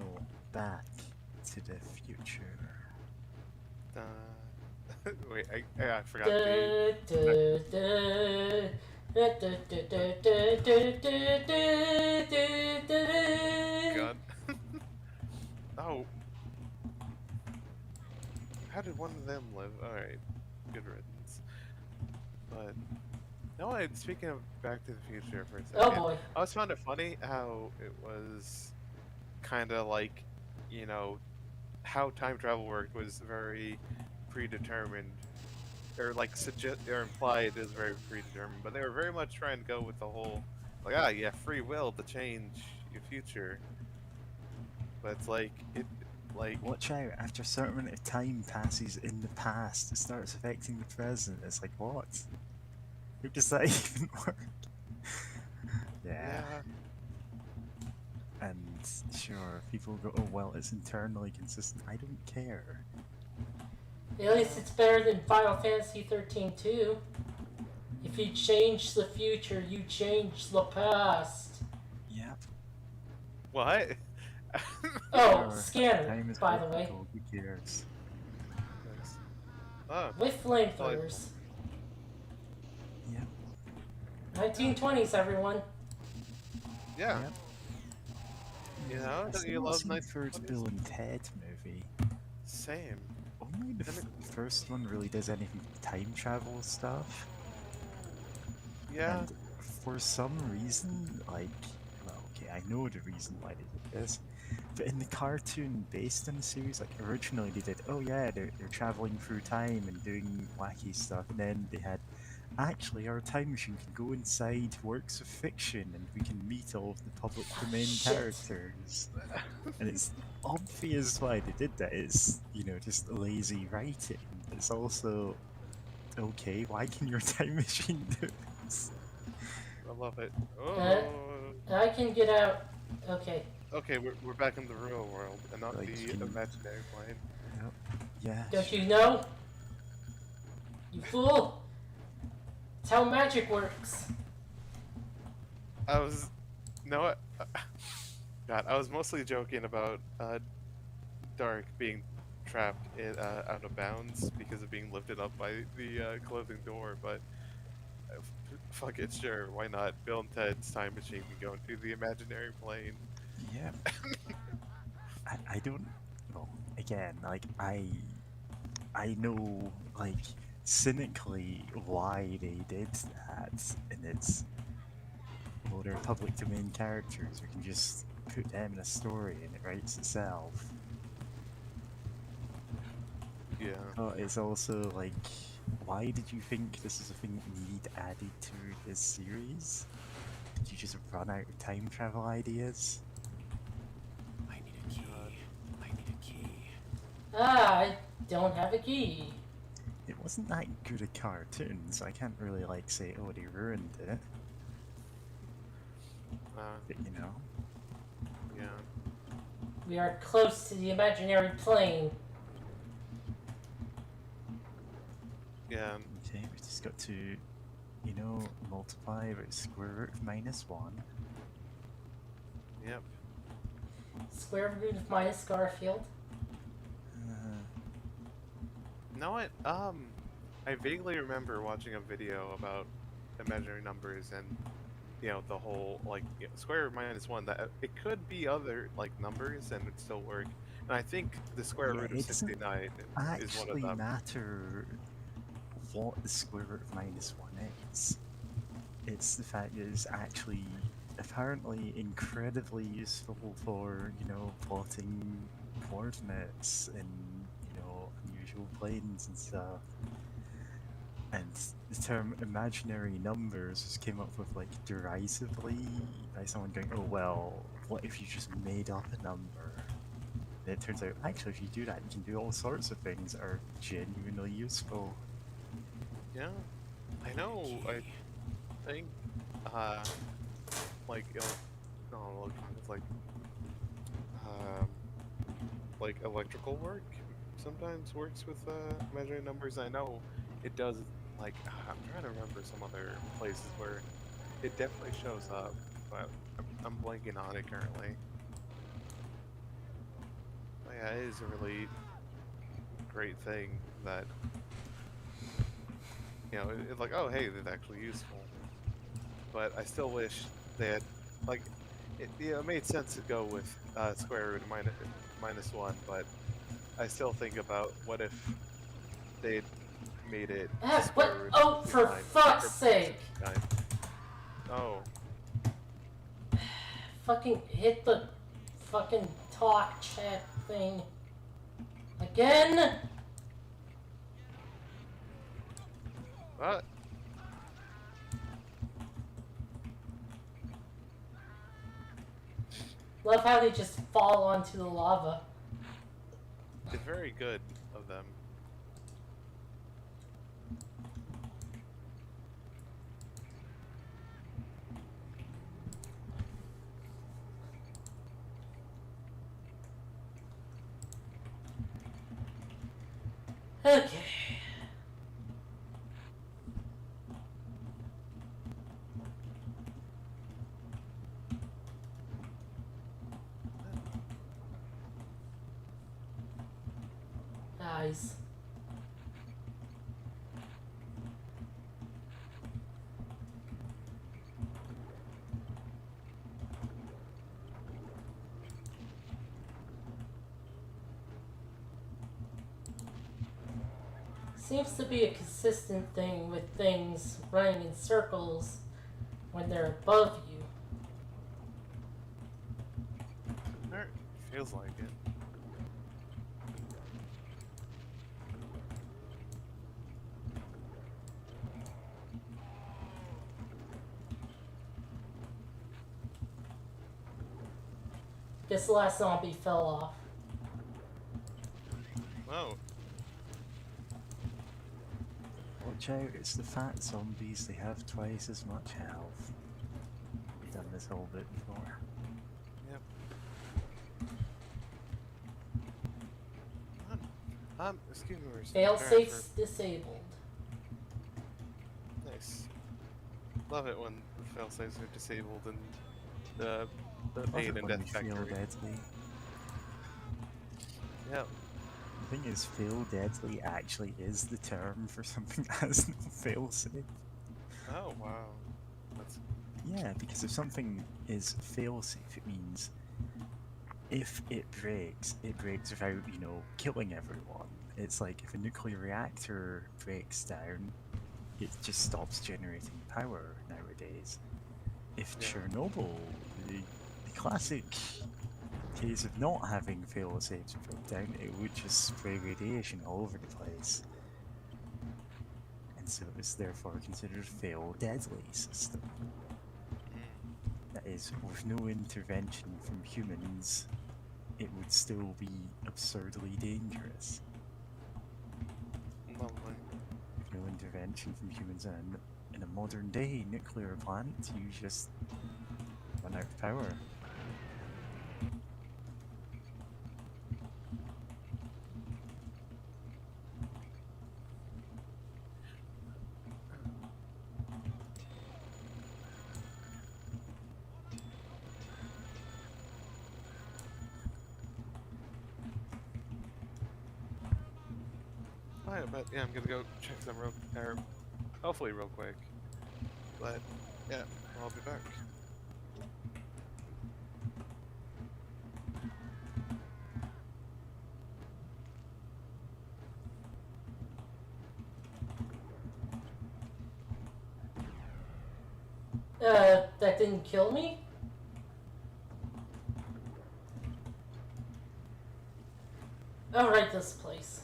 back to the future. Wait, I forgot the. God. Oh. How did one of them live? Alright. Good riddance. But. No, speaking of Back to the Future for a second. Oh boy. I always found it funny how it was kind of like, how time travel worked was very predetermined. Or like suggest or implied it was very predetermined. But they were very much trying to go with the whole, like, you have free will to change your future. But it's like, Watch out, after a certain amount of time passes in the past, it starts affecting the present. It's like, what? How does that even work? Yeah. And sure, people go, oh well, it's internally consistent. I don't care. At least it's better than Final Fantasy 13 too. If you change the future, you change the past. Yep. what? Oh, Sure, scanner, time is by the way. political, who cares? Nice. Oh, With flamethrowers. Yep. 1920s, everyone. yeah. Yep. You know, I don't still you not love seen the first 1920s? Bill and Ted movie. Same. Only the first one really does anything time travel stuff. Yeah. And for some reason, like, well, okay, I know the reason why they did this, but in the cartoon based on the series, like originally they did, oh yeah, they're traveling through time and doing wacky stuff, and then they had, actually our time machine can go inside works of fiction and we can meet all of the public domain Shit. characters. And it's obvious why they did that. It's, just lazy writing. It's also, okay, why can your time machine do this? I love it. Oh. I can get out. Okay. Okay, we're back in the real world and not Like, the you can- imaginary plane. Yeah. Don't you know? You fool! It's how magic works. I was, God, I was mostly joking about Dark being trapped out of bounds because of being lifted up by the closing door, but fuck it, sure, why not? Bill and Ted's time machine can go into the imaginary plane. Yeah. I don't. Well, again, like I know, like cynically why they did that, and it's well, they're public domain characters. We can just put them in a story, and it writes itself. Yeah. But it's also like, why did you think this is a thing that you need added to this series? Did you just run out of time travel ideas? I need a key. I need a key. Ah, I don't have a key. It wasn't that good a cartoon, so I can't really like say, oh, they ruined it. But you know. Yeah. We are close to the imaginary plane. Yeah. Okay, we just got to, you know, multiply by square root of -1. Yep. Square root of minus Garfield. You know what? I vaguely remember watching a video about imaginary numbers and the whole square root -1. That it could be other numbers and it'd still work. And I think the square Yeah, root of it doesn't 69 is one of actually them. matter what the square root of -1 is. It's the fact that it's actually apparently incredibly useful for, you know, plotting coordinates in, you know, unusual planes and stuff. And the term imaginary numbers just came up with like derisively by someone going, oh well, what if you just made up a number? And it turns out, actually, if you do that, you can do all sorts of things that are genuinely useful. Yeah, I know. I think, like, no, it's like electrical work sometimes works with imaginary numbers. I know it does. I'm trying to remember some other places where it definitely shows up, but I'm blanking on it currently. But yeah, it is a really great thing that it's like, oh hey, that's actually useful. But I still wish they had it made sense to go with square root of -1, but I still think about what if they'd made it Ah, square what? root Oh, of for 69 fuck's or sake! 69. Oh, Fucking hit the fucking talk chat thing. Again? what? Love how they just fall onto the lava. It's very good of them. Okay. Nice. Seems to be a consistent thing with things running in circles when they're above you. It feels like it. Guess the last zombie fell off. Oh, Watch out, it's the fat zombies, they have twice as much health. We've done this whole bit before. yep. Excuse me. Fail safes disabled. Nice. Love it when the failsafes are disabled and the Love pain it and when death we feel factory. deadly. hell? The thing is, fail deadly actually is the term for something that has no failsafe. Oh wow, that's Yeah, because if something is failsafe, it means if it breaks without, killing everyone. It's like if a nuclear reactor breaks down, it just stops generating power nowadays. If yeah. Chernobyl, the classic case of not having fail-safes broke down, it would just spray radiation all over the place. And so it was therefore considered a fail-deadly system. Mm, That is, with no intervention from humans, it would still be absurdly dangerous. lovely. With no intervention from humans in a modern day nuclear plant, you just run out of power. Alright, but yeah, I'm gonna go check them hopefully real quick. But yeah, I'll be back. That didn't kill me? Alright, this place.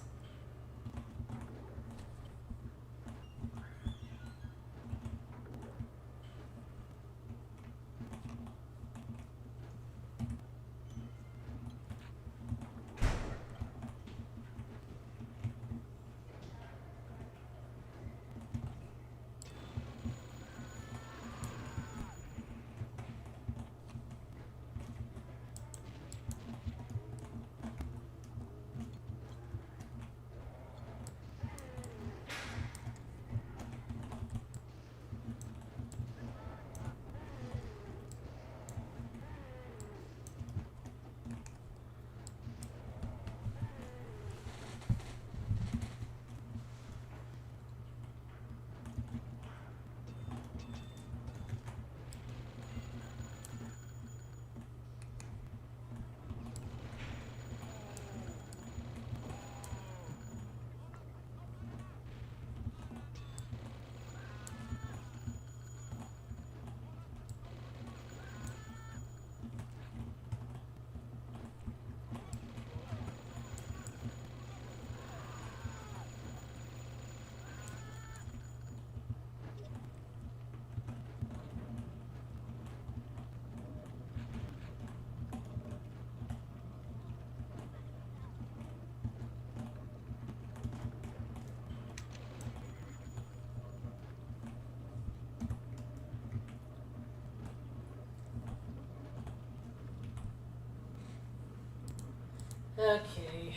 Okay.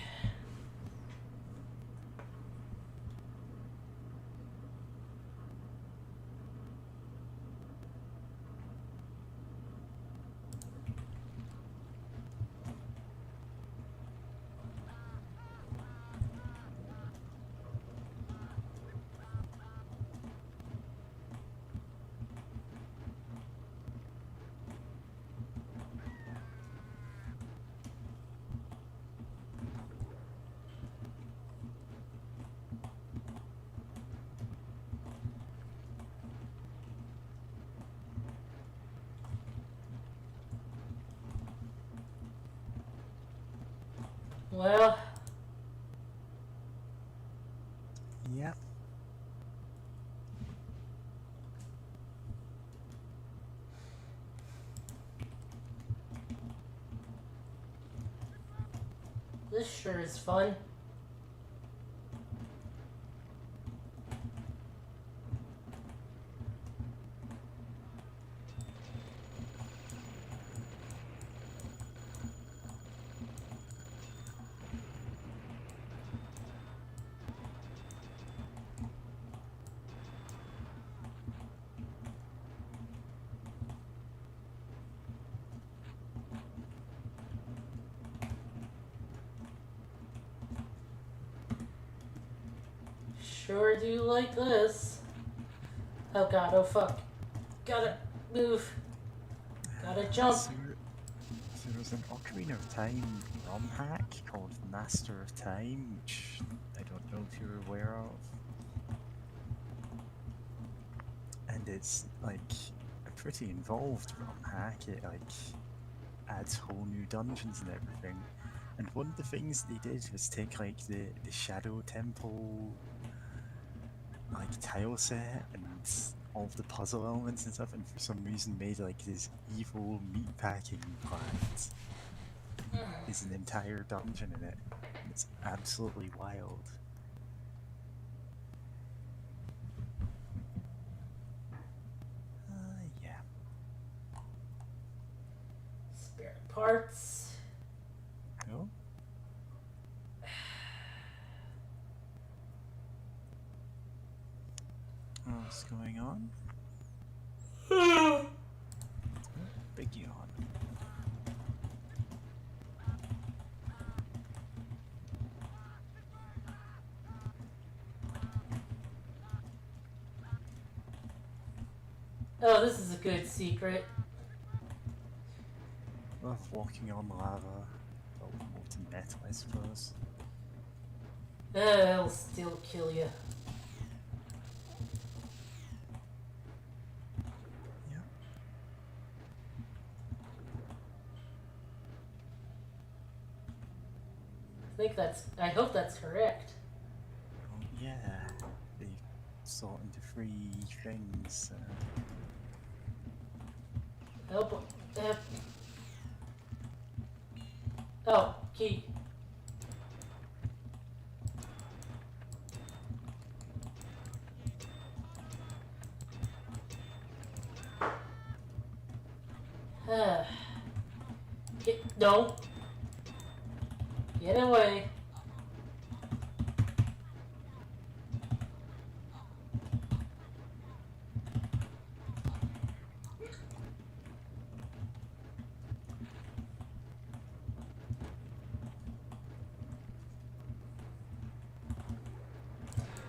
Well, Yep. this sure is fun. sure do like this. Oh god, oh fuck. Gotta move. Gotta jump. So there's an Ocarina of Time ROM hack called Master of Time, which I don't know if you're aware of. And it's like a pretty involved ROM hack. It like adds whole new dungeons and everything. And one of the things they did was take like the Shadow Temple like tile set and all of the puzzle elements and stuff, and for some reason made like this evil meatpacking plant is an entire dungeon in it. And it's absolutely wild. Yeah. Spare parts. Oh. What's going on? Big yawn. Oh, this is a good secret. Love walking on lava. Well, molten metal, I suppose. It'll still kill you. Yeah. I hope that's correct. Oh, yeah. They sort into three things. Oh boy. Oh, key. No. Get away.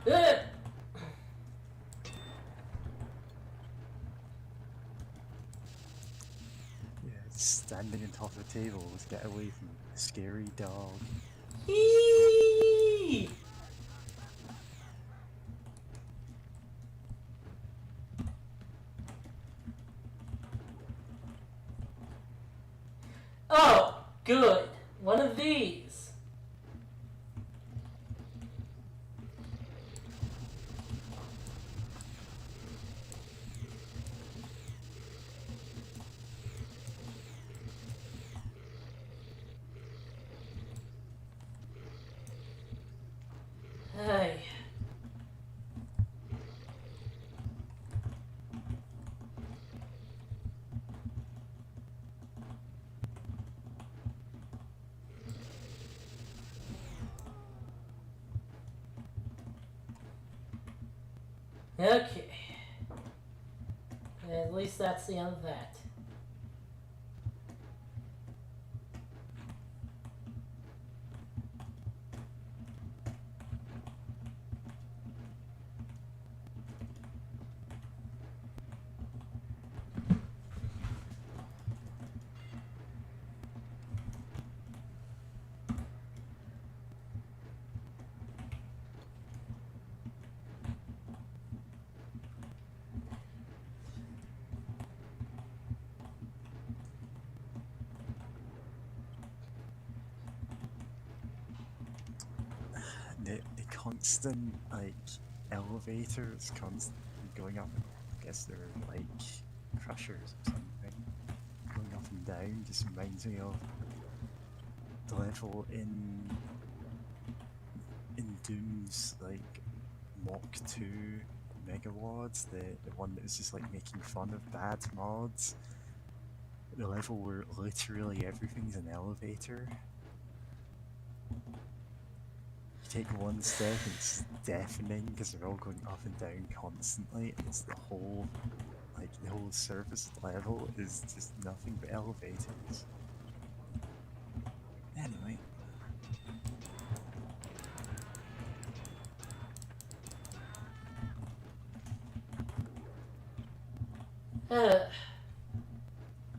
Uh. Yeah, standing on top of a table to get away from a scary dog. Eee! Oh, good. One of these. Hey. Okay. At least that's the end of that. The constant like elevators constantly going up. I guess they're like crushers or something. Going up and down just reminds me of the level in Doom's like Mach 2 Megawads, the one that was just like making fun of bad mods. The level where literally everything's an elevator. You take one step and it's deafening because they're all going up and down constantly, and it's the whole surface level is just nothing but elevators. Anyway.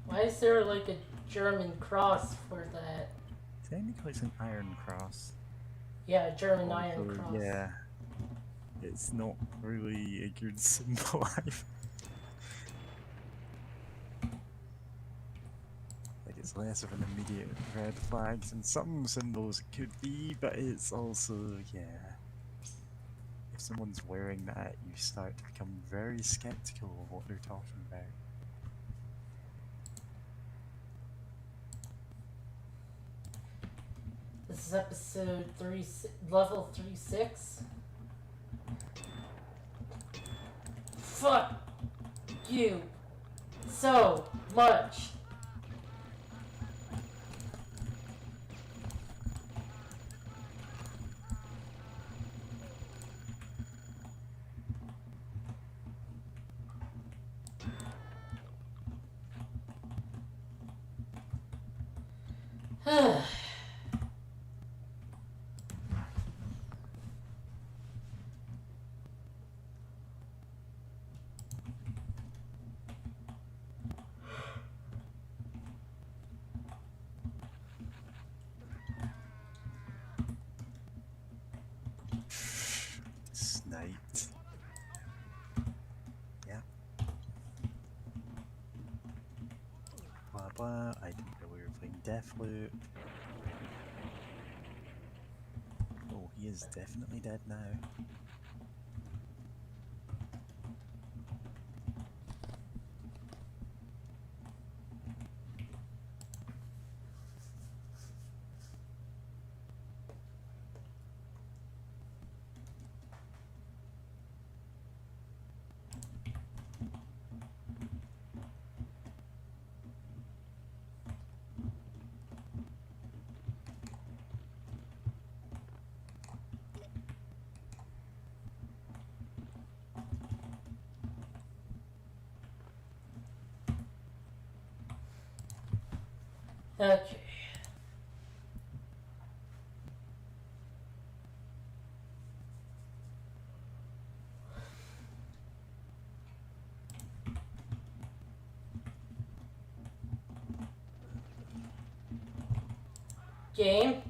Why is there like a German cross for that? Technically, it's an iron cross. Yeah, a German iron Although, cross. yeah, it's not really a good symbol either. Like, it's less of an immediate red flag than some symbols it could be, but it's also, yeah. If someone's wearing that, you start to become very skeptical of what they're talking about. This is episode 3, level 3-6. Fuck you so much. Sniped. Yeah. Blah blah. I didn't know we were playing Deathloop. Oh, he is definitely dead now. Okay. Game.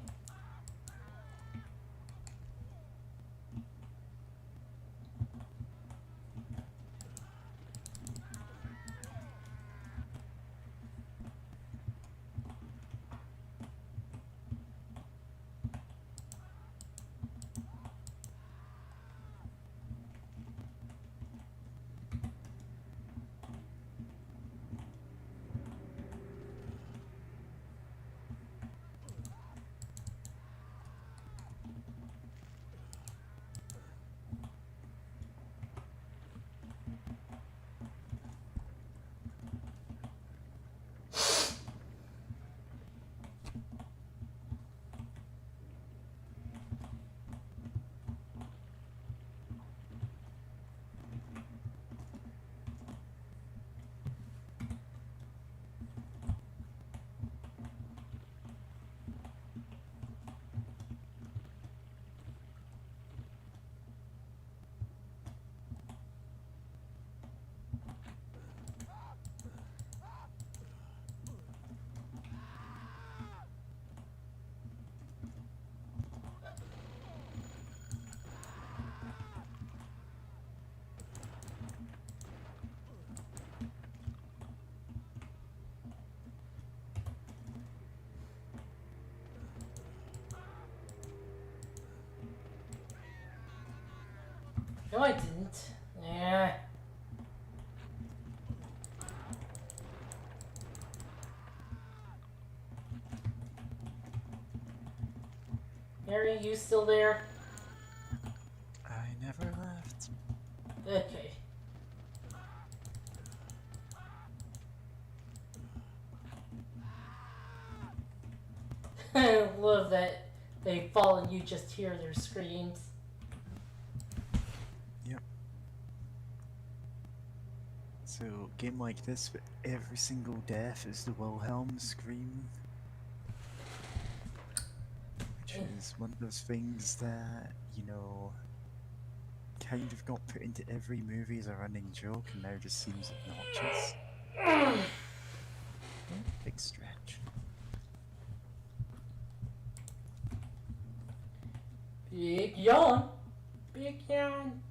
No, I didn't. Yeah. Mary, you still there? I never left. Okay. I love that they fall and you just hear their screams. Yep. So, game like this, but every single death is the Wilhelm scream. Which is one of those things that, you know, kind of got put into every movie as a running joke and now just seems obnoxious. Big stretch. Big yawn. Big yawn.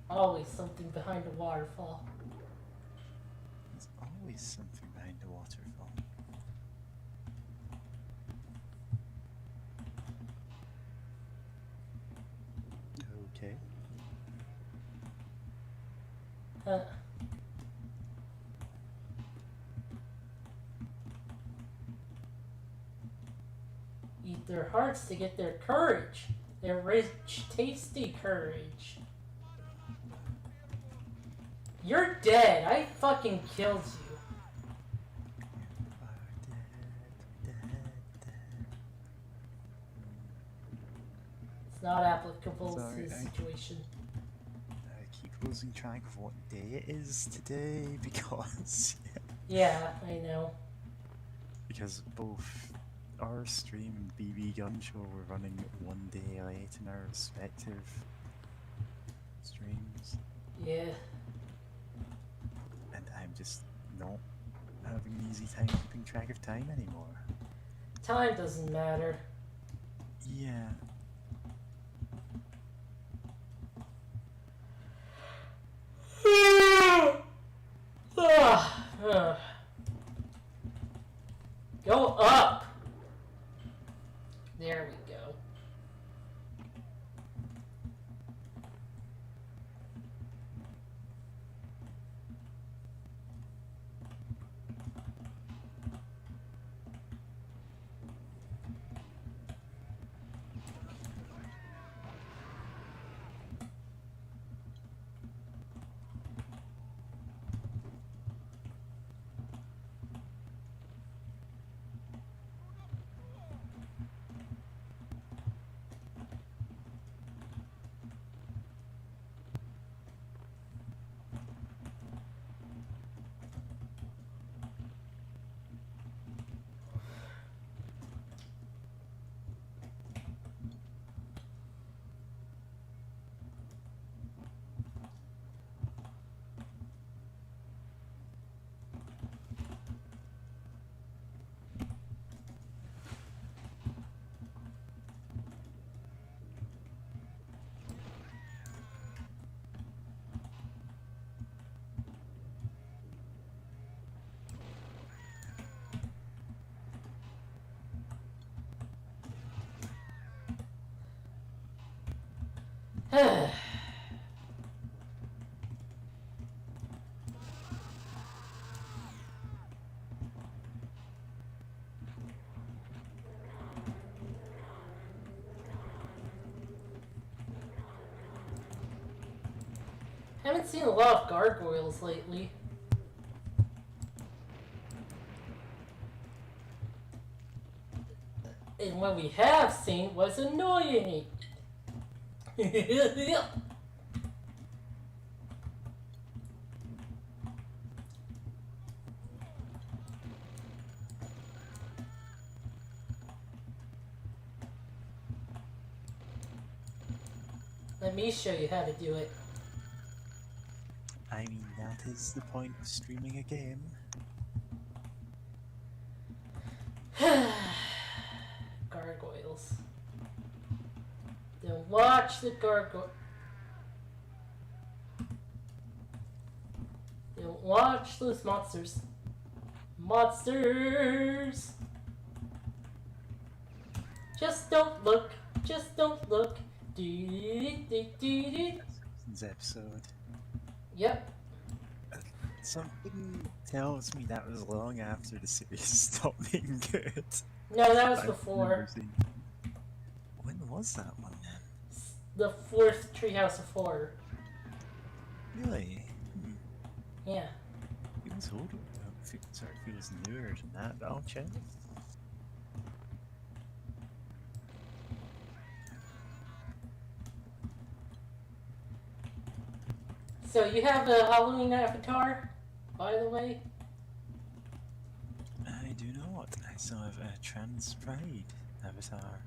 Always something behind a waterfall. There's always something behind a waterfall. Okay. Eat their hearts to get their courage. Their rich, tasty courage. You're dead. I fucking killed you. You are dead, dead. It's not applicable to Sorry, this I- situation. I keep losing track of what day it is today because Yeah, I know. because both our stream and BB Gun Show were running one day late in our respective streams, Yeah. and I'm just not having an easy time keeping track of time anymore. Time doesn't matter. Yeah. Go up. There we go. Haven't seen a lot of gargoyles lately. And what we have seen was annoying. Let me show you how to do it. I mean, that is the point of streaming a game. Gargoyles. Then watch the gargoyle. Then watch those monsters. Monsters! Just don't look. Just don't look. This episode. Yep. Something tells me that was long after the series stopped being good. No, that was I've before. never seen- When was that one then? The fourth Treehouse of Horror. Really? Yeah. Feels older. Sorry, feels newer than that, but I'll check. So you have a Halloween avatar, by the way? I do not. I still have a trans pride avatar.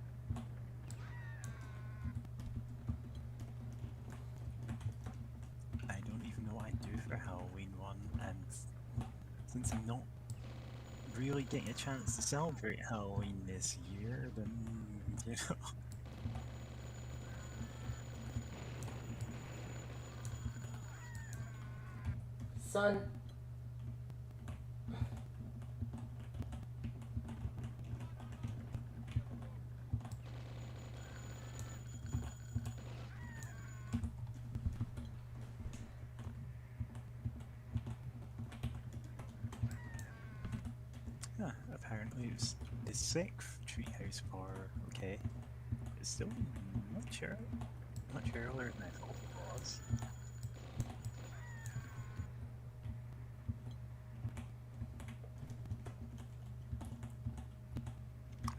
I don't even know what I do for Halloween one, and since I'm not really getting a chance to celebrate Halloween this year, then, you know. Son. Yeah, apparently it was the 6th treehouse bar. Okay. It's still much earlier than I thought it was.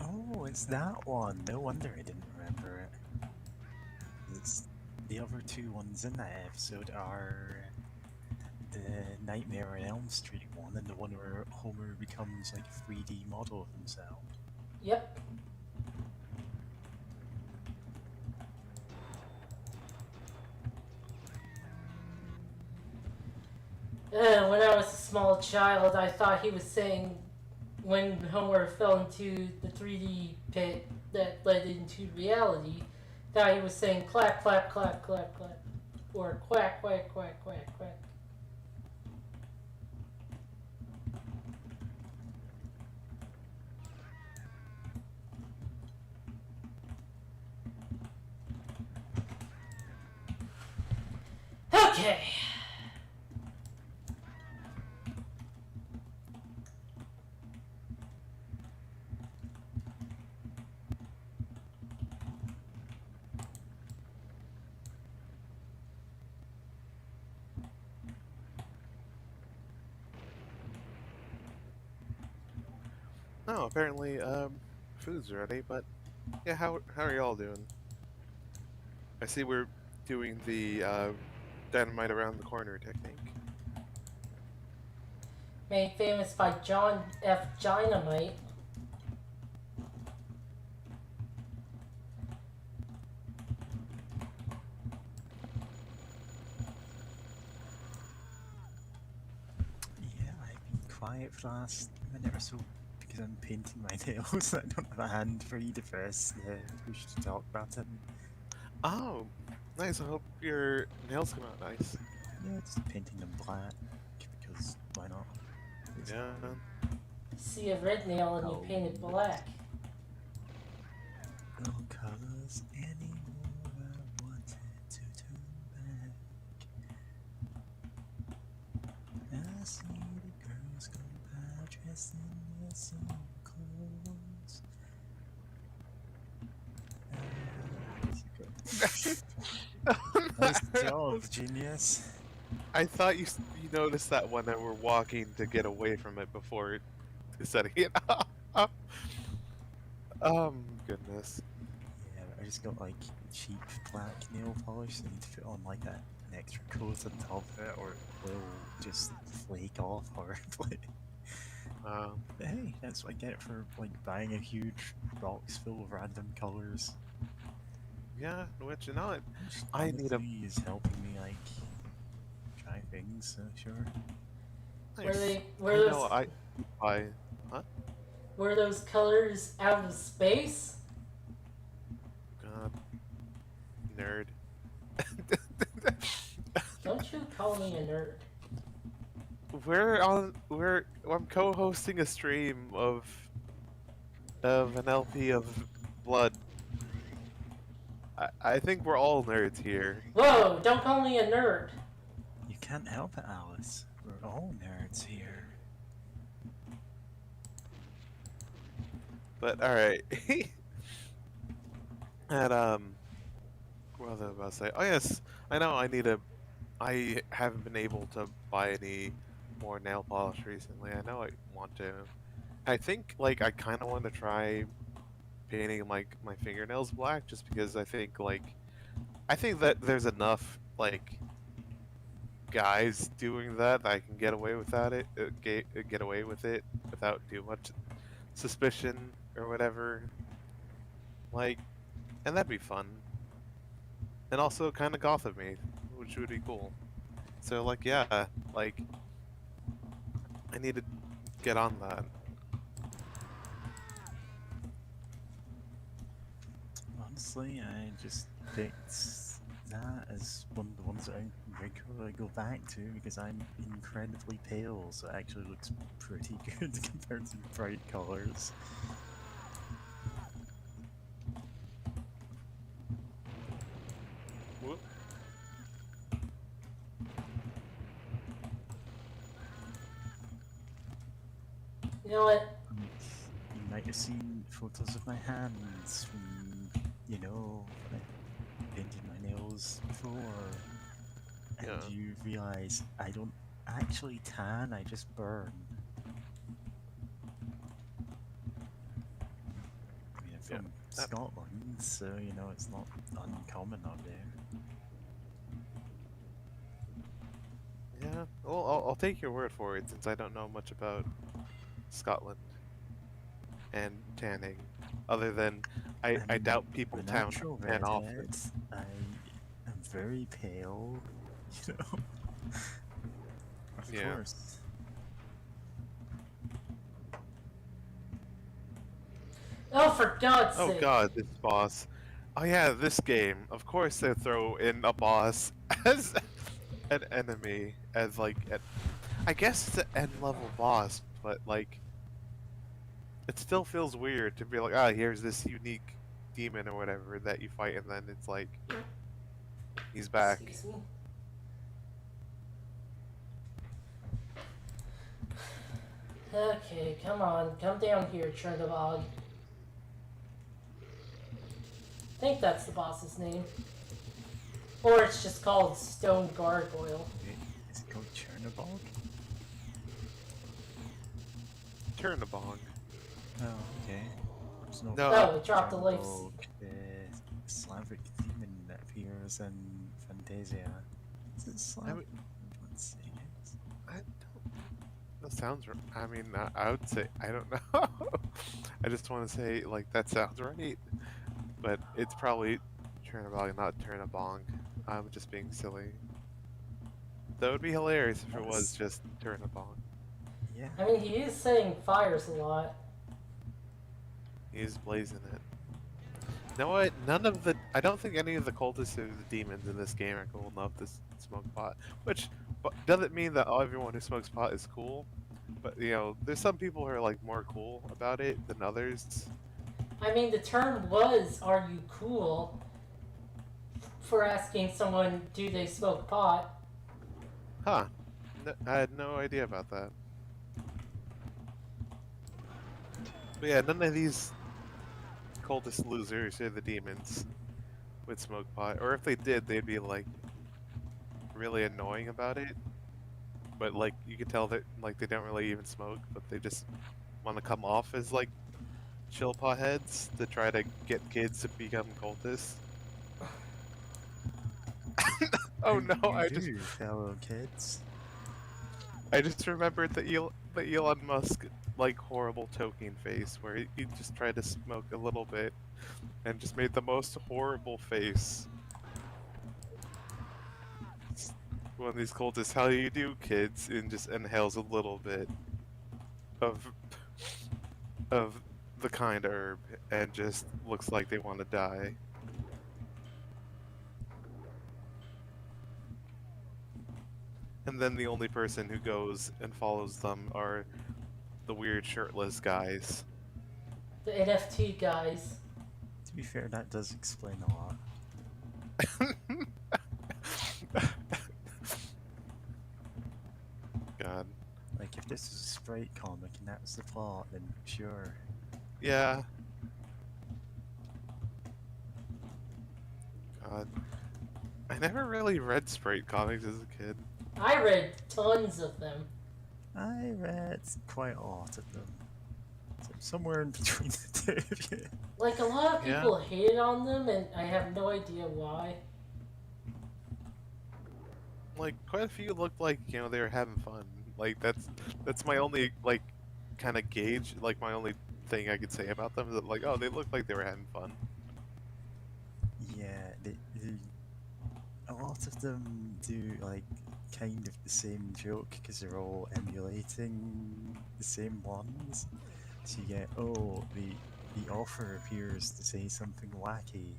Oh, it's that one. No wonder I didn't remember it. It's the other two ones in that episode are the Nightmare on Elm Street one and the one where Homer becomes like a 3D model of himself. Yep. When I was a small child, I thought he was saying when Homer fell into the 3D pit that led into reality, thought he was saying clack, clack, clack, clack, clack. Or quack, quack, quack, quack, quack. Okay. No, apparently, food's ready, but yeah, how are y'all doing? I see we're doing the dynamite around the corner technique. Made famous by John F. Dynamite. Yeah, I've been quiet for the last minute or so because I'm painting my nails. I don't have a hand free to press the push to talk button. Oh, nice. I hope your nails come out nice. Yeah, just painting them black because why not? It's Yeah. See a red nail and you paint it black. no colors anymore. I wanted to turn back. I see the girls go by dressed in their summer clothes. Nice job, genius. I thought you noticed that when I were walking to get away from it before setting it up. Goodness. Yeah, I just got like cheap black nail polish. I need to put on like an extra coat on top of it, or it will just flake off horribly. But hey, that's what I get for like buying a huge box full of random colors. Yeah, which you know it. Which I need a honestly is helping me like try things. So sure. nice. Were I those know I huh? were those colors out of space? God, nerd. Don't you call me a nerd. I'm co-hosting a stream of an LP of blood. I think we're all nerds here. Whoa, don't call me a nerd. You can't help it, Alice. We're all nerds here. But all right. And what was I about to say? Oh yes, I know. I haven't been able to buy any more nail polish recently. I know I want to. I think like I kind of want to try painting like my fingernails black, just because I think that there's enough like guys doing that, I can get away without it. Get away with it without too much suspicion or whatever. Like, and that'd be fun. And also kind of Gotham-y, which would be cool. So like, yeah, like I need to get on that. Honestly, I just picked that as one of the ones that I regularly go back to because I'm incredibly pale, so it actually looks pretty good compared to bright colours. Whoop. You know what? You might have seen photos of my hands from, you know, when I painted my nails before. And Yeah. you realise I don't actually tan, I just burn. I mean, I'm Yeah. from Scotland, so, you know, it's not uncommon out there. Yeah. Well, I'll take your word for it since I don't know much about Scotland and tanning, other than I mean, doubt people the tan natural often. redhead, I am very pale, you know. Of Yeah. course. Oh, for God's Oh sake! god, this boss. Oh yeah, this game. Of course they throw in a boss as an enemy, as like, I guess it's an end level boss, but like, it still feels weird to be like, ah, here's this unique demon or whatever that you fight, and then it's like, he's back. Excuse me. Okay, come on, come down here, Chernobog. I think that's the boss's name. Or it's just called Stone Gargoyle. Wait, is it called Chernobog? Turnabong. Oh, okay. There's no No, Oh, it dropped a life Chernobog, seed. the Slavic demon that appears in Fantasia. Is it Slavic? Let's see. I don't. That sounds. I mean, I would say I don't know. I just want to say like that sounds right, but it's probably Turnabong, not Turnabong. I'm just being silly. That would be hilarious if it was just Turnabong. Yeah. I mean, he is saying fires a lot. He's blazing it. You know what? None of the. I don't think any of the cultists or the demons in this game are cool enough to smoke pot. Which doesn't mean that everyone who smokes pot is cool. But you know, there's some people who are like more cool about it than others. I mean, the term was, "Are you cool?" for asking someone, "Do they smoke pot?" Huh. I had no idea about that. But yeah, none of these cultist losers or the demons would smoke pot. Or if they did, they'd be like really annoying about it. But like you could tell that like they don't really even smoke, but they just want to come off as like chill pot heads to try to get kids to become cultists. Oh no, You do, fellow kids. I just remembered the Elon Musk like horrible token face where he just tried to smoke a little bit and just made the most horrible face. One of these cultists, how do you do, kids? And just inhales a little bit of of the kind herb and just looks like they want to die. And then the only person who goes and follows them are the weird shirtless guys. The NFT guys. To be fair, that does explain a lot. God. Like, if this was a Sprite comic and that was the plot, then sure. Yeah. God. I never really read Sprite comics as a kid. I read tons of them. I read quite a lot of them. So somewhere in between the two of you. Like, a lot of Yeah. people hated on them, and I have no idea why. like quite a few looked like they were having fun. Like that's my only like kind of gauge. Like my only thing I could say about them is that, like, oh, they look like they were having fun. Yeah, a lot of them do like kind of the same joke because they're all emulating the same ones. So you get, oh, the author appears to say something wacky,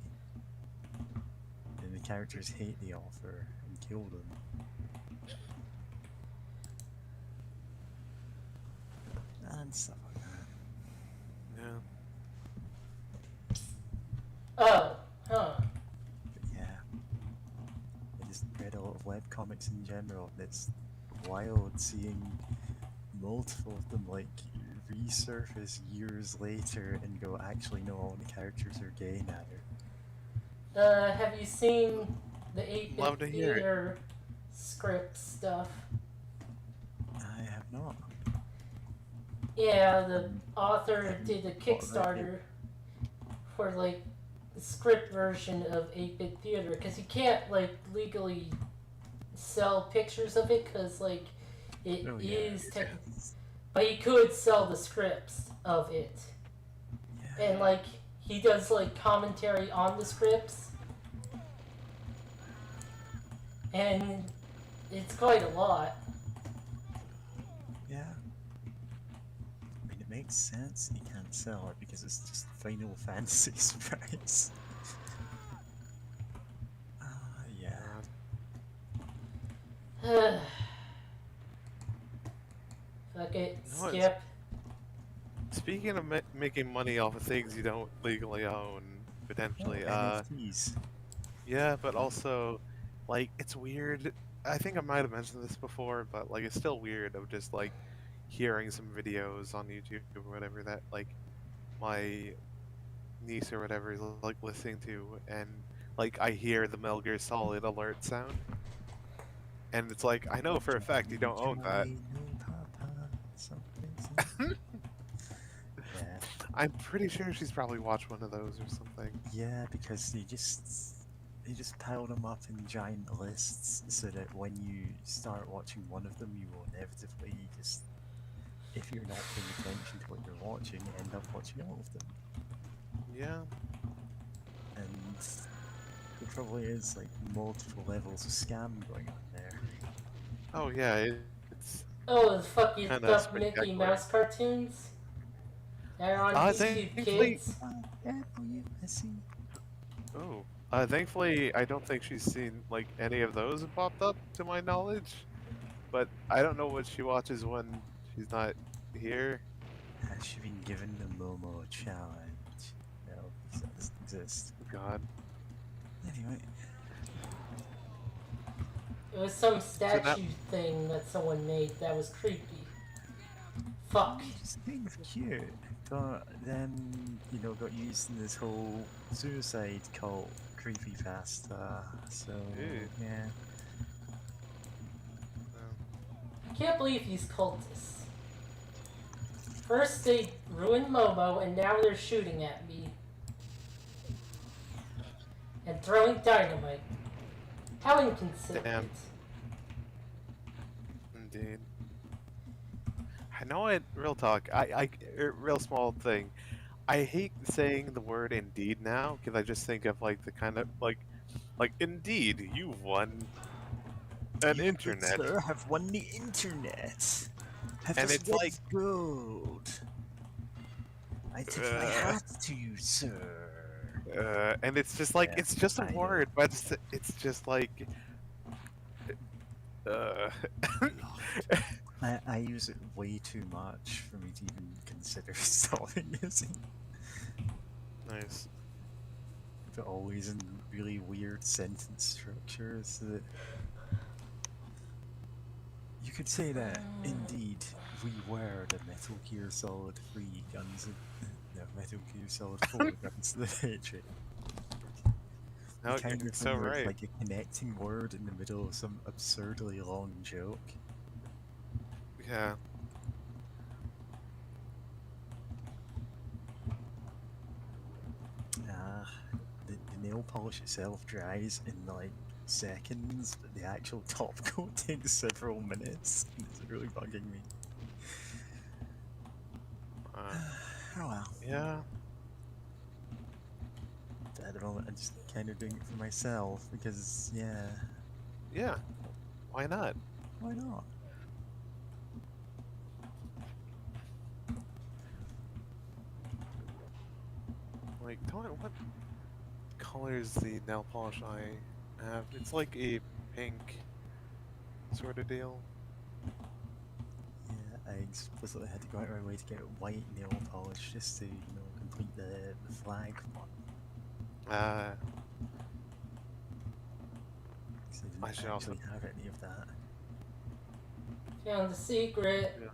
and the characters hate the author and kill them. And stuff like that. Yeah. Oh, huh. But yeah, I just read a lot of webcomics in general, and it's wild seeing multiple of them like resurface years later and go, actually no, all the characters are gay now. Have you seen the 8-bit Love to hear it. theater script stuff? I have not. Yeah, the Um, author haven't did a thought about it. Kickstarter for like the script version of 8-bit theater because you can't like legally sell pictures of it because like it Oh, is yeah. but he could sell the scripts of it, Yeah. and like he does like commentary on the scripts, and it's quite a lot. Yeah. I mean, it makes sense you can't sell it because it's just Final Fantasy's price. Yeah. Fuck it, No, skip. Speaking of making money off of things you don't legally own, potentially, NFTs. yeah, but also, like, it's weird. I think I might have mentioned this before, but like, it's still weird of just like hearing some videos on YouTube or whatever that like my niece or whatever is like listening to, and like I hear the Metal Gear Solid alert sound, and it's like I know for a fact you don't own that. No, Papa. Something. Yeah. I'm pretty sure she's probably watched one of those or something. Yeah, because they just pile them up in giant lists so that when you start watching one of them, you will inevitably just, if you're not paying attention to what you're watching, end up watching all of them. Yeah. And there probably is like multiple levels of scam going on there. Oh yeah, it's Oh, the fucking kinda stuff Mickey spectacular. Mouse cartoons. They're on YouTube, Thankfully, kids. F-U-S-E. oh, thankfully, I don't think she's seen like any of those have popped up to my knowledge. But I don't know what she watches when she's not here. Has she been given the Momo challenge? No, because that doesn't exist. God. Anyway, It was some now- statue thing that someone made that was creepy. Fuck. it's kind of cute. But then, got used in this whole suicide cult creepypasta. So, Ew. yeah. I can't believe these cultists. First they ruined Momo, and now they're shooting at me. And throwing dynamite. How inconsiderate. Damn. Indeed. I know it. Real talk. Real small thing. I hate saying the word "indeed" now because I just think of like the kind of like "indeed, you've won an You, internet." good sir, have won the internet. Have And this it's red like- gold. I tip my hat to you, sir. And it's just like Yeah, it's just a I know. word, but it's just like. I use it way too much for me to even consider stopping using it. Nice. But always in really weird sentence structures that you could say that indeed we were the Metal Gear Solid 3 guns no, Metal Gear Solid 4 guns of the Matrix. No, The kind you're of so thing where it's right. like a connecting word in the middle of some absurdly long joke. Yeah. The nail polish itself dries in like seconds, but the actual top coat takes several minutes. And it's really bugging me. Uh, Oh well. yeah. At the moment, I'm just kind of doing it for myself because, yeah, Yeah. Why not? why not? Like, what color is the nail polish I have? It's like a pink sort of deal. Yeah, I explicitly had to go out of my way to get white nail polish just to, complete the flag one. Uh, 'Cause I I should didn't also. actually have any of that. Found the secret. Yeah.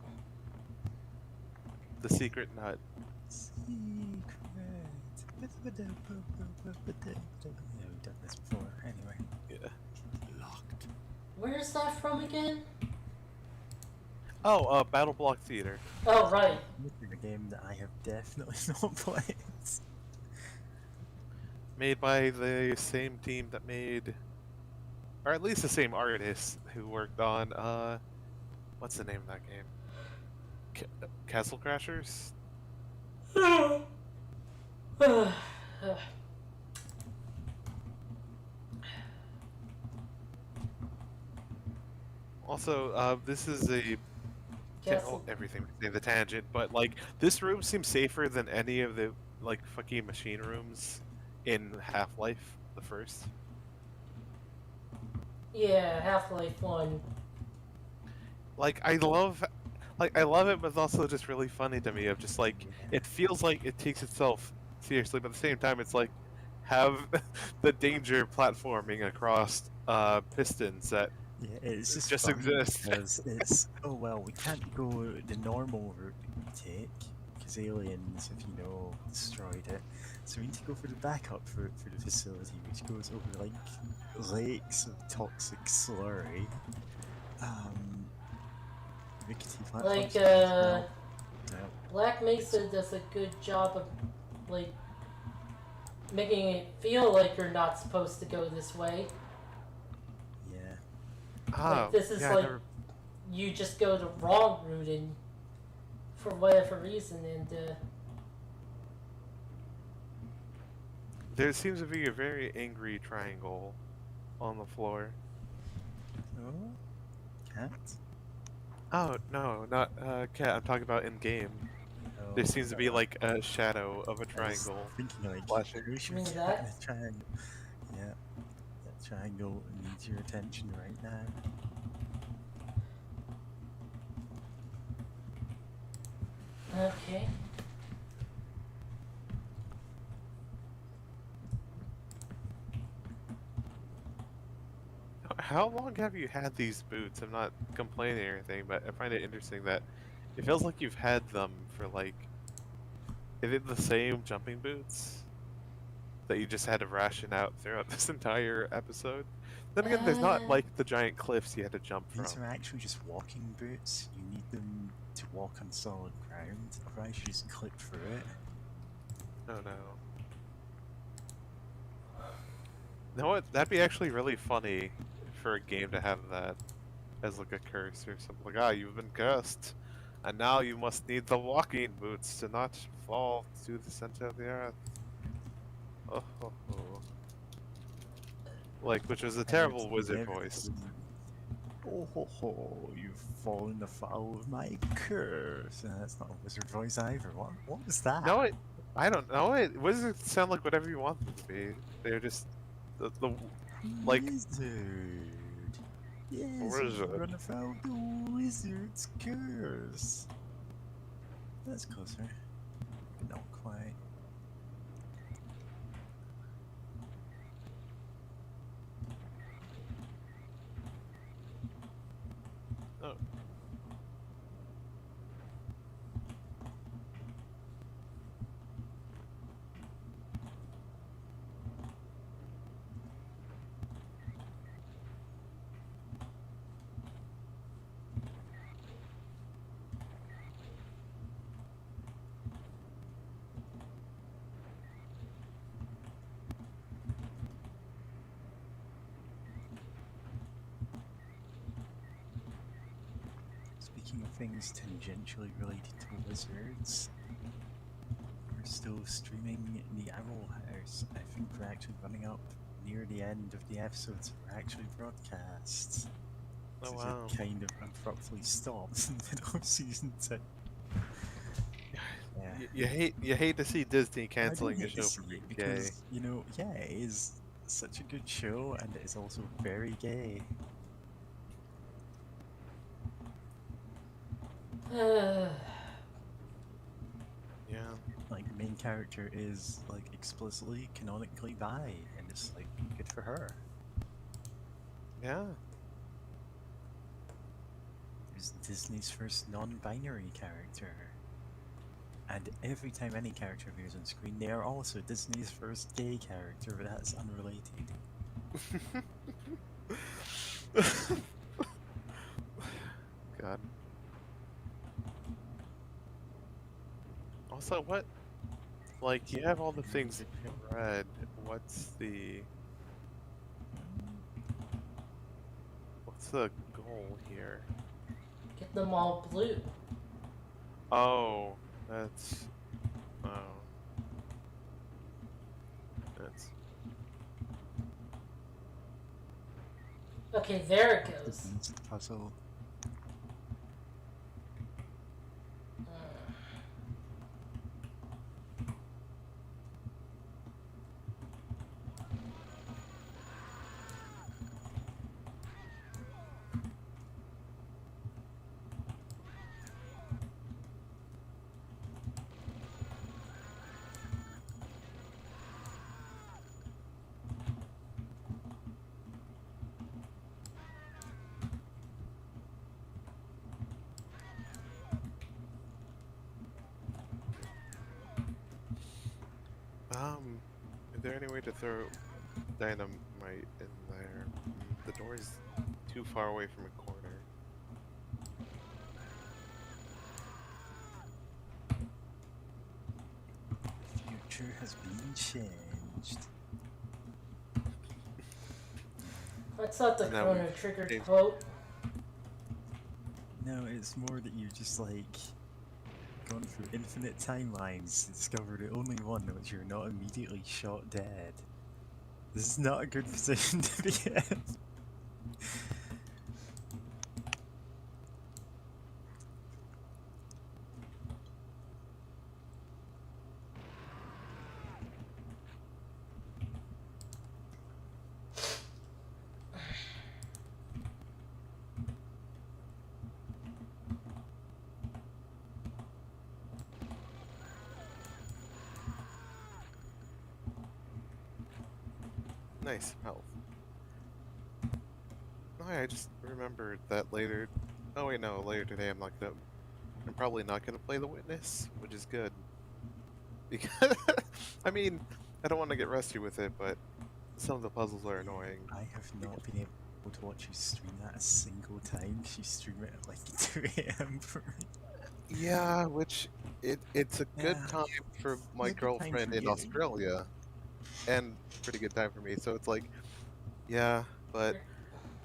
The secret nut. Secret. Yeah, we've done this before. Anyway, Yeah. locked. Where's that from again? Oh, Battle Block Theater. Oh, right. A game that I have definitely not played. Made by the same team that made, or at least the same artist who worked on, what's the name of that game? Castle Crashers? Also, this is a Castle. everything say the tangent, but like this room seems safer than any of the like fucking machine rooms in Half-Life, the first. Yeah, Half-Life 1. Like I love it, but it's also just really funny to me of just like it feels like it takes itself seriously, but at the same time it's like have the danger platforming across pistons that Yeah, it's just just funny exist. because it's, oh well, we can't go the normal route that we take because aliens, if you know, destroyed it. So we need to go for the backup for the facility, which goes over like lakes of toxic slurry. Rickety Like, platforms. No, no. Black Mesa does a good job of, like, making it feel like you're not supposed to go this way. Yeah. Ah, Like, this is yeah, I like, never. you just go the wrong route and for whatever reason, and, There seems to be a very angry triangle on the floor. Oh, cat. Oh no, not cat. I'm talking about in game. Oh, There seems to be like a shadow of a I was triangle thinking like, flashing. who's You your mean cat in that? a triangle? Yeah, that triangle needs your attention right now. okay. How long have you had these boots? I'm not complaining or anything, but I find it interesting that it feels like you've had them for like. Is it the same jumping boots that you just had to ration out throughout this entire episode? Then again, there's not like the giant cliffs you had to jump from. These are actually just walking boots. You need them to walk on solid ground, otherwise you just clip through it. Oh no. You know what? That'd be actually really funny for a game to have that as like a curse or something. Like, ah, you've been cursed, and now you must need the walking boots to not fall to the center of the earth. Oh, ho, ho. Like, which was a terrible wizard voice. Oh ho ho, you've fallen afoul of my curse. That's not a wizard voice either. What was that? No, I don't know. Wizards sound like whatever you want them to be. They're just the like. Wizard. Yes, Wizard. you've run afoul the wizard's curse. That's closer. Not quite. Oh. speaking of things tangentially related to wizards, we're still streaming the Owl House. I think we're actually running up near the end of the episodes we're actually broadcast. Oh So wow. it kind of abruptly stopped in the middle of season 2. Yeah. You hate to see Disney I do canceling a hate to show for see being it gay. because, you know, yeah, it is such a good show and it is also very gay. Yeah. Like, the main character is, like, explicitly, canonically bi, and it's, like, good for her. Yeah. There's Disney's first non-binary character. And every time any character appears on screen, they are also Disney's first gay character, but that's unrelated. God. Also, what? Like, you have all the things that you've read. What's the goal here? Get them all blue. Oh, that's that's Okay, there it The goes. beast puzzle. Is there any way to throw dynamite in there? The door is too far away from a corner. The future has been changed. That's not the Now Chrono we've Trigger changed- quote. No, it's more that you've just, like, gone through infinite timelines to discover the only one in which you're not immediately shot dead. This is not a good position to be in. Nice health. Oh, yeah, I just remembered that later. Oh wait, no, later today I'm probably not gonna play the Witness, which is good. Because I mean, I don't want to get rusty with it, but some of the puzzles are annoying. I have not been able to watch you stream that a single time. You stream it at like 2 a.m. for me. Yeah, which it's a good Yeah, time for my it's a good time girlfriend for in you. Australia, and pretty good time for me. So it's like, yeah, but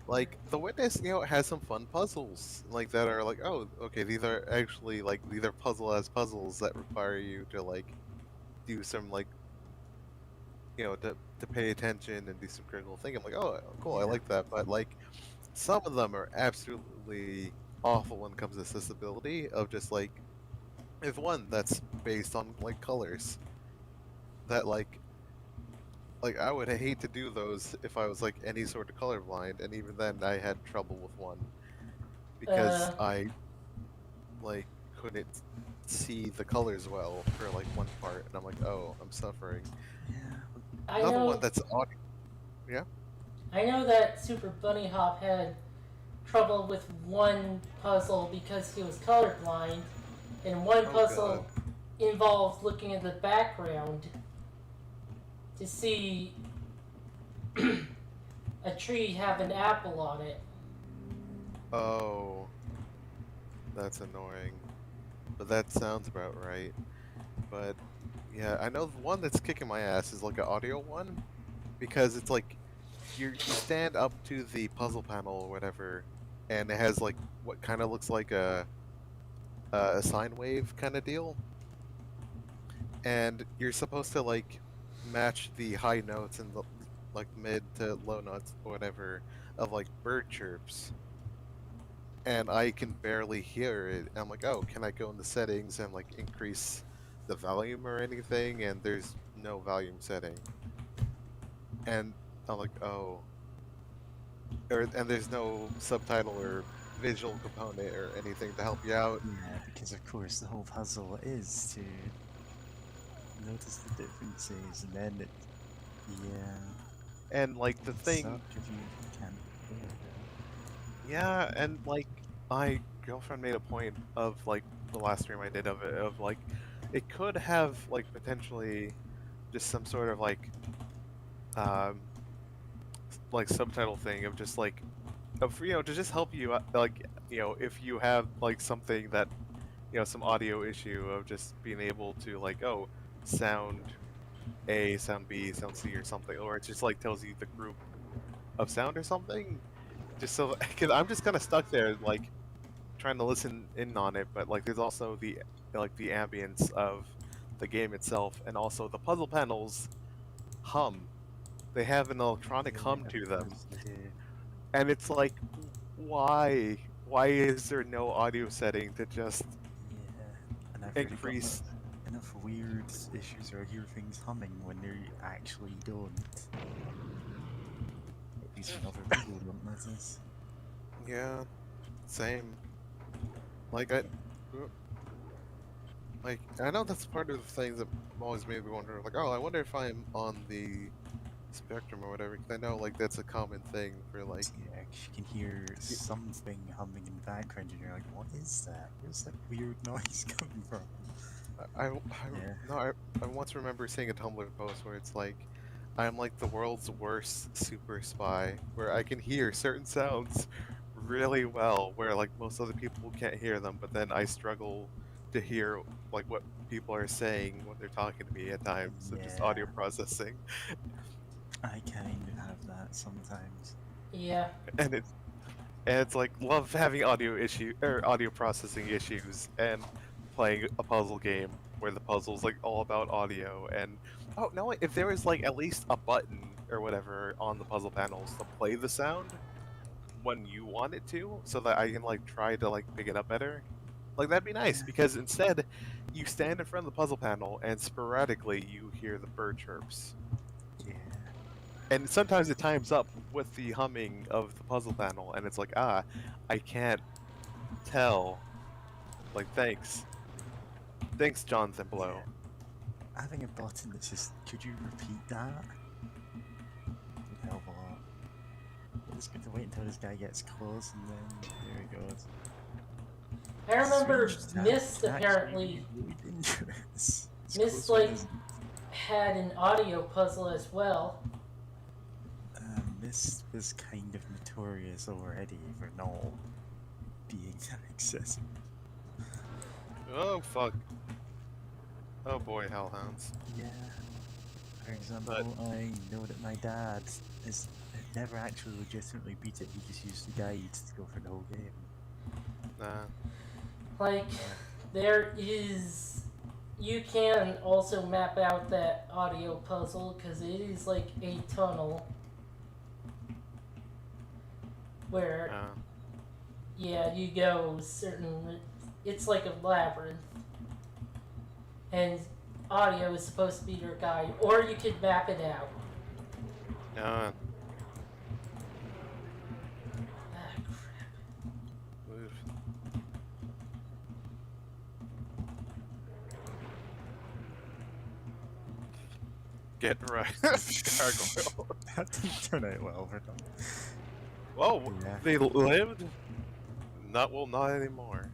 like the Witness, has some fun puzzles like that are like, oh, okay, these are actually like these are puzzle as puzzles that require you to like do some like to pay attention and do some critical thinking. I'm like, oh, cool, I Yeah. like that, but like some of them are absolutely awful when it comes to accessibility of just like if one that's based on like colors that like I would hate to do those if I was like any sort of colorblind, and even then I had trouble with one because I like couldn't see the colors well for like one part, and I'm like, oh, I'm suffering. Yeah. I Another know. one that's audio. Yeah. I know that Super Bunny Hop had trouble with one puzzle because he was colorblind, and one Oh, puzzle involved looking at the background to see a tree have an apple on it. Oh, that's annoying. But that sounds about right. But yeah, I know the one that's kicking my ass is like an audio one, because it's like you stand up to the puzzle panel or whatever, and it has like what kind of looks like a sine wave kind of deal, and you're supposed to like match the high notes and the like mid to low notes or whatever of like bird chirps, and I can barely hear it. I'm like, oh, can I go in the settings and like increase the volume or anything? And there's no volume setting, and I'm like, oh, and there's no subtitle or visual component or anything to help you out. Yeah, because of course the whole puzzle is to notice the differences, and then it, yeah, And like the it thing, sucks if you can't hear it. yeah, and like my girlfriend made a point of like the last stream I did of it, of like it could have like potentially just some sort of um like subtitle thing of just like of to just help you like if you have like something that some audio issue of just being able to like, oh, sound A, sound B, sound C or something, or it just like tells you the group of sound or something, just so because I'm just kind of stuck there like trying to listen in on it, but like there's also the ambience of the game itself, and also the puzzle panels hum. They have an electronic Yeah, hum of to them, course they do. and it's like, why? Why is there no audio setting to just Yeah, and I've really got increase? enough weird issues where I hear things humming when they actually don't. At least when other people don't notice. Yeah, same. Like I, like I know that's part of the things that always made me wonder. Like, oh, I wonder if I'm on the spectrum or whatever. 'Cause I know like that's a common thing for like. Yeah, 'cause you can hear y- something humming in the background, and you're like, "What is that? Where's that weird noise coming from?" Yeah, no, I once remember seeing a Tumblr post where it's like, I'm like the world's worst super spy, where I can hear certain sounds really well, where like most other people can't hear them, but then I struggle to hear like what people are saying when they're talking to me at times, so just audio yeah, processing, I kind of have that sometimes. Yeah. and it's like love having audio processing issues and playing a puzzle game where the puzzle's like all about audio. And oh no, if there was like at least a button or whatever on the puzzle panels to play the sound when you want it to, so that I can like try to like pick it up better, like that'd be nice, because instead you stand in front of the puzzle panel and sporadically you hear the bird chirps, Yeah, and sometimes it times up with the humming of the puzzle panel, and it's like, ah, I can't tell. Like, thanks, Jonathan yeah. Blow. Having a button that says, "Could you repeat that?" would help a lot. I'm just going to wait until this guy gets close, and then there he goes. I remember Strange that Mist can actually apparently. be really dangerous. This Mist close one like isn't. had an audio puzzle as well. This was kind of notorious already for not being that accessible. Oh fuck. Oh boy, hellhounds. Yeah. For example, But I know that my dad is never actually legitimately beat it. He just used the guides to go for the whole game. nah. Like, there is. You can also map out that audio puzzle because it is like a tunnel where, yeah, you go certain. It's like a labyrinth. And audio is supposed to be your guide, or you could map it out. Nah. Ah, crap. Move. Get right. Gargoyle. That didn't turn out well for them. Whoa, Yeah. they lived? Not anymore.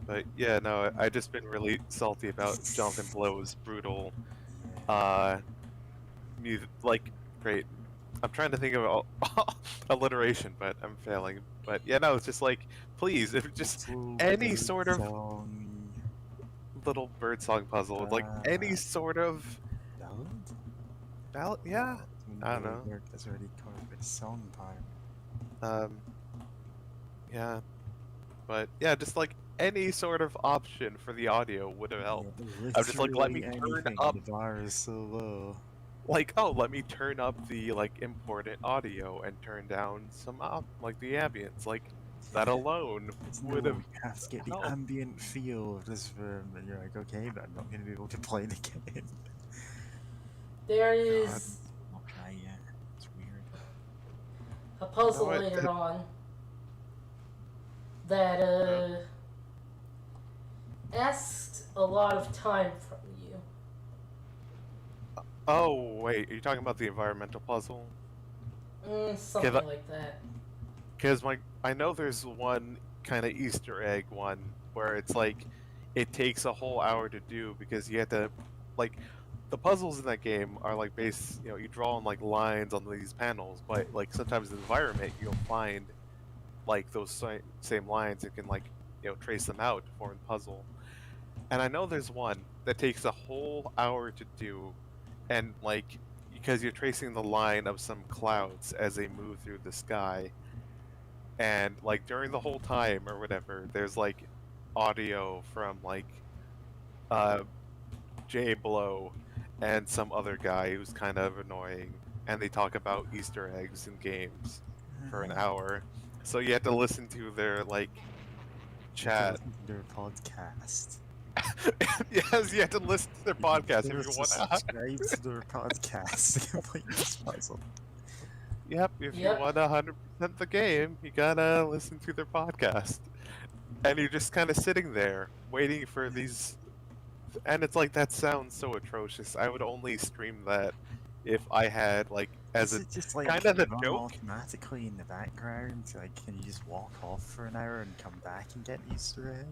But yeah, no, I just been really salty about Jonathan Blow's brutal, Yeah. music. Like, great. I'm trying to think of alliteration, but I'm failing. But yeah, no, it's just like, please, if just Slow any bird sort of song. little birdsong puzzle, like any sort of Ballad? ballad. Yeah, When I don't the know. word is already covered with song part. Um, Yeah, but yeah, just like any sort of option for the audio would have helped. Yeah, I'm just like, let literally me turn anything. up, The bar is so low. like, oh, let me turn up the like important audio and turn down some like the ambience. Like that alone It's would no, have you have to get the helped. ambient feel of this room, and you're like, okay, but I'm not going to be able to play the game. There God, is not try yet. It's weird. a puzzle No, later on that asks a lot of time from you. oh wait, are you talking about the environmental puzzle? Something like that. Because I know there's one kind of Easter egg one where it's like it takes a whole hour to do because you have to like the puzzles in that game are like you draw on like lines on these panels, but like sometimes in the environment you'll find like those same lines and can like trace them out to form the puzzle. And I know there's one that takes a whole hour to do, and like because you're tracing the line of some clouds as they move through the sky, and like during the whole time or whatever, there's like audio from like uh Jay Blow and some other guy who's kind of annoying, and they talk about Easter eggs in games for an hour. So you have to listen to their like You have to chat. listen to their podcast. Yes, you have to listen to their podcast if you want to. Subscribe to their podcast to complete this puzzle. Yep, if you Yep. want 100% the game, you gotta listen to their podcast. And you're just kind of sitting there waiting for these. And it's like, that sounds so atrocious. I would only stream that if I had, like, as Is a it just like kind of a run joke. automatically in the background? Like, can you just walk off for an hour and come back and get an Easter egg?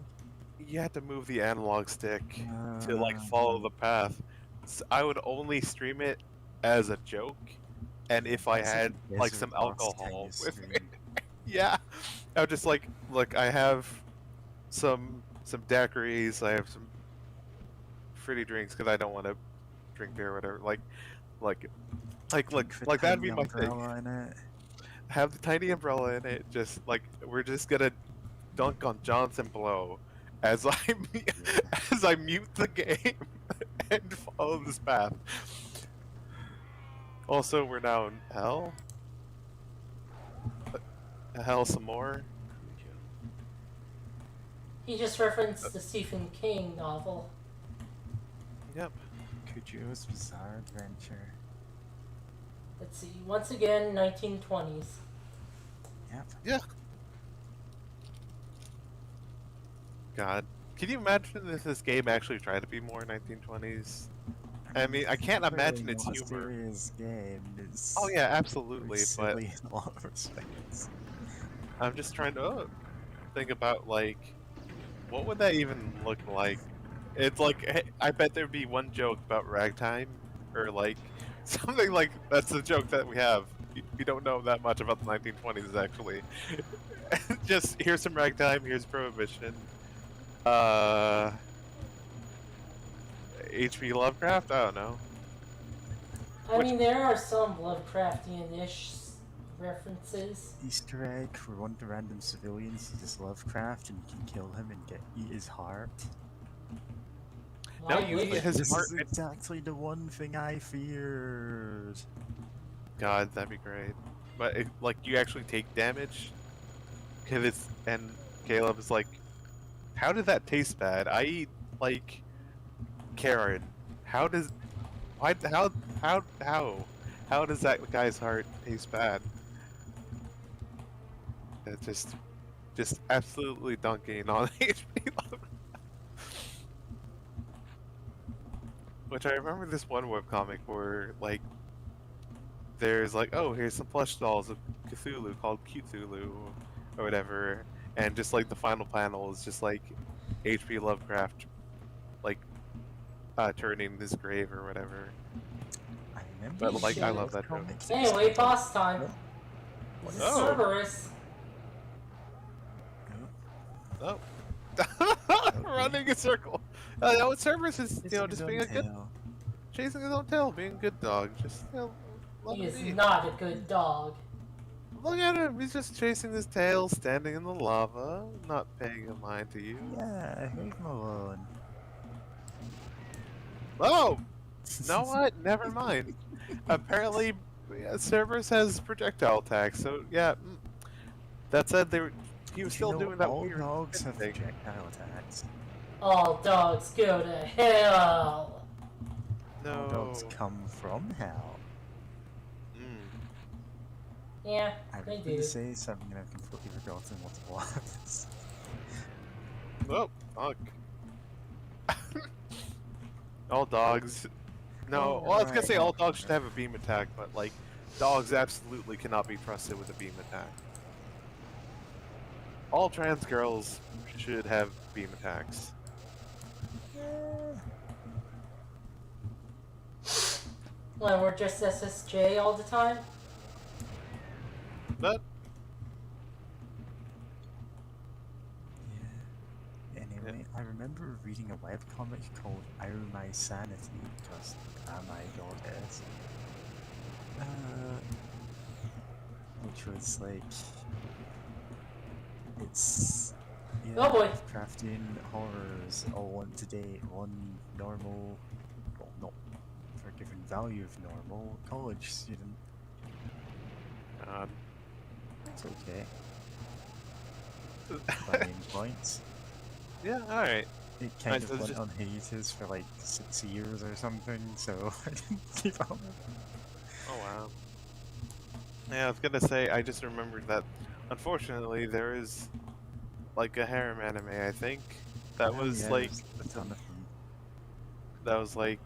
You have to move the analog stick to, like, follow the path. So I would only stream it as a joke, and if I That's had, a like, Desert some Boss alcohol kind of with me. stream. Yeah, I would just like, look, I have some daiquiris. I have some fruity drinks because I don't want to drink beer or whatever. Like, Drink the like that'd tiny be my thing. umbrella in it. Have the tiny umbrella in it. Just like we're just gonna dunk on Johnson Blow as I as I mute the game and follow this path. Also, we're now in hell. Hell some more. He just referenced the Stephen King novel. Yep. Kujo's Bizarre Adventure. Let's see. Once again, 1920s. Yep. Yeah. God. Can you imagine if this game actually tried to be more 1920s? I mean, I can't imagine its not a humor. serious game. It's Oh yeah, very absolutely, but silly in a lot of respects. I'm just trying to think about like, what would that even look like? It's like, hey, I bet there'd be one joke about ragtime, or like something like that's the joke that we have. We don't know that much about the 1920s actually. Just here's some ragtime, here's prohibition. H.P. Lovecraft? I don't know. I mean, there are some Lovecraftian-ish references. Easter egg for one of the random civilians is just Lovecraft, and you can kill him and eat his heart. No, Why you would eat you? his This heart. is exactly the one thing I feared. God, that'd be great. But like, you actually take damage. Cause it's and Caleb is like, how did that taste bad? I eat like Karen. How does why how does that guy's heart taste bad? It's just absolutely dunking on HP Lovecraft. Which I remember this one webcomic where like there's like, oh, here's some plush dolls of Cthulhu called Cthulhu or whatever, and just like the final panel is just like H.P. Lovecraft like turning his grave or whatever. I remember. But like, I love those that joke. comics. Anyway, boss time. This is Oh. Cerberus. Oh. Running a circle. No, Cerberus is, just being a good, chasing his own tail, being a good dog. Just, let He him is eat. not a good dog. look at him. He's just chasing his tail, standing in the lava, not paying a mind to you. Yeah, leave him alone. Oh, know what? Never mind. Apparently, Cerberus has projectile attacks. So yeah. That said, he was Did you still know doing that all weird dogs spin have thing. projectile attacks? All dogs go to hell. All dogs No. come from hell. Mm. Yeah, I was they going to do. say something and I've completely forgotten what it was. Oh, fuck. All dogs. No, Oh, well, I was gonna right, say all oh, dogs should right. have a beam attack, but like, dogs absolutely cannot be trusted with a beam attack. All trans girls should have beam attacks. Eh, When we're just SSJ all the time. But yeah. Anyway, I remember reading a webcomic called Ow My Sanity, because oh my goddess. Which was like, it's, yeah, Oh boy. Lovecraftian horrors all on to date, one normal, well, not forgiven value of normal, college student. God. It's okay. By any points. Yeah, all right. It kind Nice, of so it's went just on hiatus for like 6 years or something, so I didn't keep up. oh wow. Yeah, I was gonna say I just remembered that unfortunately there is like a harem anime I think that Oh was yeah, like there's a ton of them. that was like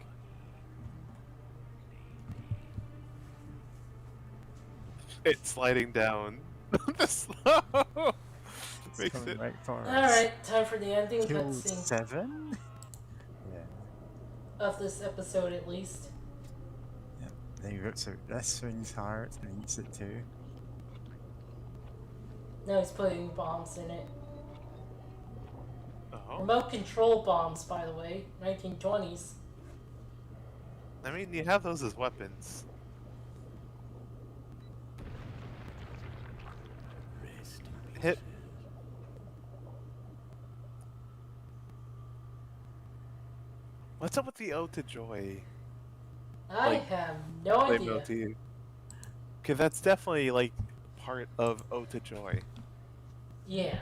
it's sliding down the slow It's makes coming it right for us. Alright, time for the ending Killed cutscene 7? Yeah. of this episode at least. Yep. Then he rips out this thing's heart and eats it too. Now he's putting bombs in it. oh Remote control bombs, by the way. 1920s. I mean you have those as weapons. Hit what's up with the ode to joy? I Like, have no Blame idea. ode to you. Okay, that's definitely like part of ode to joy. Yeah.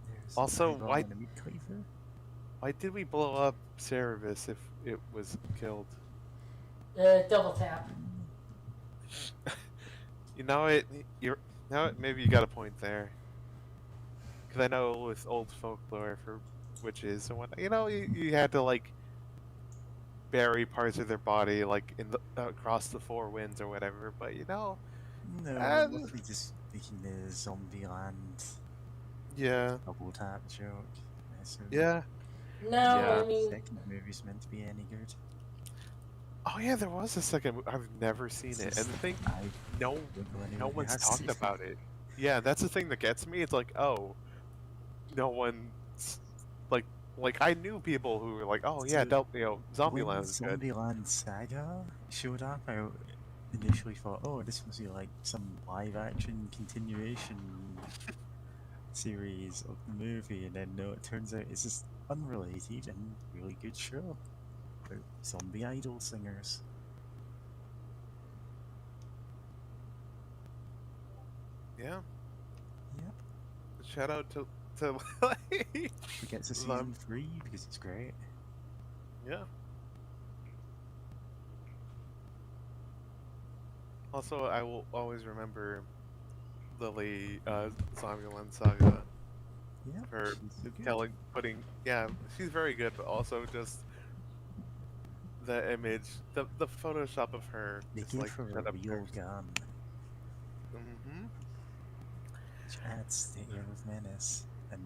There's Also, a why- on a meat cleaver. Why did we blow up Cerberus if it was killed? Double tap. You know it. Maybe you got a point there. Because I know with old folklore for witches and whatnot, you had to like bury parts of their body like in the across the four winds or whatever. But No, uh, mostly just making the zombie land yeah, double tap joke. I assume. yeah. No, Yeah. I mean, Second movie's meant to be any good. Oh yeah, there was a second. I've never seen It's it, and just- the thing, I no, don't know no anyone who one's has talked seen it. about it. Yeah, that's the thing that gets me. It's like, oh, no one, like I knew people who were like, oh yeah, So, Zombieland When is good. Zombieland Saga showed up, I initially thought, oh, this must be like some live-action continuation series of the movie, and then no, it turns out it's just unrelated and really good show about zombie idol singers. Yeah, Yep. shout out to We get to season Them. 3 because it's great. yeah. Also, I will always remember Lily Zombieland Saga Yep. for she's good. yeah, she's very good, but also just the image, the Photoshop of her, They just gave like her shut a up real gun, Mm-hmm. which adds the air of menace, and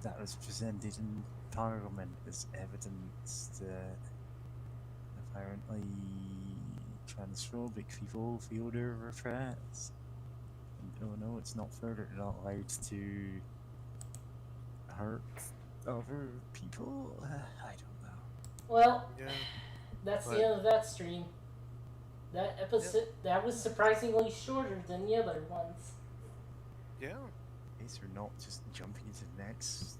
that was presented in Parliament as evidence that apparently transphobic people feel they're repressed. And oh no, it's not fair that they're not allowed to hurt other people? I don't know. well, Yeah. that's But- the end of that stream. That episode that was surprisingly shorter than the other ones. Yeah. These are not just jumping into the next.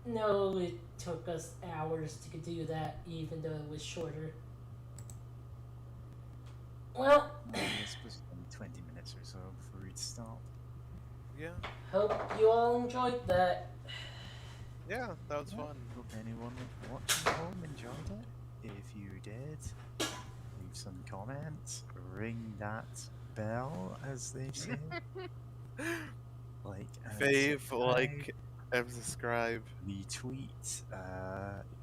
No, it took us hours to do that, even though it was shorter. Well, It's supposed to be 20 minutes or so before we'd stop. Yeah. hope you all enjoyed that. Yeah, that was fun. Hope anyone watching at home enjoyed it. If you did, leave some comments, ring that bell, as they say. Like, and Fave, subscribe, like, and subscribe. retweet,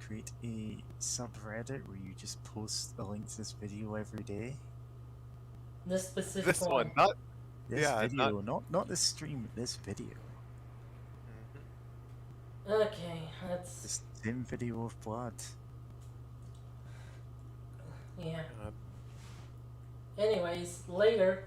create a subreddit where you just post a link to this video every day. This specific This one, one. not. This Yeah, video, not this stream, this video. Okay, that's This thin video of blood. yeah. God. Anyways, later.